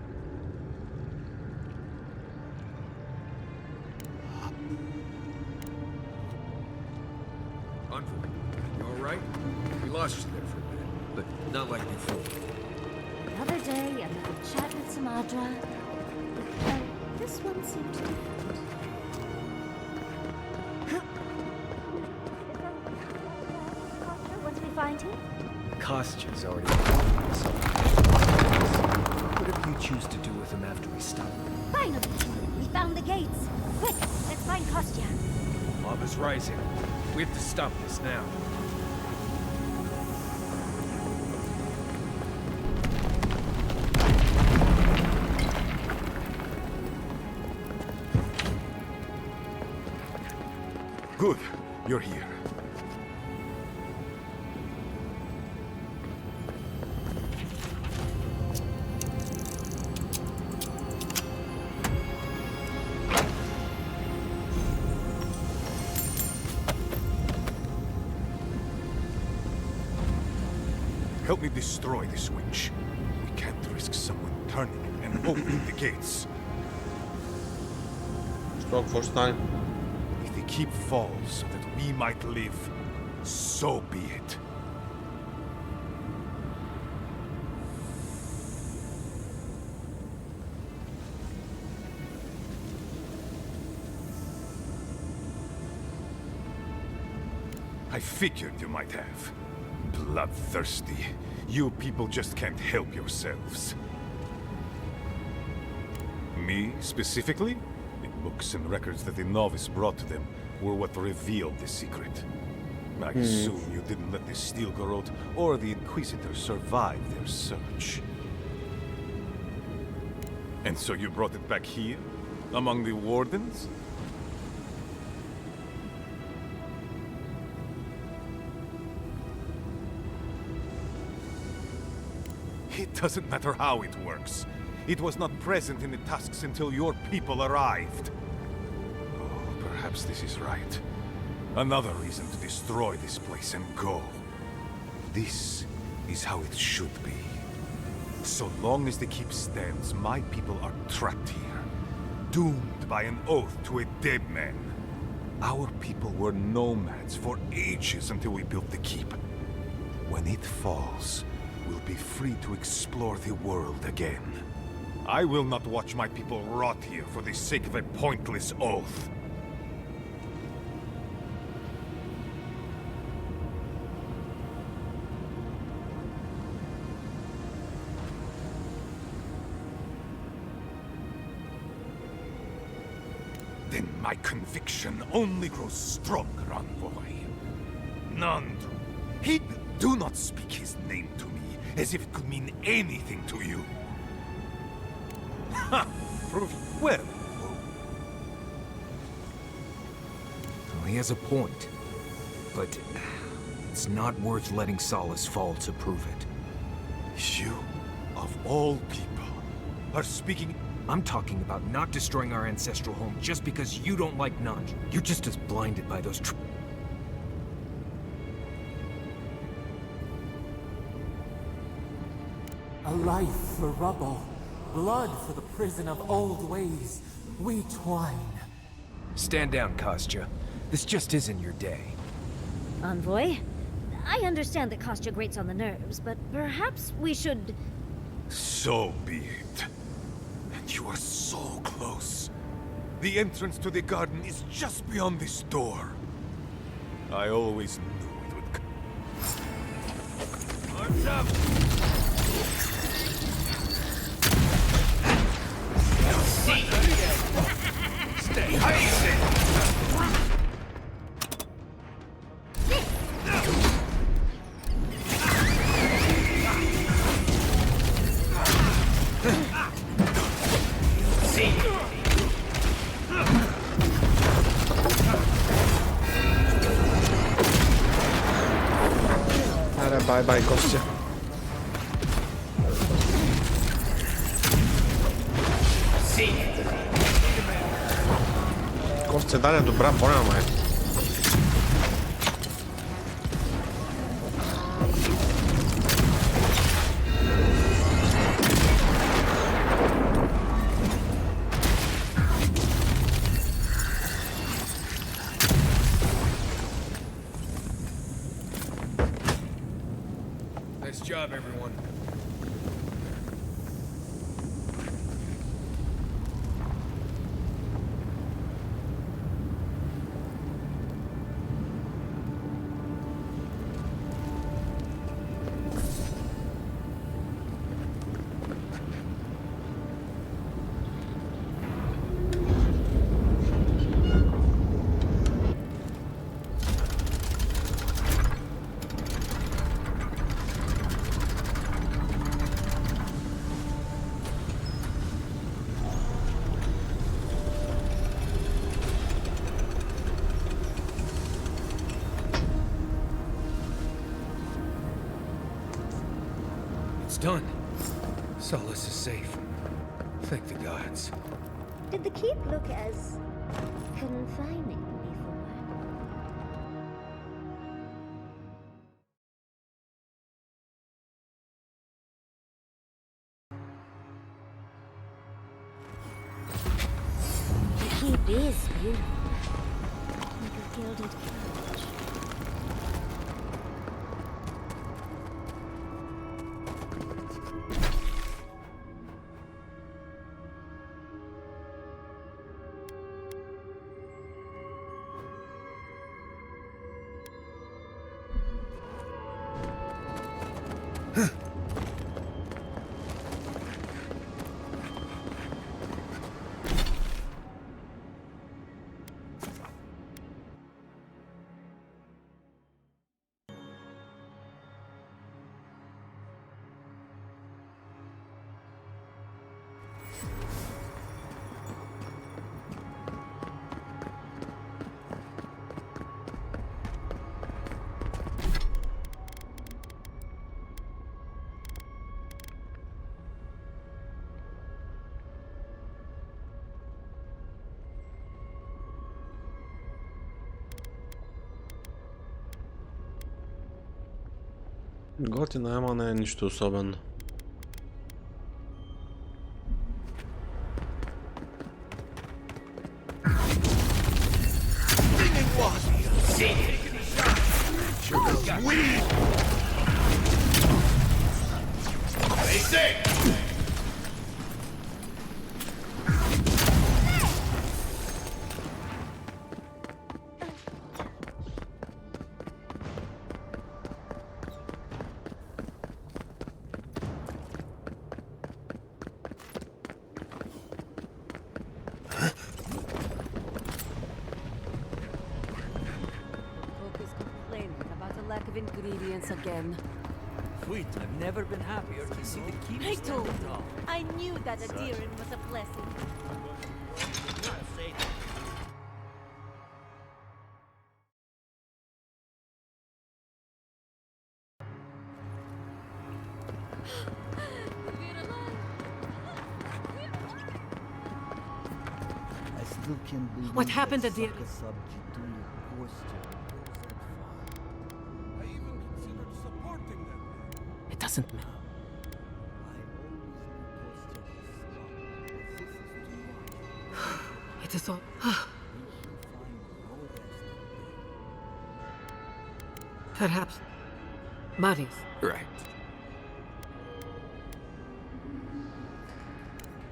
Envoy, you alright? We lost you there for a bit, but not like before. Another day, another chat with Samadra. This one seemed different. Once we find him? Kostya's already Whatever you choose to do with him after we stop. Finally! We found the gates! Quick, let's find Kostya. Lava's rising. We have to stop this now. Good. You're here. Help me destroy this witch. We can't risk someone turning it and opening the gates. Stroke first time. If the keep falls so that we might live, so be it. I figured you might have. Bloodthirsty. You people just can't help yourselves. Me, specifically? The books and records that the novice brought to them were what revealed the secret. I assume you didn't let the Steel Garrote or the Inquisitor survive their search. And so you brought it back here? Among the Wardens? It doesn't matter how it works. It was not present in the tasks until your people arrived. Oh, perhaps this is right. Another reason to destroy this place and go. This is how it should be. So long as the keep stands, my people are trapped here. Doomed by an oath to a dead man. Our people were nomads for ages until we built the keep. When it falls, we'll be free to explore the world again. I will not watch my people rot here for the sake of a pointless oath. Then my conviction only grows stronger, envoy. Nandru, do not speak his name to me as if it could mean anything to you. Ha! Prove well. Well, he has a point. But it's not worth letting Solace fall to prove it. You, of all people, are speaking... I'm talking about not destroying our ancestral home just because you don't like Nandru. You're just as blinded by those A life for rubble, blood for the prison of old ways. We twine. Stand down, Kostya. This just isn't your day. Envoy, I understand that Kostya grates on the nerves, but perhaps we should... So be it. And you are so close. The entrance to the garden is just beyond this door. I always knew it would come. Arms up! Stay hiding! Bye bye, Kostya. Kostya, dalje dobra, ponavljamo je. Nice job, everyone. It's done. Solace is safe. Thank the gods. Did the keep look as confining before? The keep is beautiful. Like a gilded couch. Готина, ама не е нищо особено. sick! Cook is complaining about a lack of ingredients again. Sweet, I've never been happier to see the keep I told standing you. tall. I knew that Adiran was a blessing. I still can't believe What happened, that Adira? Saka subject to your posture goes that far. I even considered supporting them. It doesn't matter. It is all. Perhaps. Marius. Right.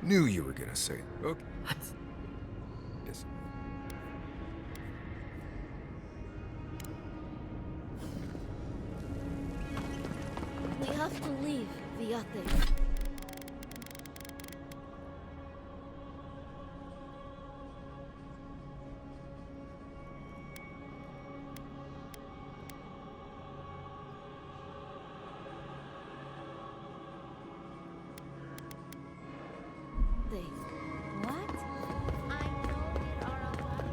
Knew you were gonna say. Okay. Yes. We have to leave, Viate. What? I know there are a lot of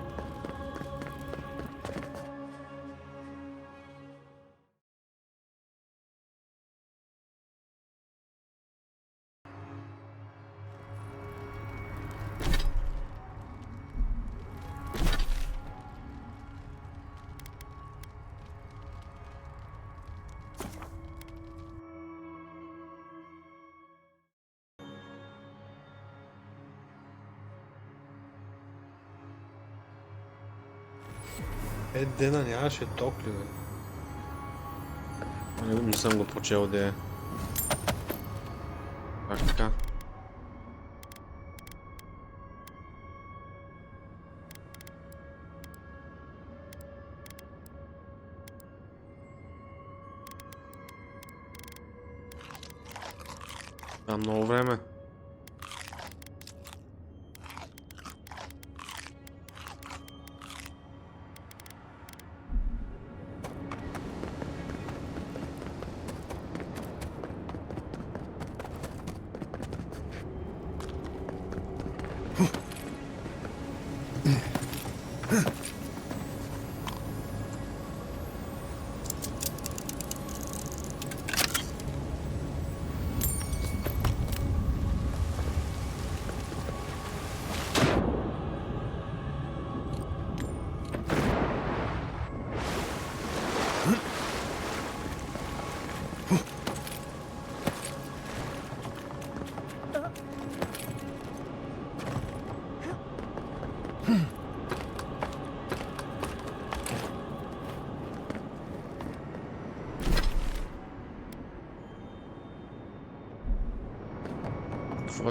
Дена нямаше топли, бе. Не съм го почел да е. Как така? Това много време.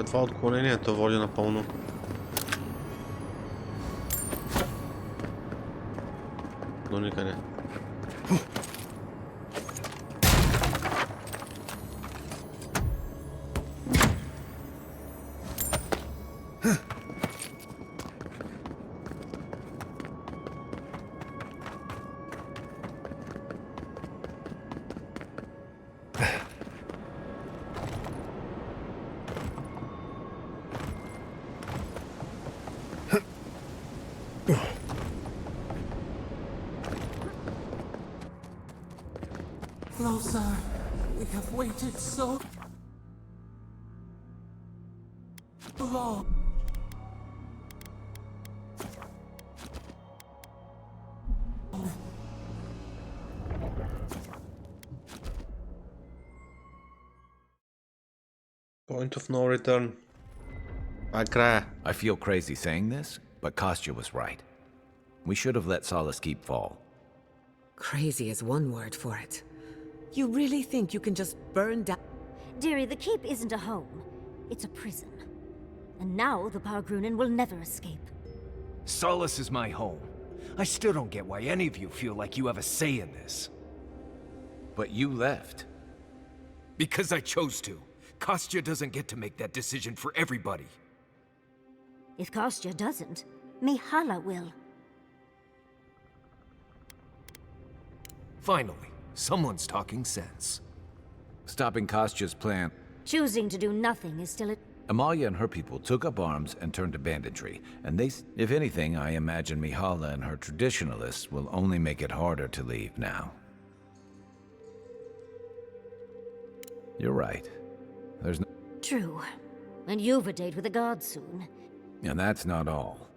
Това отклонението води напълно. До никъде. Closer. We have waited so long. Point of no return. I feel crazy saying this, but Kostya was right. We should have let Solace Keep fall. Crazy is one word for it. You really think you can just burn down? Dearie, the keep isn't a home. It's a prison. And now the Pargrunen will never escape. Solace is my home. I still don't get why any of you feel like you have a say in this. But you left. Because I chose to. Kostya doesn't get to make that decision for everybody. If Kostya doesn't, Mihala will. Finally, someone's talking sense. Stopping Kostya's plan. Choosing to do nothing is still a... Amalia and her people took up arms and turned to banditry, and if anything, I imagine Mihala and her traditionalists will only make it harder to leave now. You're right. There's no... True. And you've a date with a god soon. And that's not all.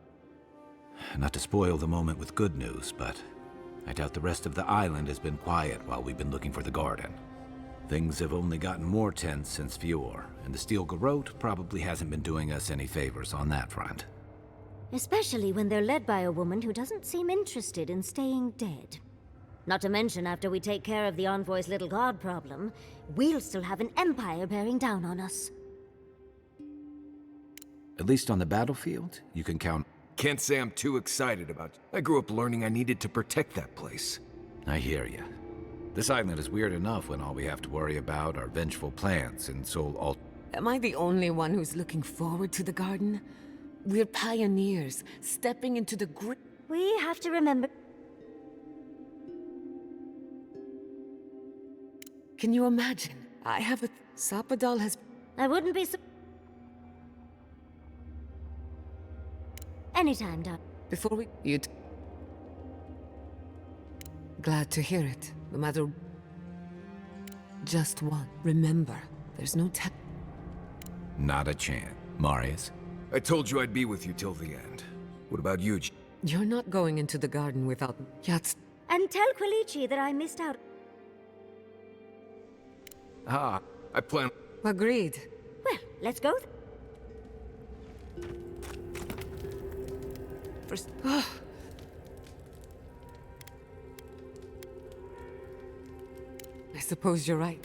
Not to spoil the moment with good news, but I doubt the rest of the island has been quiet while we've been looking for the garden. Things have only gotten more tense since Fjord, and the Steel Garrote probably hasn't been doing us any favors on that front. Especially when they're led by a woman who doesn't seem interested in staying dead. Not to mention, after we take care of the Envoy's little god problem, we'll still have an empire bearing down on us. At least on the battlefield, you can count... Can't say I'm too excited about it. I grew up learning I needed to protect that place. I hear you. This island is weird enough when all we have to worry about are vengeful plants and soul Am I the only one who's looking forward to the garden? We're pioneers, stepping into the great... We have to remember... Can you imagine? I have a... Sapadal has... I wouldn't be so... Anytime, Doc. Before we... You'd... Glad to hear it. No matter... Just one. Remember, there's no time. Not a chance. Marius? I told you I'd be with you till the end. What about you? You're not going into the garden without... Yats... And tell Quilici that I missed out. Ah, I plan... Agreed. Well, let's go. First... I suppose you're right.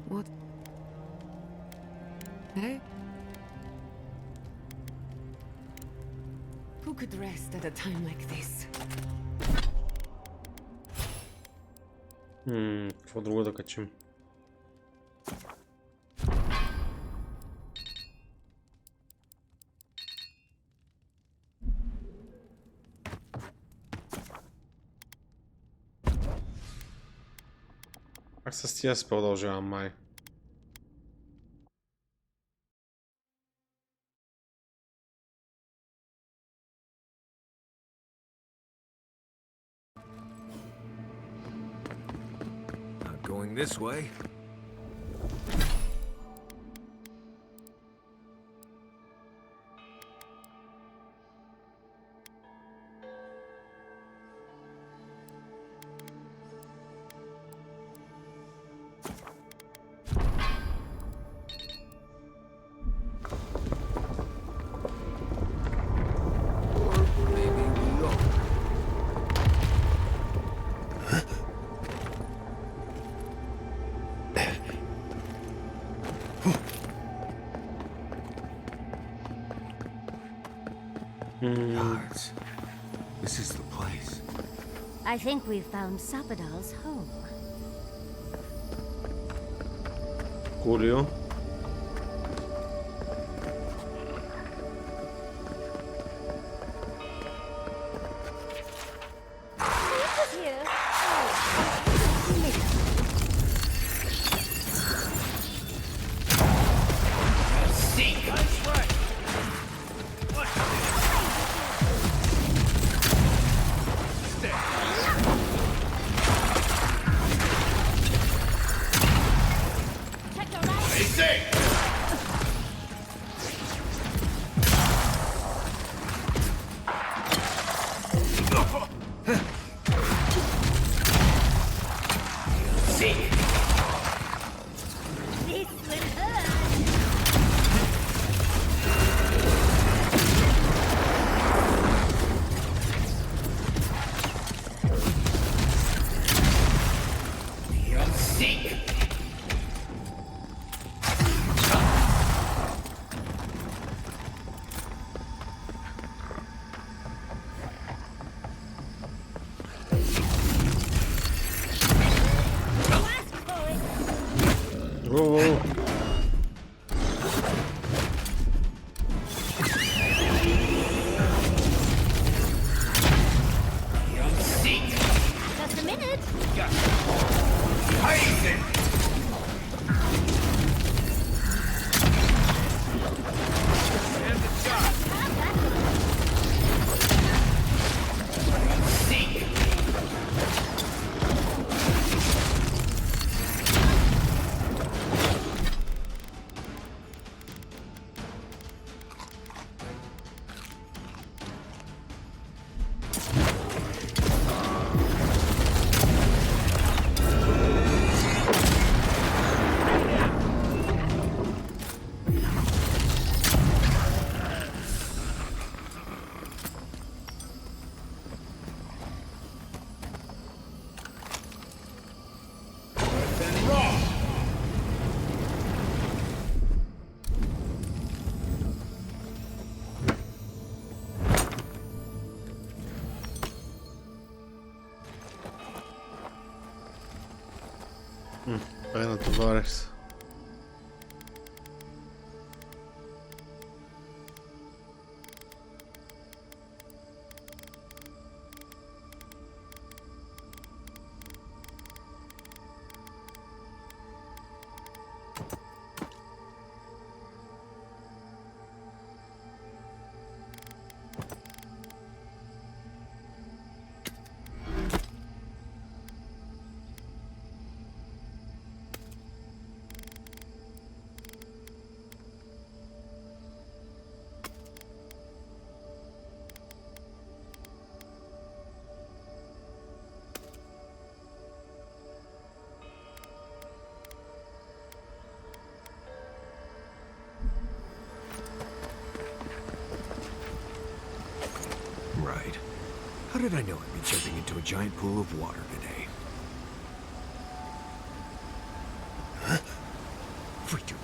What? Hey? Who could rest at a time like this? Какво друго да качим? Как с тия се продължавам май? Not going this way. Guards, this is the place. I think we've found Sapadal's home. Coolio. Just a minute. Pena tovareks. Right. How did I know I'd be jumping into a giant pool of water today? Huh? Freak your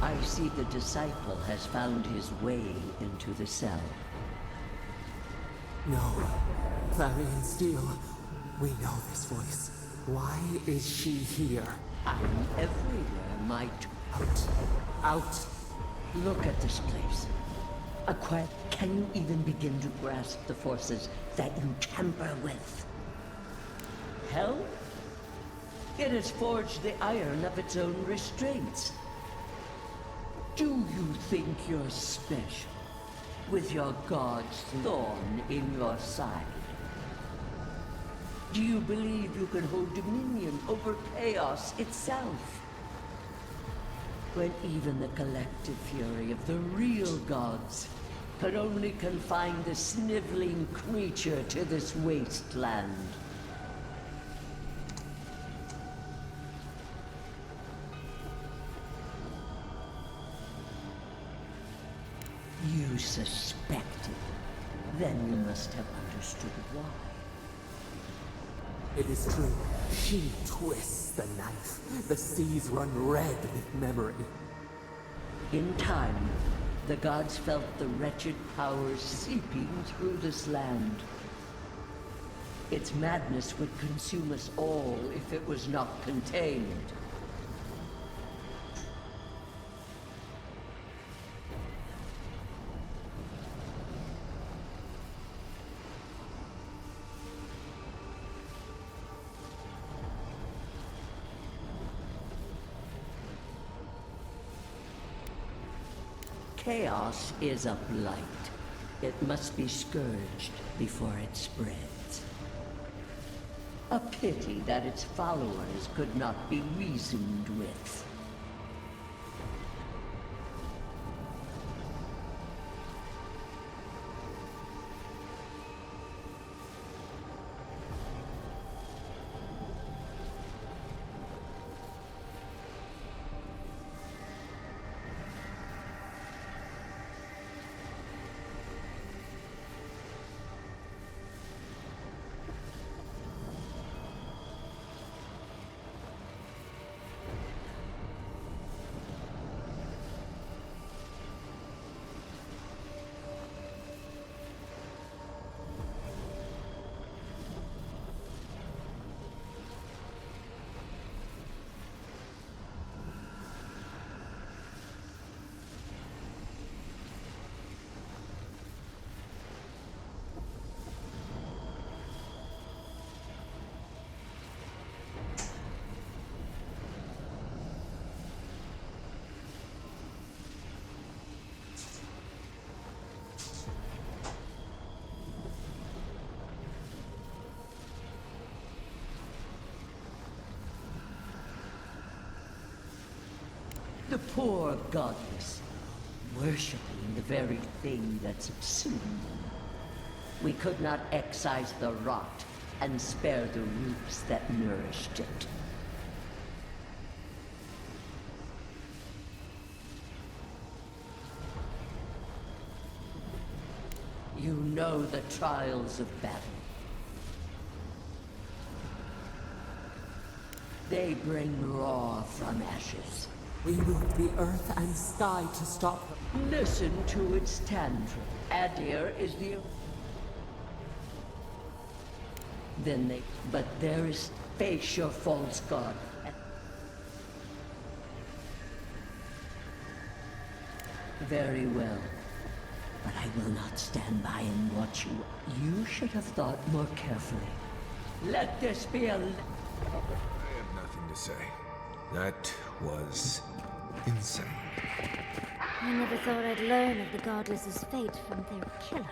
I see the disciple has found his way into the cell. No. Clarion Steel. We know this voice. Why is she here? I'm everywhere, might. Out. Out. Look at this place. Aqua, can you even begin to grasp the forces that you tamper with? Hell? It has forged the iron of its own restraints. Do you think you're special, with your god's thorn in your side? Do you believe you can hold dominion over chaos itself? When even the collective fury of the real gods could only confine the sniveling creature to this wasteland. You suspected. Then you must have understood why. It is true. She twists the knife. The seas run red with memory. In time, the gods felt the wretched powers seeping through this land. Its madness would consume us all if it was not contained. Chaos is a blight. It must be scourged before it spreads. A pity that its followers could not be reasoned with. The poor goddess, worshipping the very thing that subsumed them. We could not excise the rot and spare the roots that nourished it. You know the trials of battle. They bring raw from ashes. We moved the earth and sky to stop her. Listen to its tantrum. Adir is the... Then they... But there is... Face your false god. Very well. But I will not stand by and watch you. You should have thought more carefully. Let this be a... I have nothing to say. That was insane. I never thought I'd learn of the goddess's fate from their killer.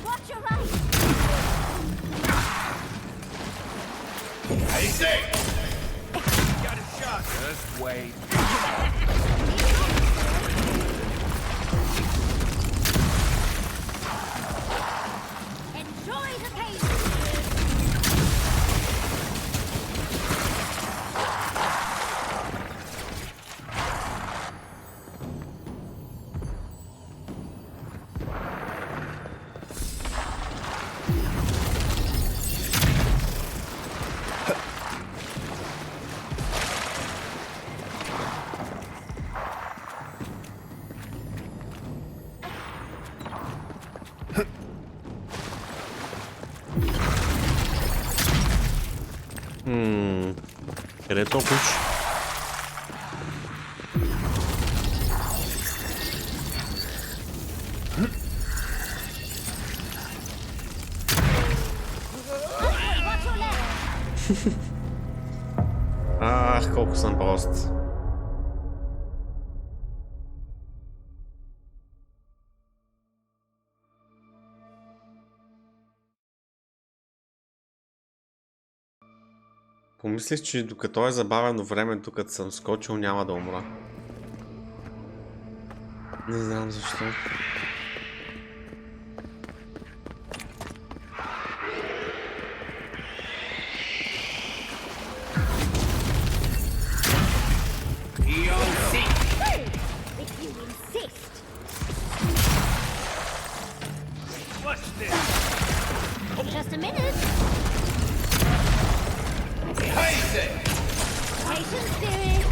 Watch your right! I say! Got a shot. Just wait. Enjoy the pain! Къде то куч? Ах, колко съм прост. Помислих, че докато е забавено времето, като съм скочил, няма да умра. Не знам защо. Just a minute. Patience, spirit.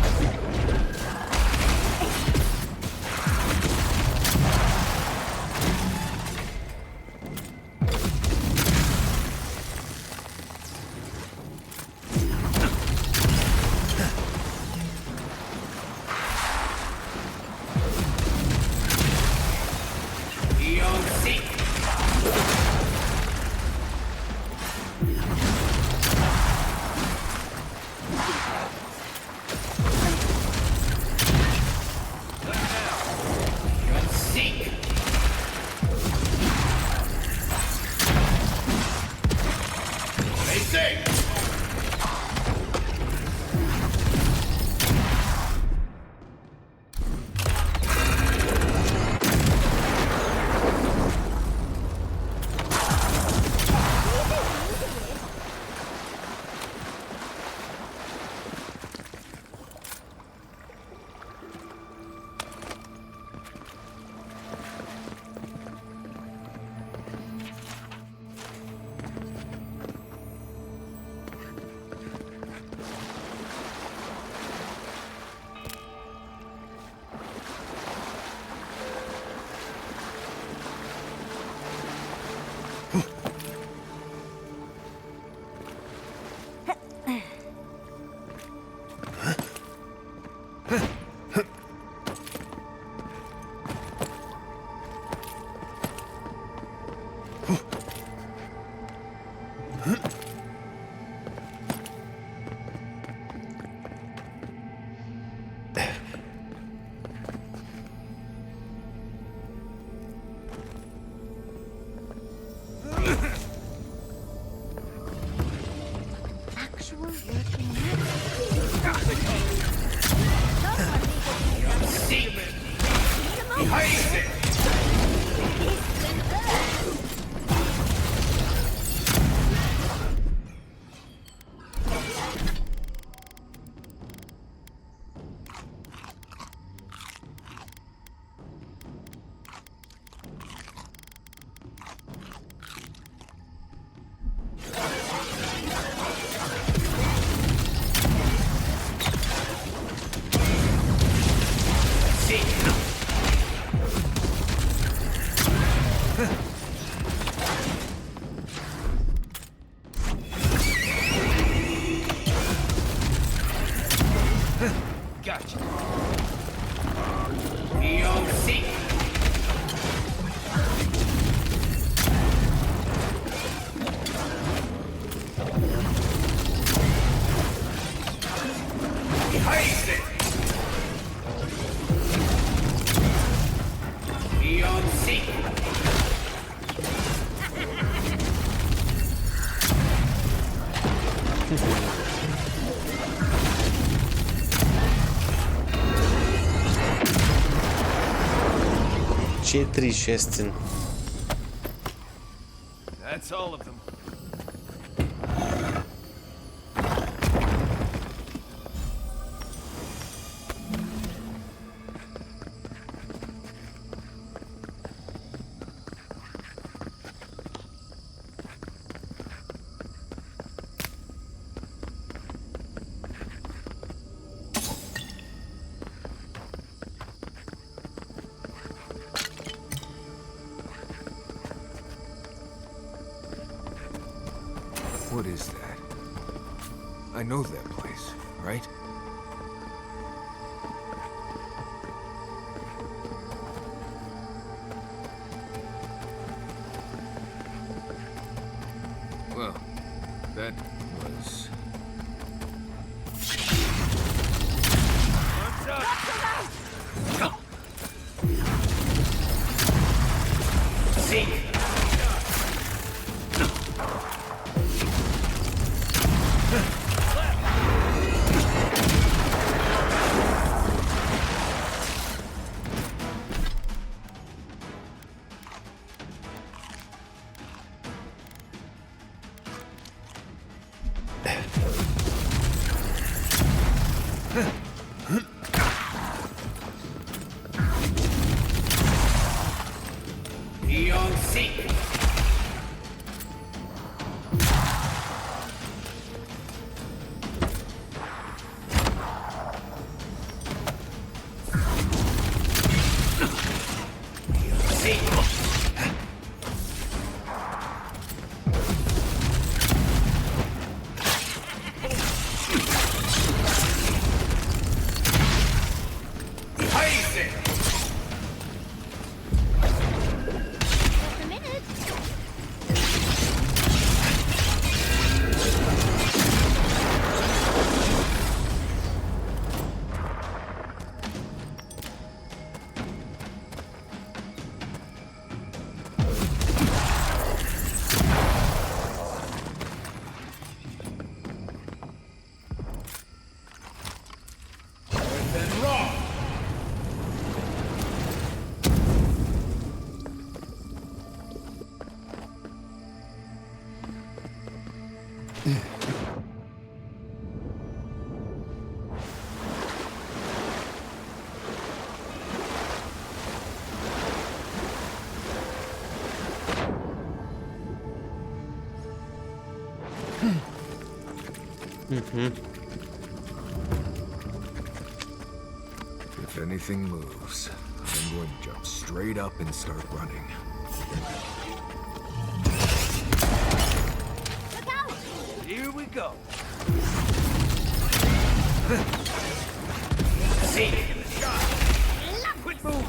Gotcha. Ce trișestin. That's all of them. What is that? I know that place, right? Well, that was... If anything moves, I'm going to jump straight up and start running. Look out! Here we go. See? Quit moving!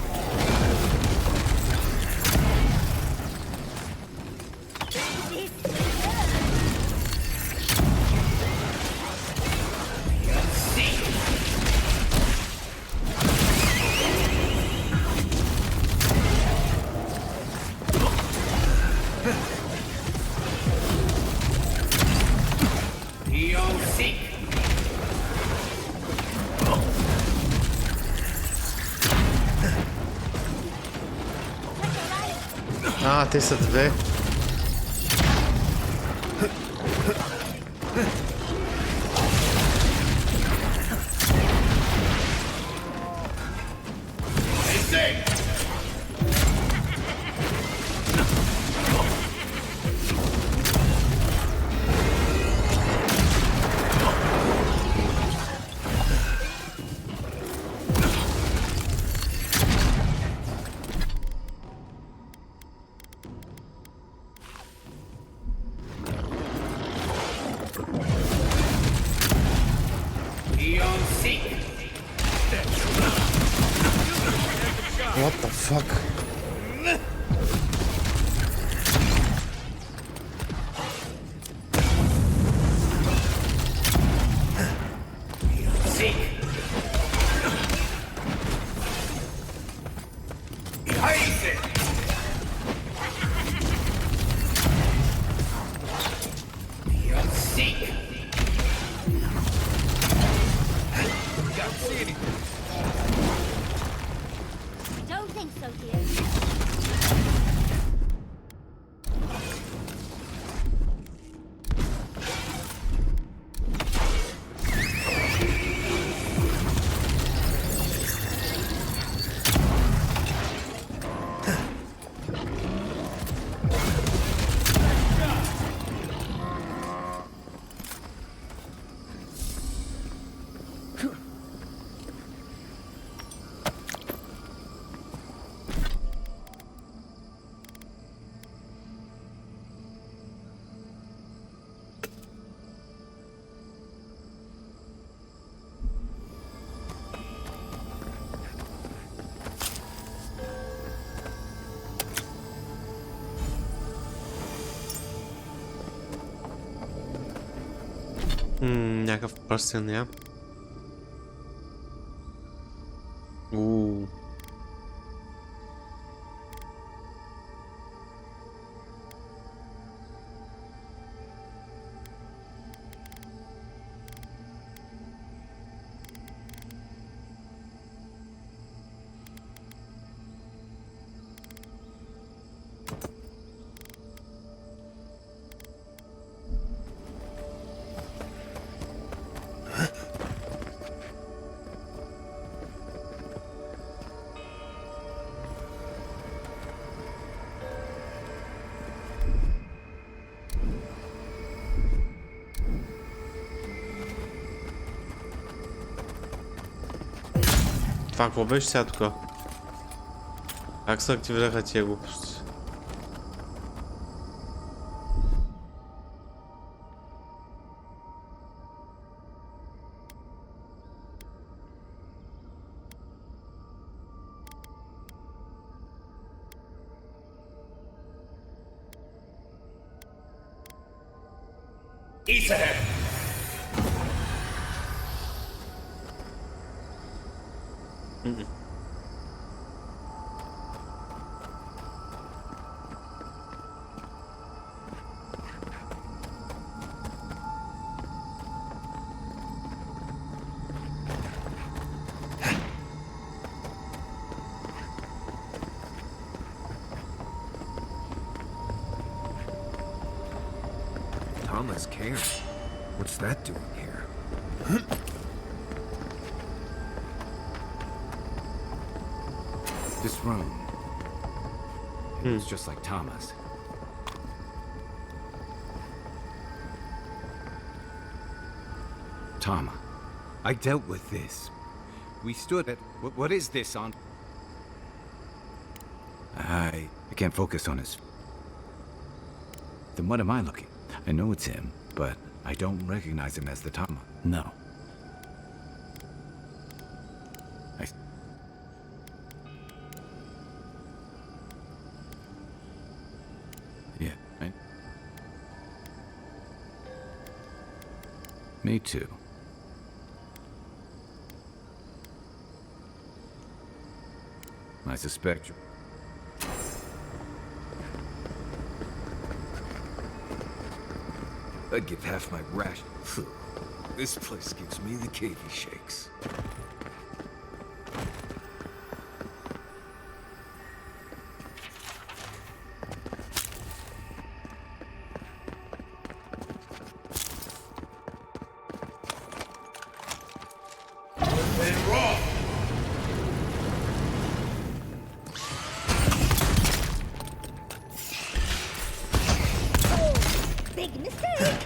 A, te са две. What the fuck? Don't think so, dear. Някакъв пръстен, я. Това какво беше сега тук? Как се активираха тия глупости? East ahead! Thomas Cairn? What's that doing here? This room. It's just like Thomas. Tama. I dealt with this. We stood at... What is this on... I can't focus on his... Then what am I looking? I know it's him, but I don't recognize him as the Tama. No. Me too. I suspect you. I'd give half my ration. This place gives me the cavey shakes. Big mistake!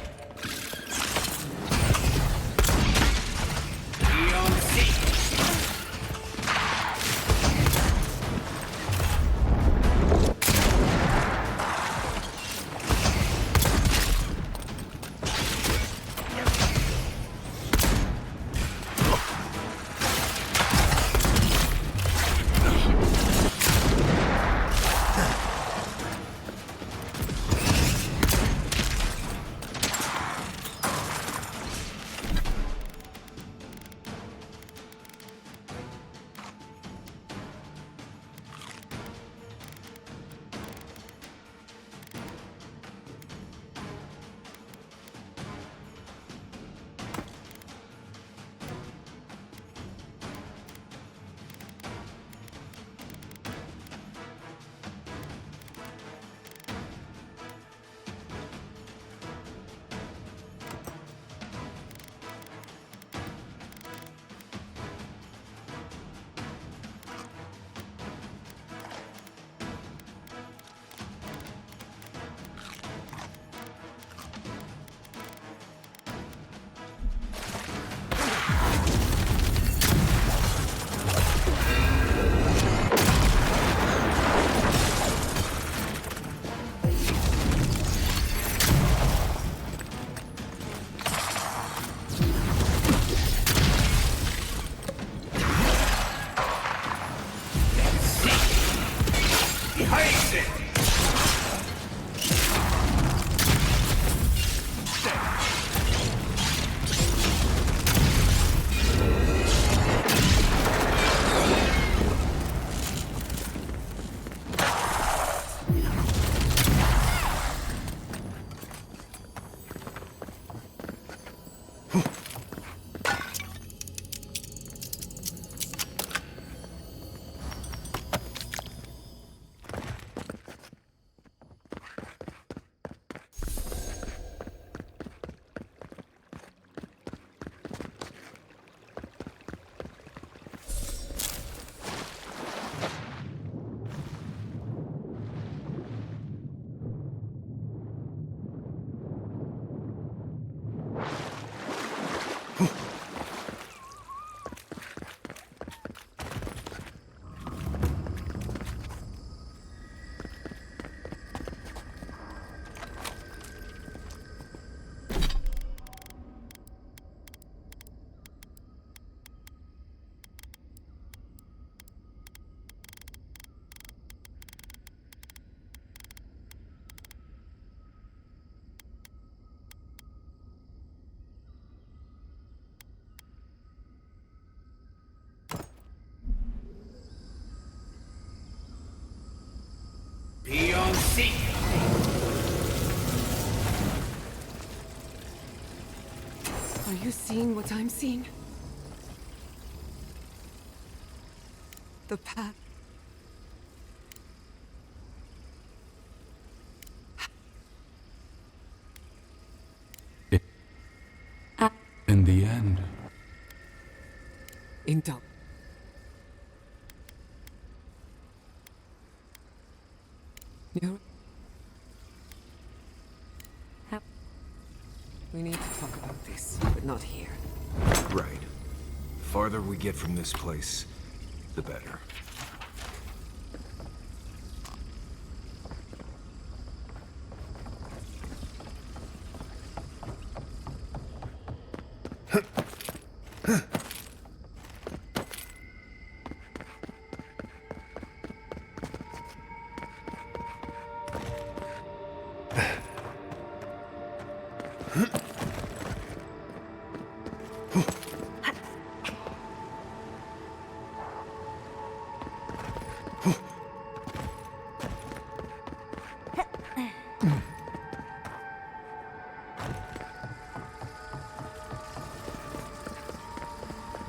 Be on seat! Are you seeing what I'm seeing? The path. In the end. Intel. You're... We need to talk about this, but not here. Right. Farther we get from this place, the better.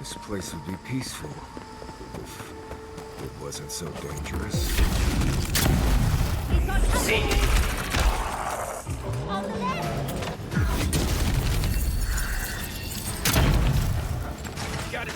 This place would be peaceful if it wasn't so dangerous. On the left! Got it,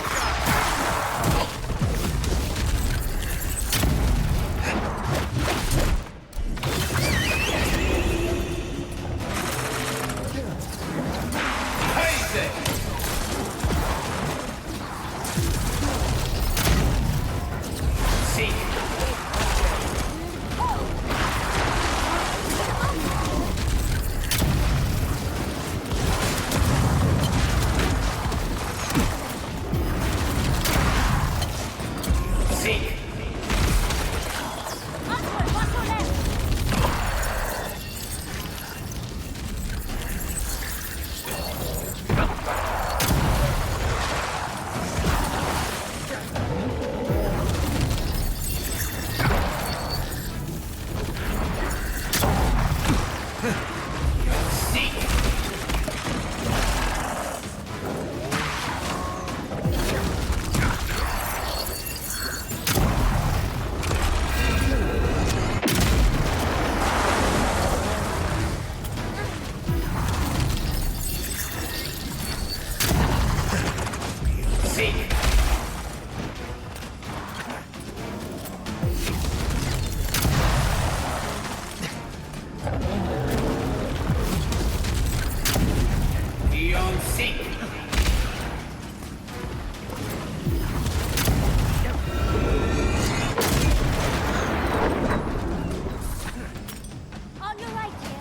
On your right, dear.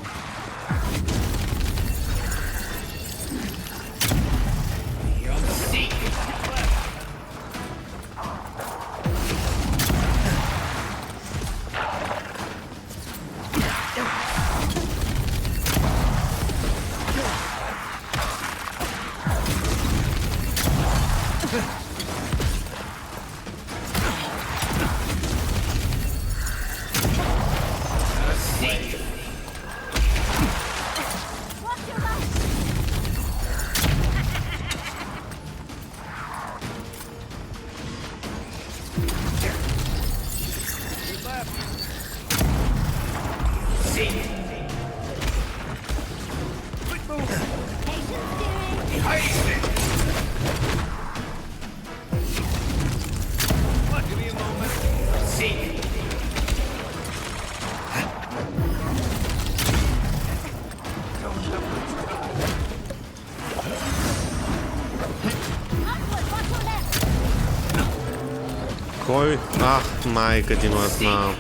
Кой? Ах, майка ти му знам.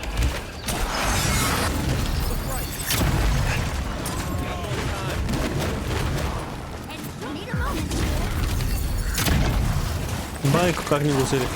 Майку как не гусили.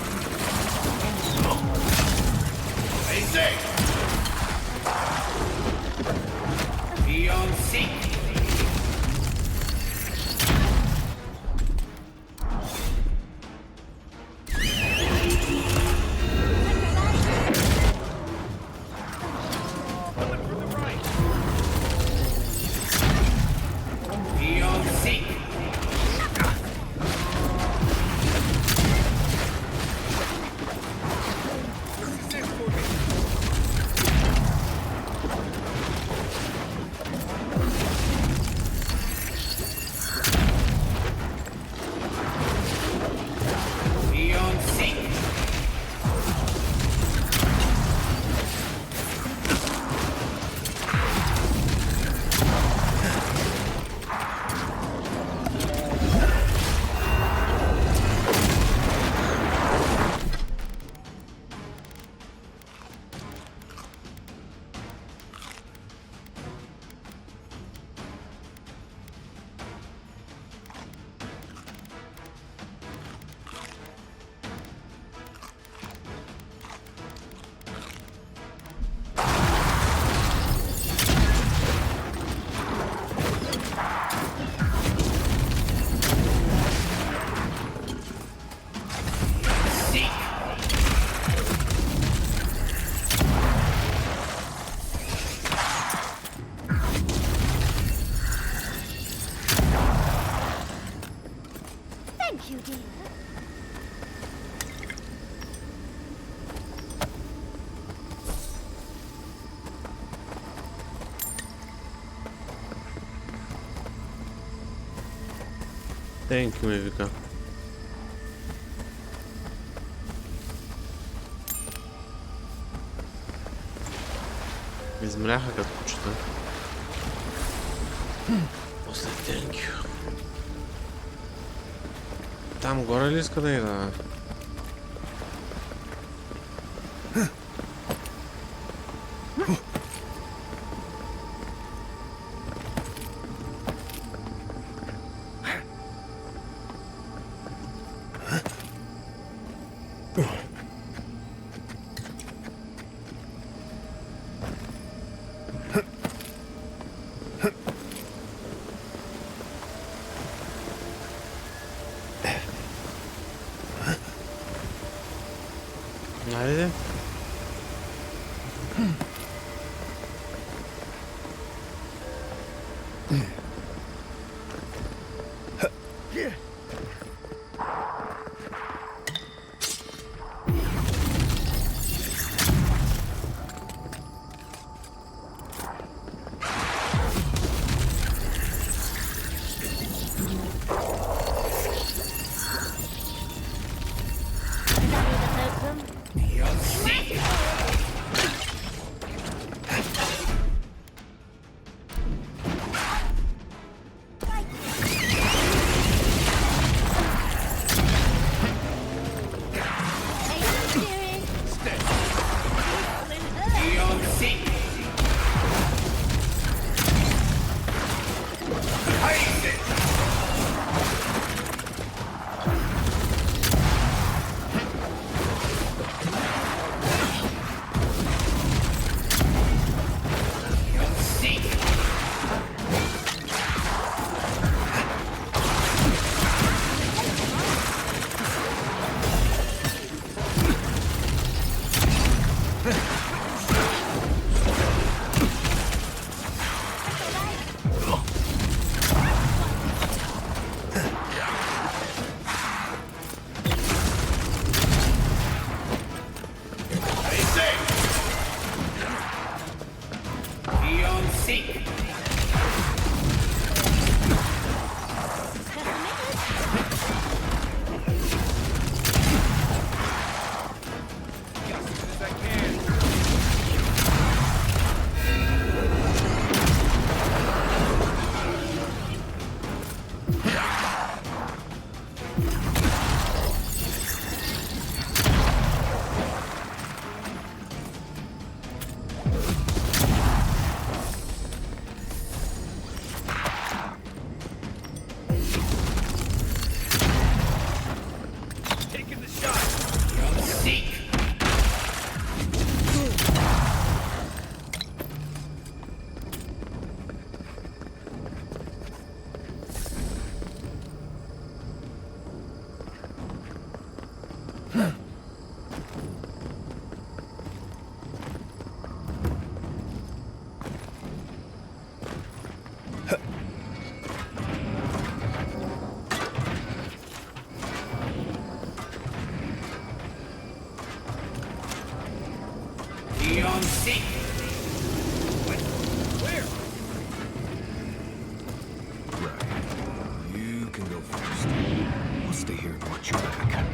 Thank you, dear. Thank you, ми вика. Измляха като кучета. После thank you. Там горе ли иска да ида? Haydi. You can go first. I'll stay here and watch your back.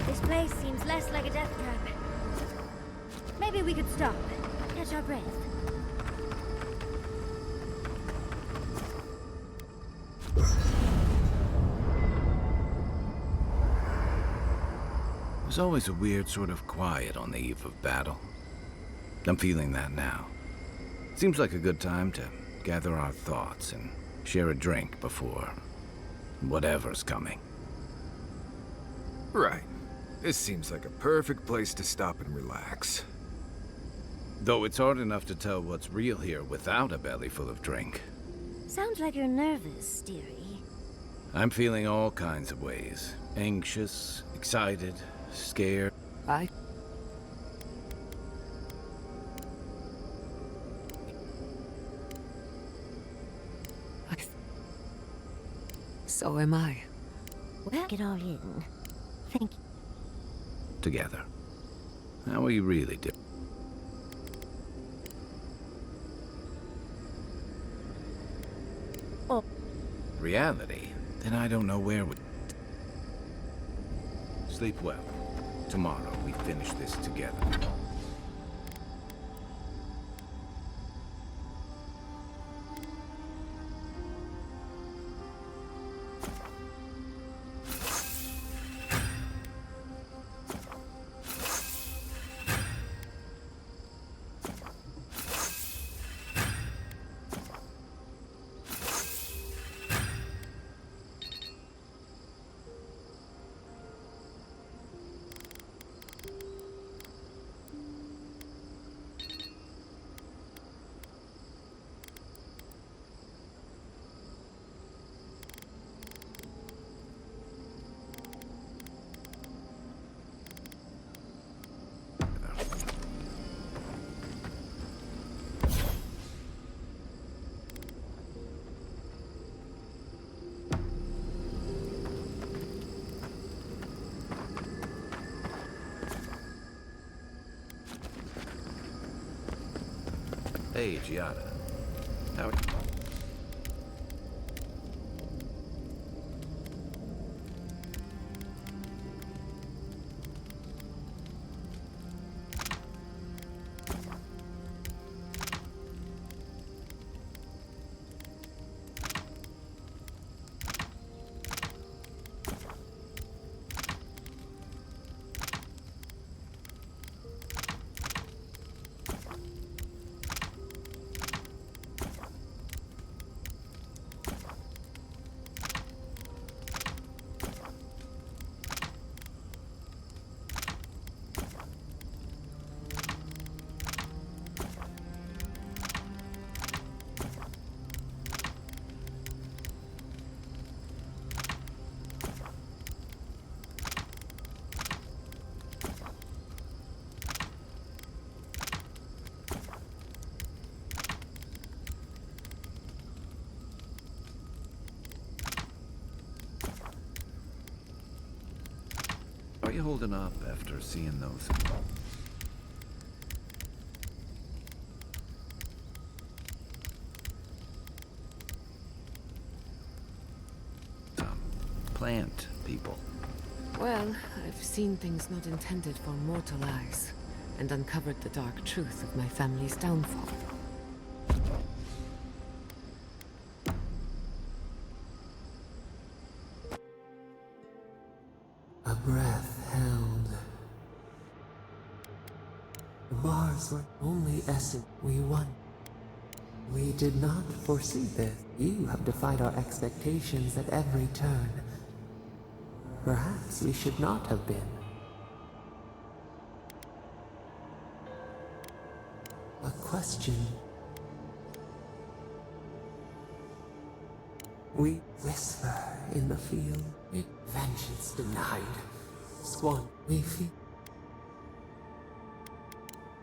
This place seems less like a death trap. Maybe we could stop, catch our breath. There's always a weird sort of quiet on the eve of battle. I'm feeling that now. Seems like a good time to gather our thoughts, and share a drink before whatever's coming. Right. This seems like a perfect place to stop and relax. Though it's hard enough to tell what's real here without a belly full of drink. Sounds like you're nervous, dearie. I'm feeling all kinds of ways. Anxious, excited, scared. So am I. Well, get all in. Thank you. Together. How are you really doing? Oh. Reality? Then I don't know where we... Sleep well. Tomorrow we finish this together. Hey, Giada. How... How are you holding up after seeing those? Plant people. Well, I've seen things not intended for mortal eyes, and uncovered the dark truth of my family's downfall. A breath held. The bars were only essence. We won. We did not foresee this. You have defied our expectations at every turn. Perhaps we should not have been. A question. We whisper in the field. Vengeance denied. Swan, we feel.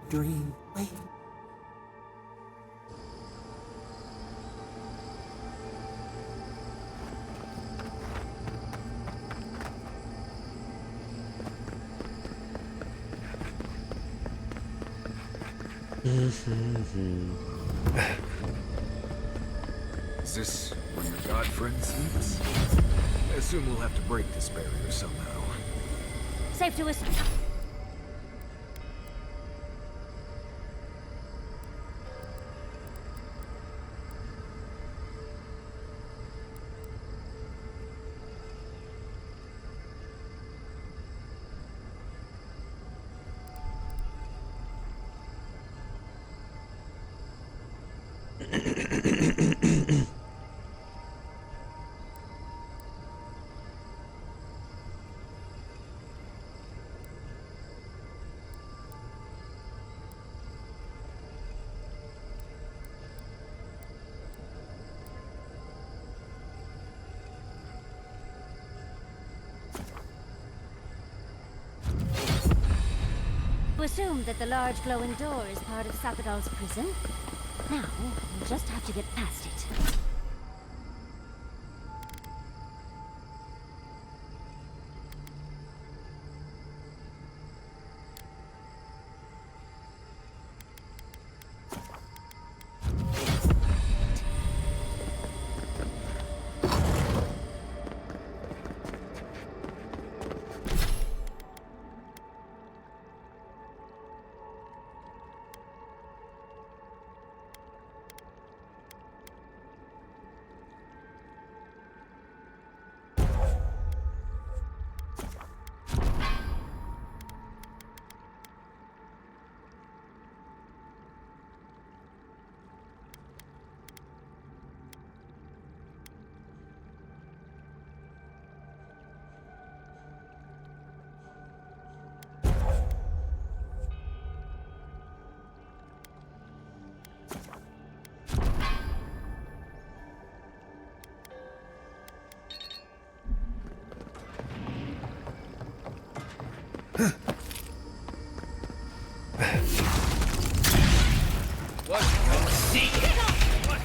Dream, wait. Is this where your god friend sleeps? I assume we'll have to break this barrier somehow. Safe to whisper. to assume that the large glowing door is part of Sapadal's prison. Now, we'll just have to get past it.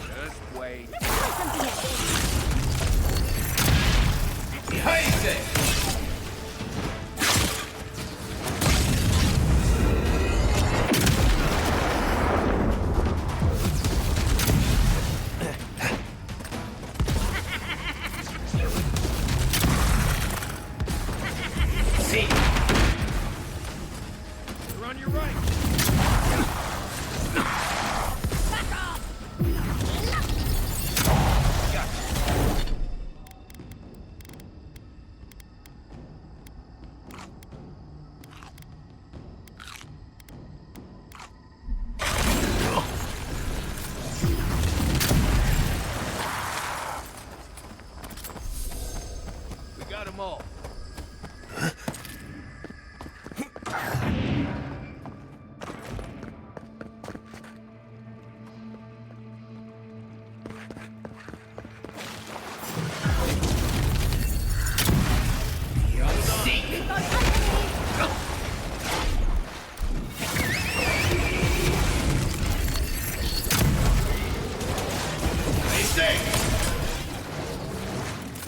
Just wait. You're on your right. We got them all.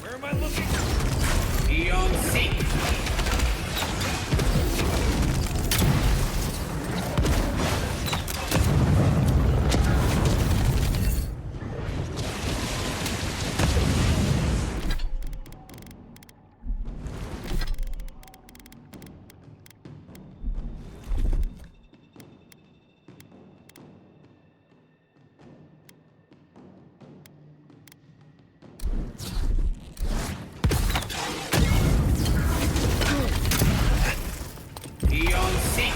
Where am I looking? Eon Seek. Eon Seek.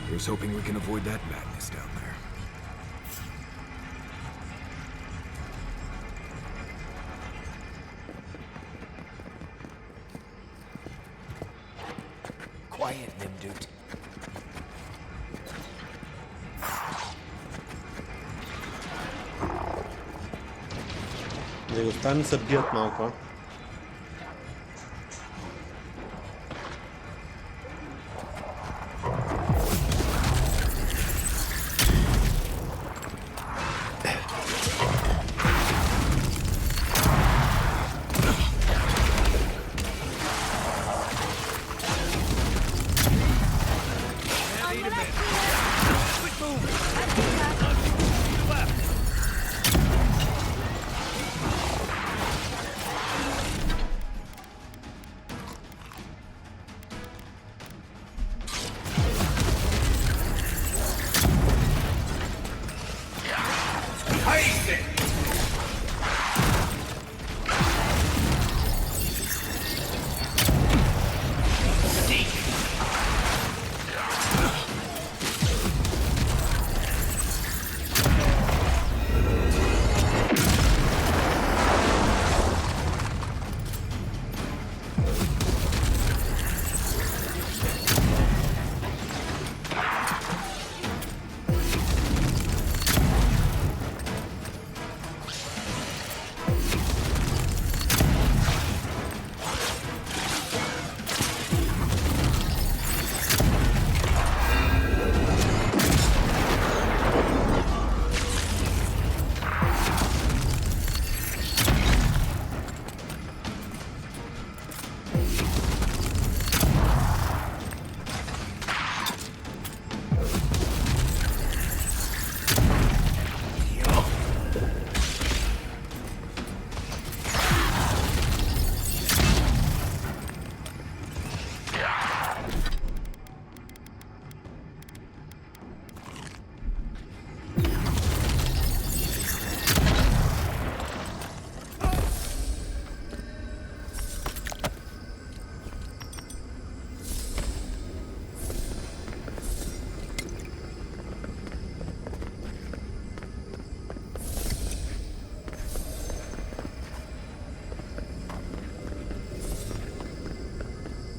Here's hoping we can avoid that madness down there. Quiet, Nimdut. Да ги остане се бият малко.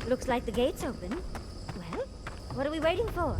Looks like the gate's open. Well, what are we waiting for?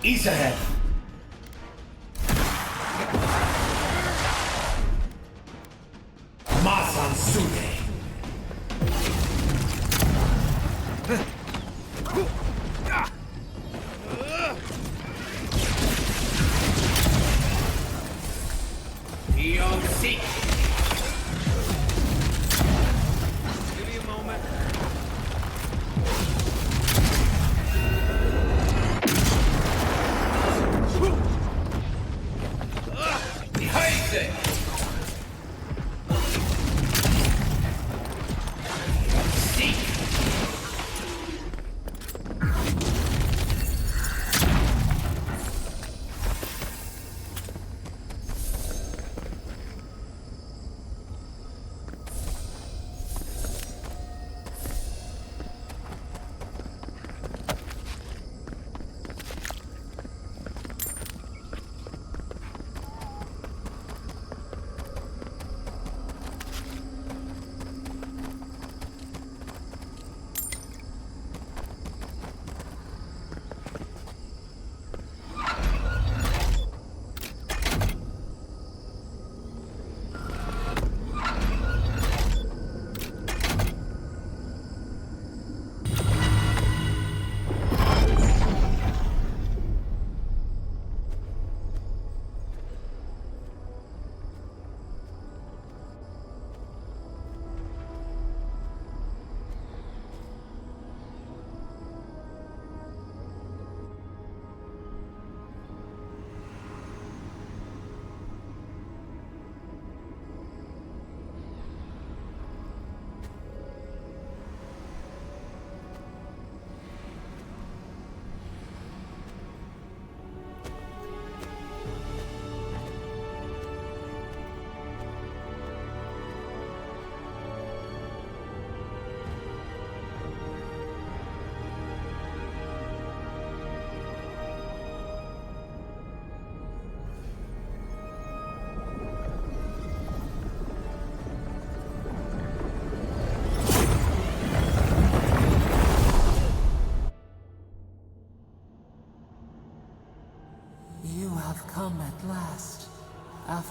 East ahead. Masan Sude. Seek. Give me a moment.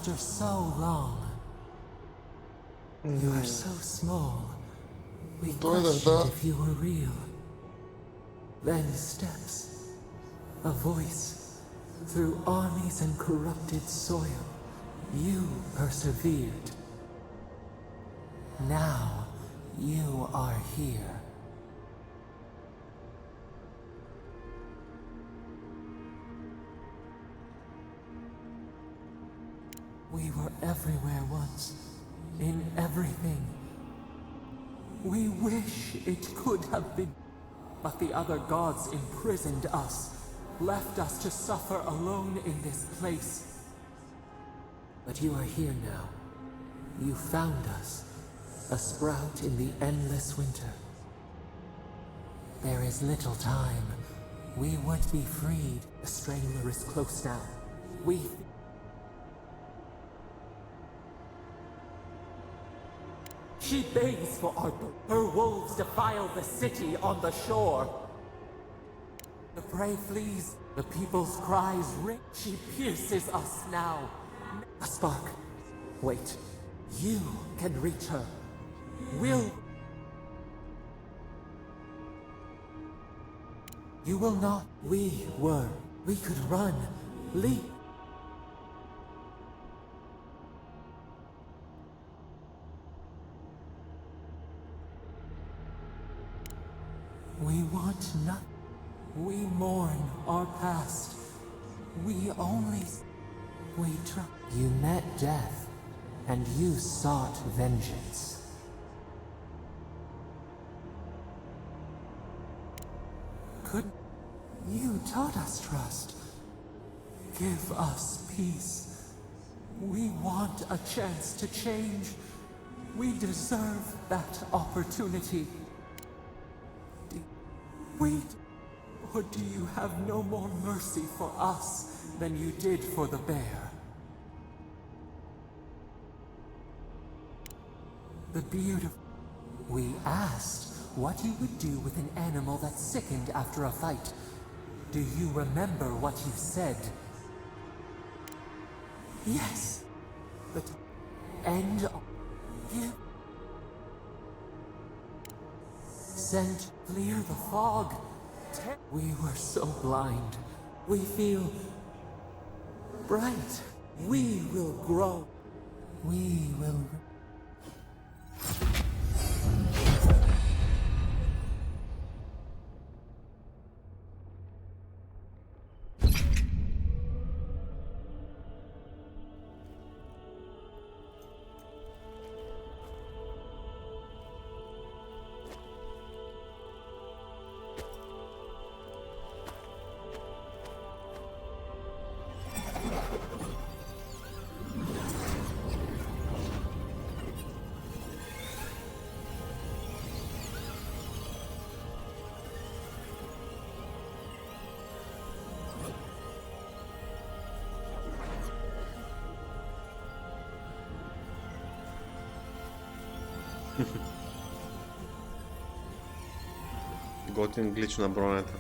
After so long. You are so small. We questioned if you were real. Then steps. A voice. Through armies and corrupted soil. You persevered. Now, you are here. We were everywhere once. In everything. We wish it could have been. But the other gods imprisoned us. Left us to suffer alone in this place. But you are here now. You found us. A sprout in the endless winter. There is little time. We would be freed. The Strangler is close now. We... She begs for our blood. Her wolves defile the city on the shore. The prey flees. The people's cries ring. She pierces us now. A spark. Wait. You can reach her. Will... You will not. We were. We could run. Leap. We want nothing. We mourn our past. We only... We try. You met death, and you sought vengeance. Could... You taught us trust. Give us peace. We want a chance to change. We deserve that opportunity. Or do you have no more mercy for us than you did for the bear? The beautiful... We asked what you would do with an animal that sickened after a fight. Do you remember what you said? Yes. The end of... Send, clear the fog. We were so blind. We feel bright. We will grow. We will... Готин глич на бронята.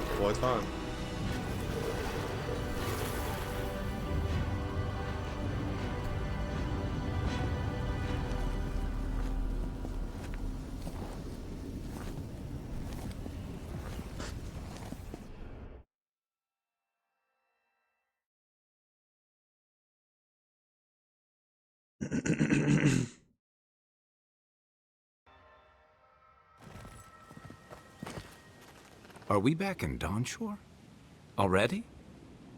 Какво е това? Are we back in Dawnshore? Already?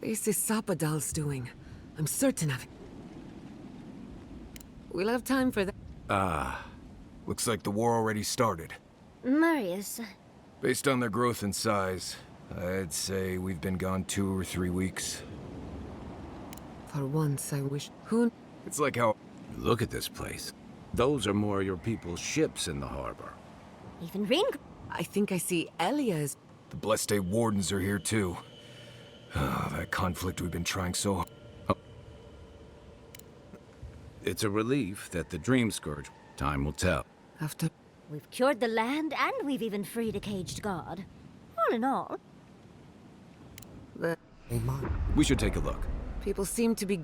This is Sapadal's doing. I'm certain of it. We'll have time for that. Looks like the war already started. Marius, Based on their growth and size, I'd say we've been gone 2 or 3 weeks. For once, I wish... Who... It's like how... Look at this place. Those are more your people's ships in the harbor. Even Ring. I think I see Elia's... The Blessed Wardens are here too. Ah, that conflict we've been trying so hard. Oh. It's a relief that the Dream Scourge... Time will tell. After... We've cured the land, and we've even freed a caged god. All in all. We should take a look. People seem to be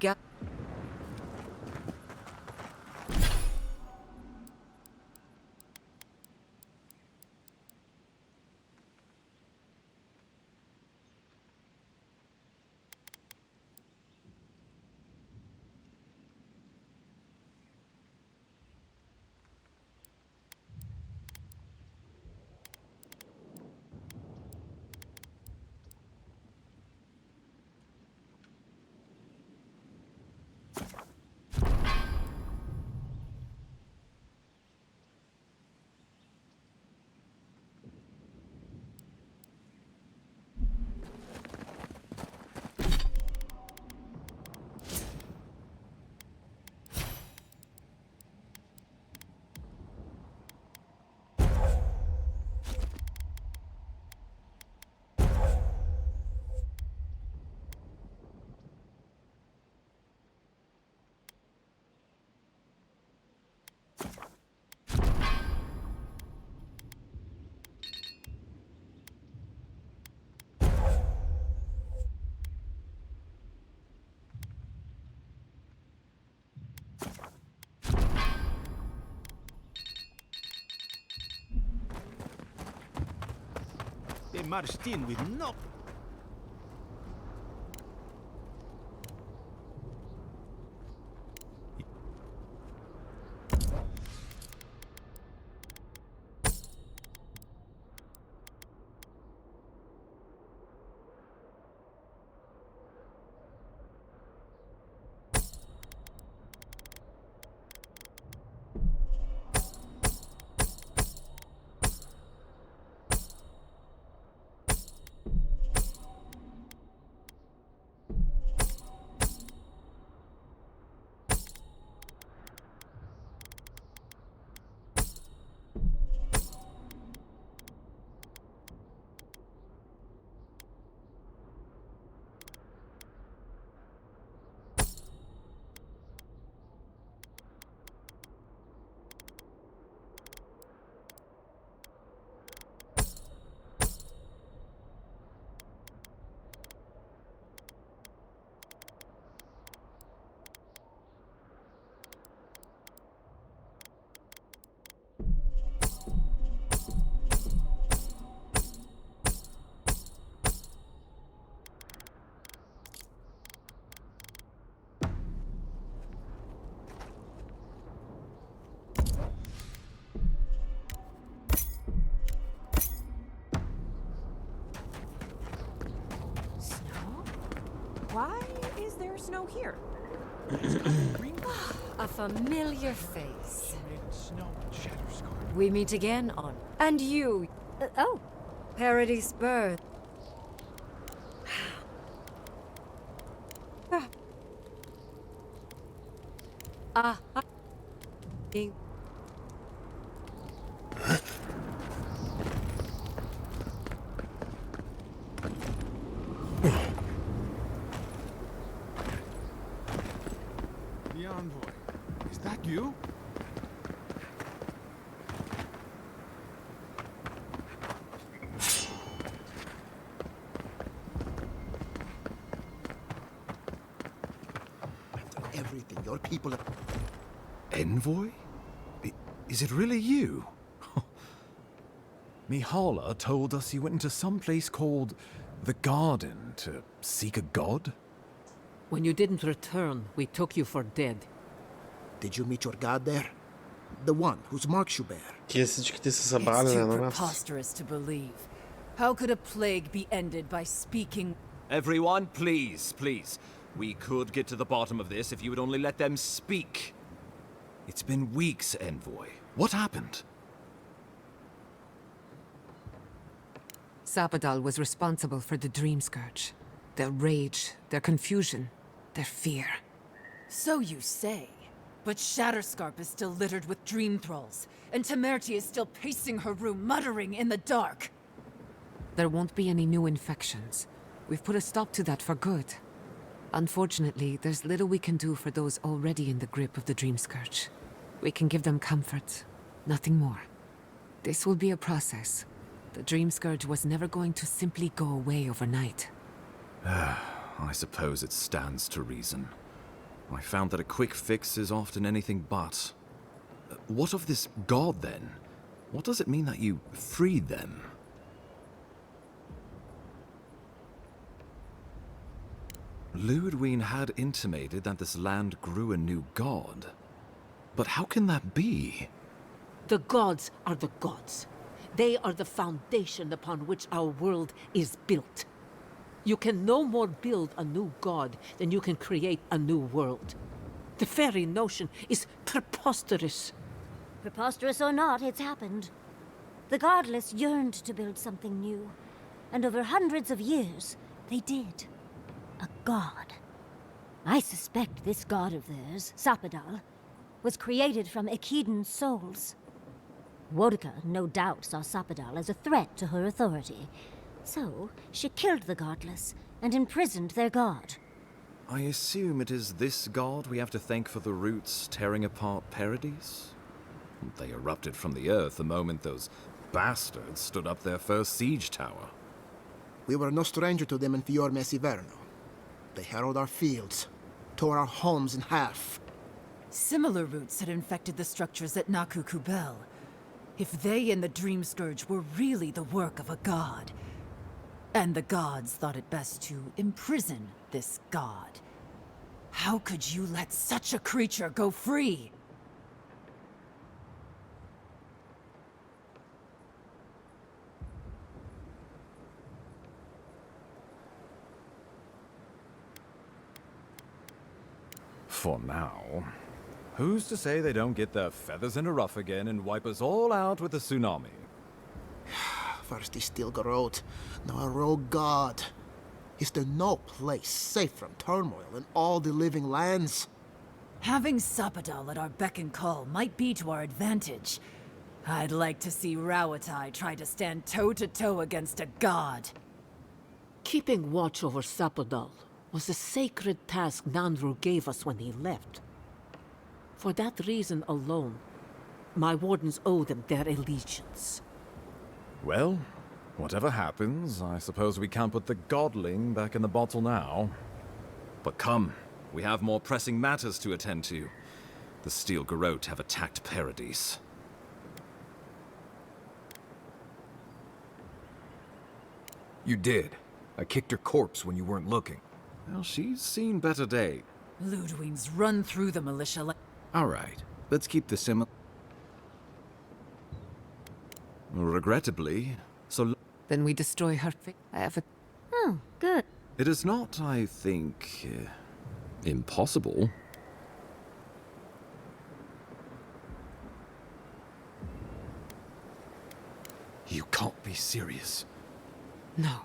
They marched in with no... Why is there snow here? A familiar face. We meet again on... And you... oh. Paradise Bird. Ah. The envoy. Is that you? After everything your people have... Envoy? Is it really you? Mihala told us you went into some place called the Garden to seek a god? When you didn't return, we took you for dead. Did you meet your god there? The one whose marks you bear? It's too preposterous to believe. How could a plague be ended by speaking? Everyone, please, please. We could get to the bottom of this if you would only let them speak. It's been weeks, Envoy. What happened? Sapadal was responsible for the Dream Scourge. Their rage, their confusion, their fear. So you say. But Shatterscarp is still littered with dream thralls, and Temerty is still pacing her room, muttering in the dark. There won't be any new infections. We've put a stop to that for good. Unfortunately, there's little we can do for those already in the grip of the Dream Scourge. We can give them comfort, nothing more. This will be a process. The Dream Scourge was never going to simply go away overnight. I suppose it stands to reason. I found that a quick fix is often anything but. What of this god, then? What does it mean that you freed them? Ludwine had intimated that this land grew a new god. But how can that be? The gods are the gods. They are the foundation upon which our world is built. You can no more build a new god than you can create a new world. The very notion is preposterous. Preposterous or not, it's happened. The Godless yearned to build something new, and over hundreds of years, they did. A god. I suspect this god of theirs, Sapadal, was created from Echidan souls. Wodka no doubt saw Sapadal as a threat to her authority, so she killed the Godless and imprisoned their god. I assume it is this god we have to thank for the roots tearing apart Paradise? They erupted from the earth the moment those bastards stood up their first siege tower. We were no stranger to them in Fior Mesiverno. They harrowed our fields, tore our homes in half. Similar roots had infected the structures at Naku Kubel. If they and the Dream Scourge were really the work of a god, and the gods thought it best to imprison this god, how could you let such a creature go free? For now. Who's to say they don't get their feathers in a ruff again and wipe us all out with a tsunami? First he still Garot, now a rogue god. Is there no place safe from turmoil in all the living lands? Having Sapadal at our beck and call might be to our advantage. I'd like to see Rawatai try to stand toe-to-toe against a god. Keeping watch over Sapadal was a sacred task Nandru gave us when he left. For that reason alone, my wardens owe them their allegiance. Well, whatever happens, I suppose we can't put the godling back in the bottle now. But come, we have more pressing matters to attend to. The Steel Garrote have attacked Paradise. You did. I kicked her corpse when you weren't looking. Well, she's seen better days. Ludwine's run through the militia like... All right, let's keep the simile. Regrettably, so... Then we destroy her I have a... Oh, good. It is not, I think, impossible. You can't be serious. No.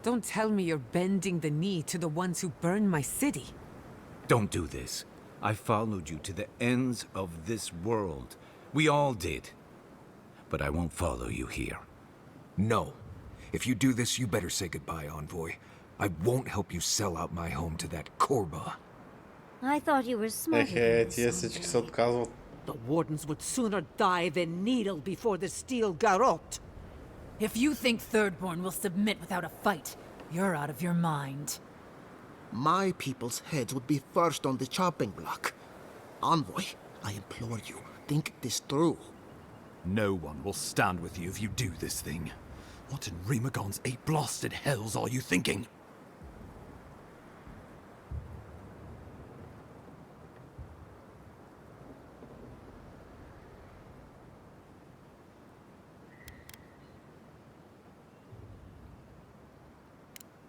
Don't tell me you're bending the knee to the ones who burned my city. Don't do this. I followed you to the ends of this world. We all did. But I won't follow you here. No. If you do this, you better say goodbye, Envoy. I won't help you sell out my home to that Korba. I thought you were smarter than this, Envoy. The wardens would sooner die than kneel before the Steel Garrote. If you think Thirdborn will submit without a fight, you're out of your mind. My people's heads would be first on the chopping block. Envoy, I implore you, think this through. No one will stand with you if you do this thing. What in Remagon's eight blasted hells are you thinking?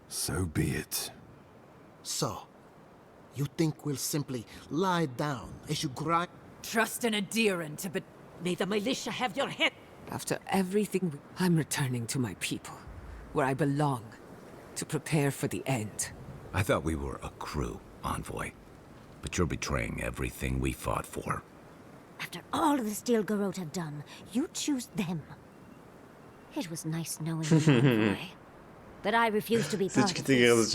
So be it. So, you think we'll simply lie down as you grind? Trust in Adiran to May the militia have your head! After everything, I'm returning to my people, where I belong, to prepare for the end. I thought we were a crew, Envoy. But you're betraying everything we fought for. After all the Steel Garrote have done, you choose them. It was nice knowing you, Envoy. But I refuse to be part of this.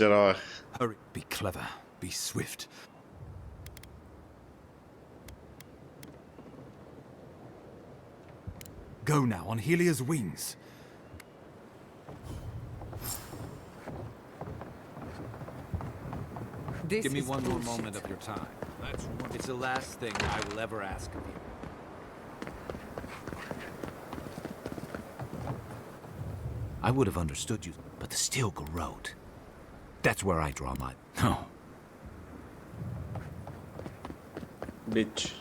Hurry, be clever, be swift. Go now, on Helia's wings. Give me one more moment of your time. It's the last thing I will ever ask of you. I would have understood you, but the Steel Garrote. That's where I draw my... No. Bitch.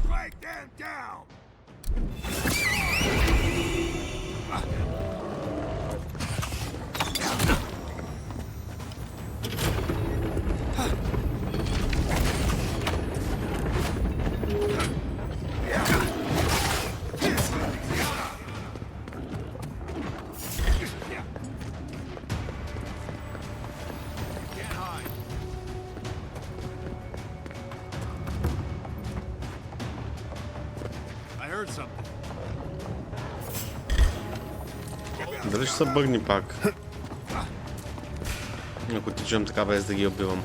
Strike them down! I heard something. Дали ще са бъгни пак. Ако тичам така без да ги убивам.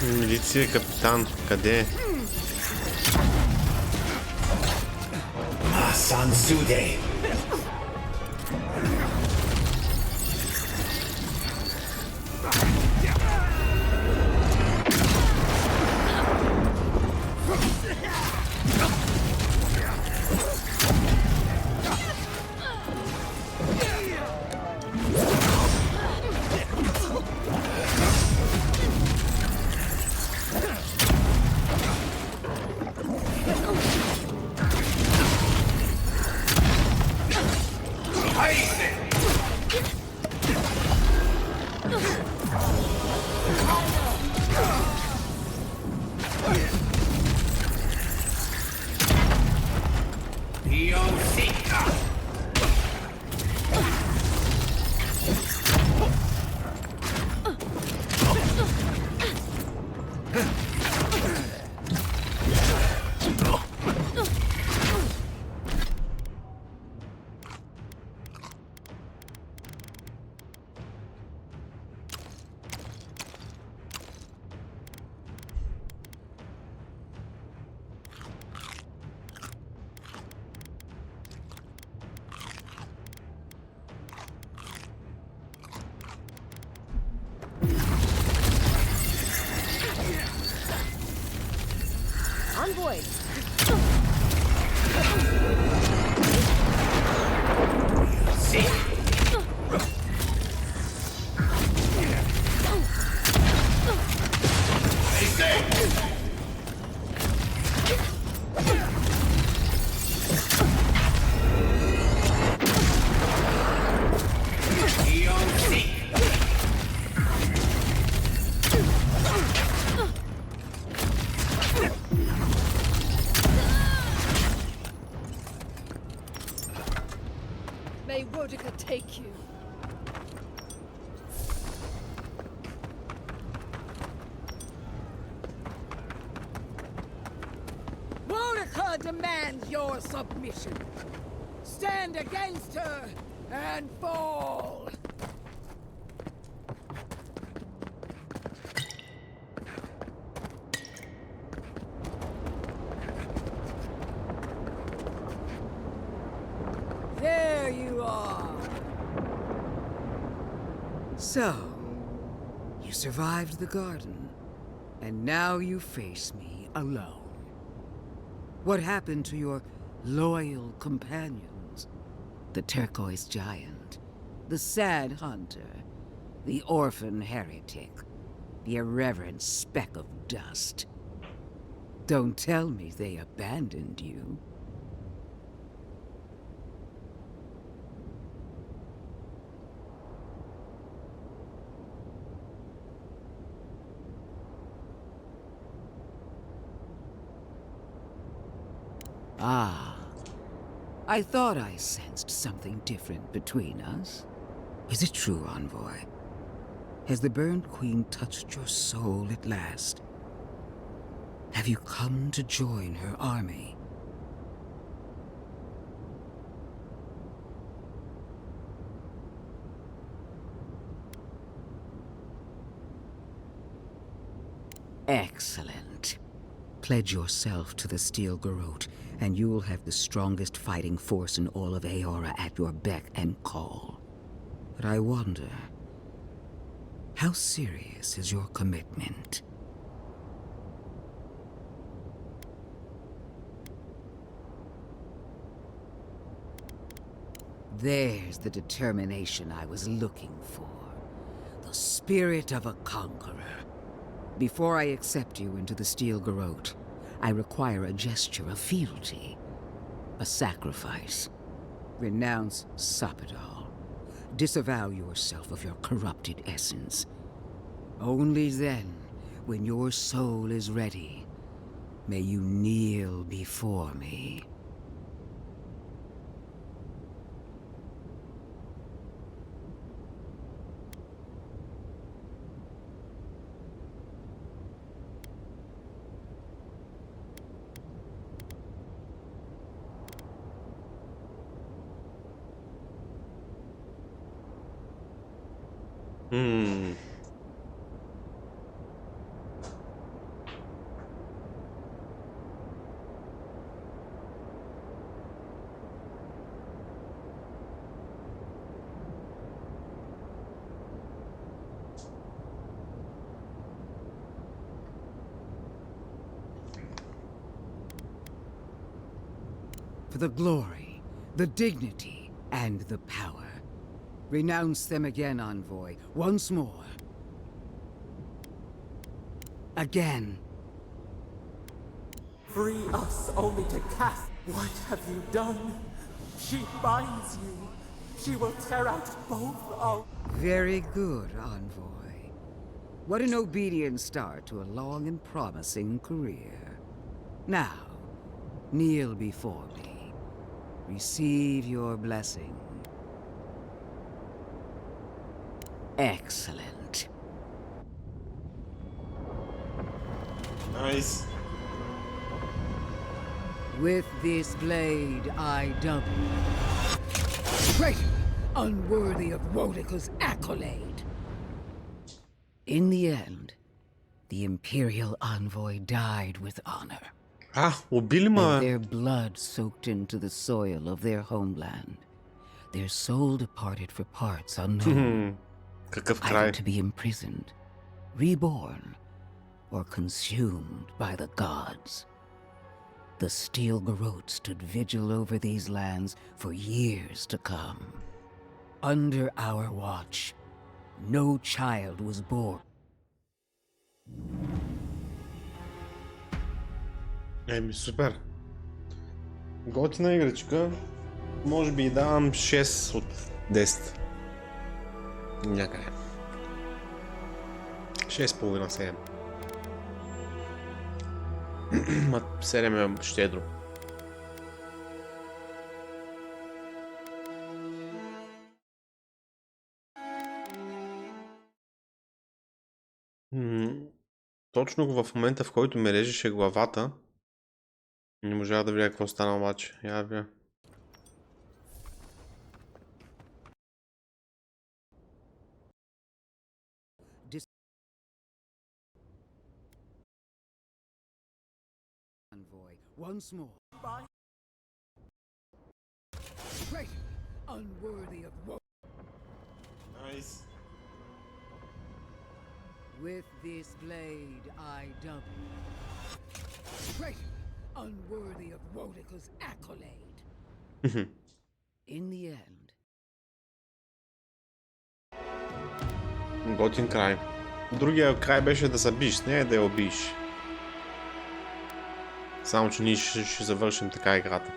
Милиция, капитан, къде е? Sansude. way. May Wodica take you. Wodica demands your submission. Stand against her and fall. There you are. So, you survived the garden, and now you face me alone. What happened to your loyal companions? The turquoise giant, the sad hunter, the orphan heretic, the irreverent speck of dust. Don't tell me they abandoned you. Ah, I thought I sensed something different between us. Is it true, Envoy? Has the Burned Queen touched your soul at last? Have you come to join her army? Excellent. Pledge yourself to the Steel Garrote, and you'll have the strongest fighting force in all of Aora at your beck and call. But I wonder, how serious is your commitment? There's the determination I was looking for. The spirit of a conqueror. Before I accept you into the Steel Garrote, I require a gesture of fealty. A sacrifice. Renounce Sapidal. Disavow yourself of your corrupted essence. Only then, when your soul is ready, may you kneel before me. For the glory, the dignity, and the power. Renounce them again, Envoy. Once more. Again. Free us only to cast. What have you done? She binds you. She will tear out both our... Very good, Envoy. What an obedient start to a long and promising career. Now, kneel before me. Receive your blessing. Excellent. Nice. With this blade, I double. Traitor! Unworthy of Wodica's accolade! In the end, the Imperial Envoy died with honor. Убили ма. Their blood soaked into the soil of their homeland. Their soul departed for parts unknown. Какъв Either край. to be imprisoned, reborn, or consumed by the gods. The steel garrote stood vigil over these lands for years to come. Under our watch, no child was born. Еми, супер. Готина игричка. Може би и давам 6 от 10. Някъде. 6,5-7. Ма 7 е щедро. Точно в момента, в който ме режеше главата, не можах да видя какво стана обаче. Я да видя. Once more. Great, unworthy of woe. Nice. With this blade I double. Great, unworthy of Wodika's accolade. In the end. Готин край. Другия край беше да се биш, не е да я убиш. Само че ние ще завършим така играта.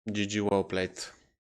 GG well played.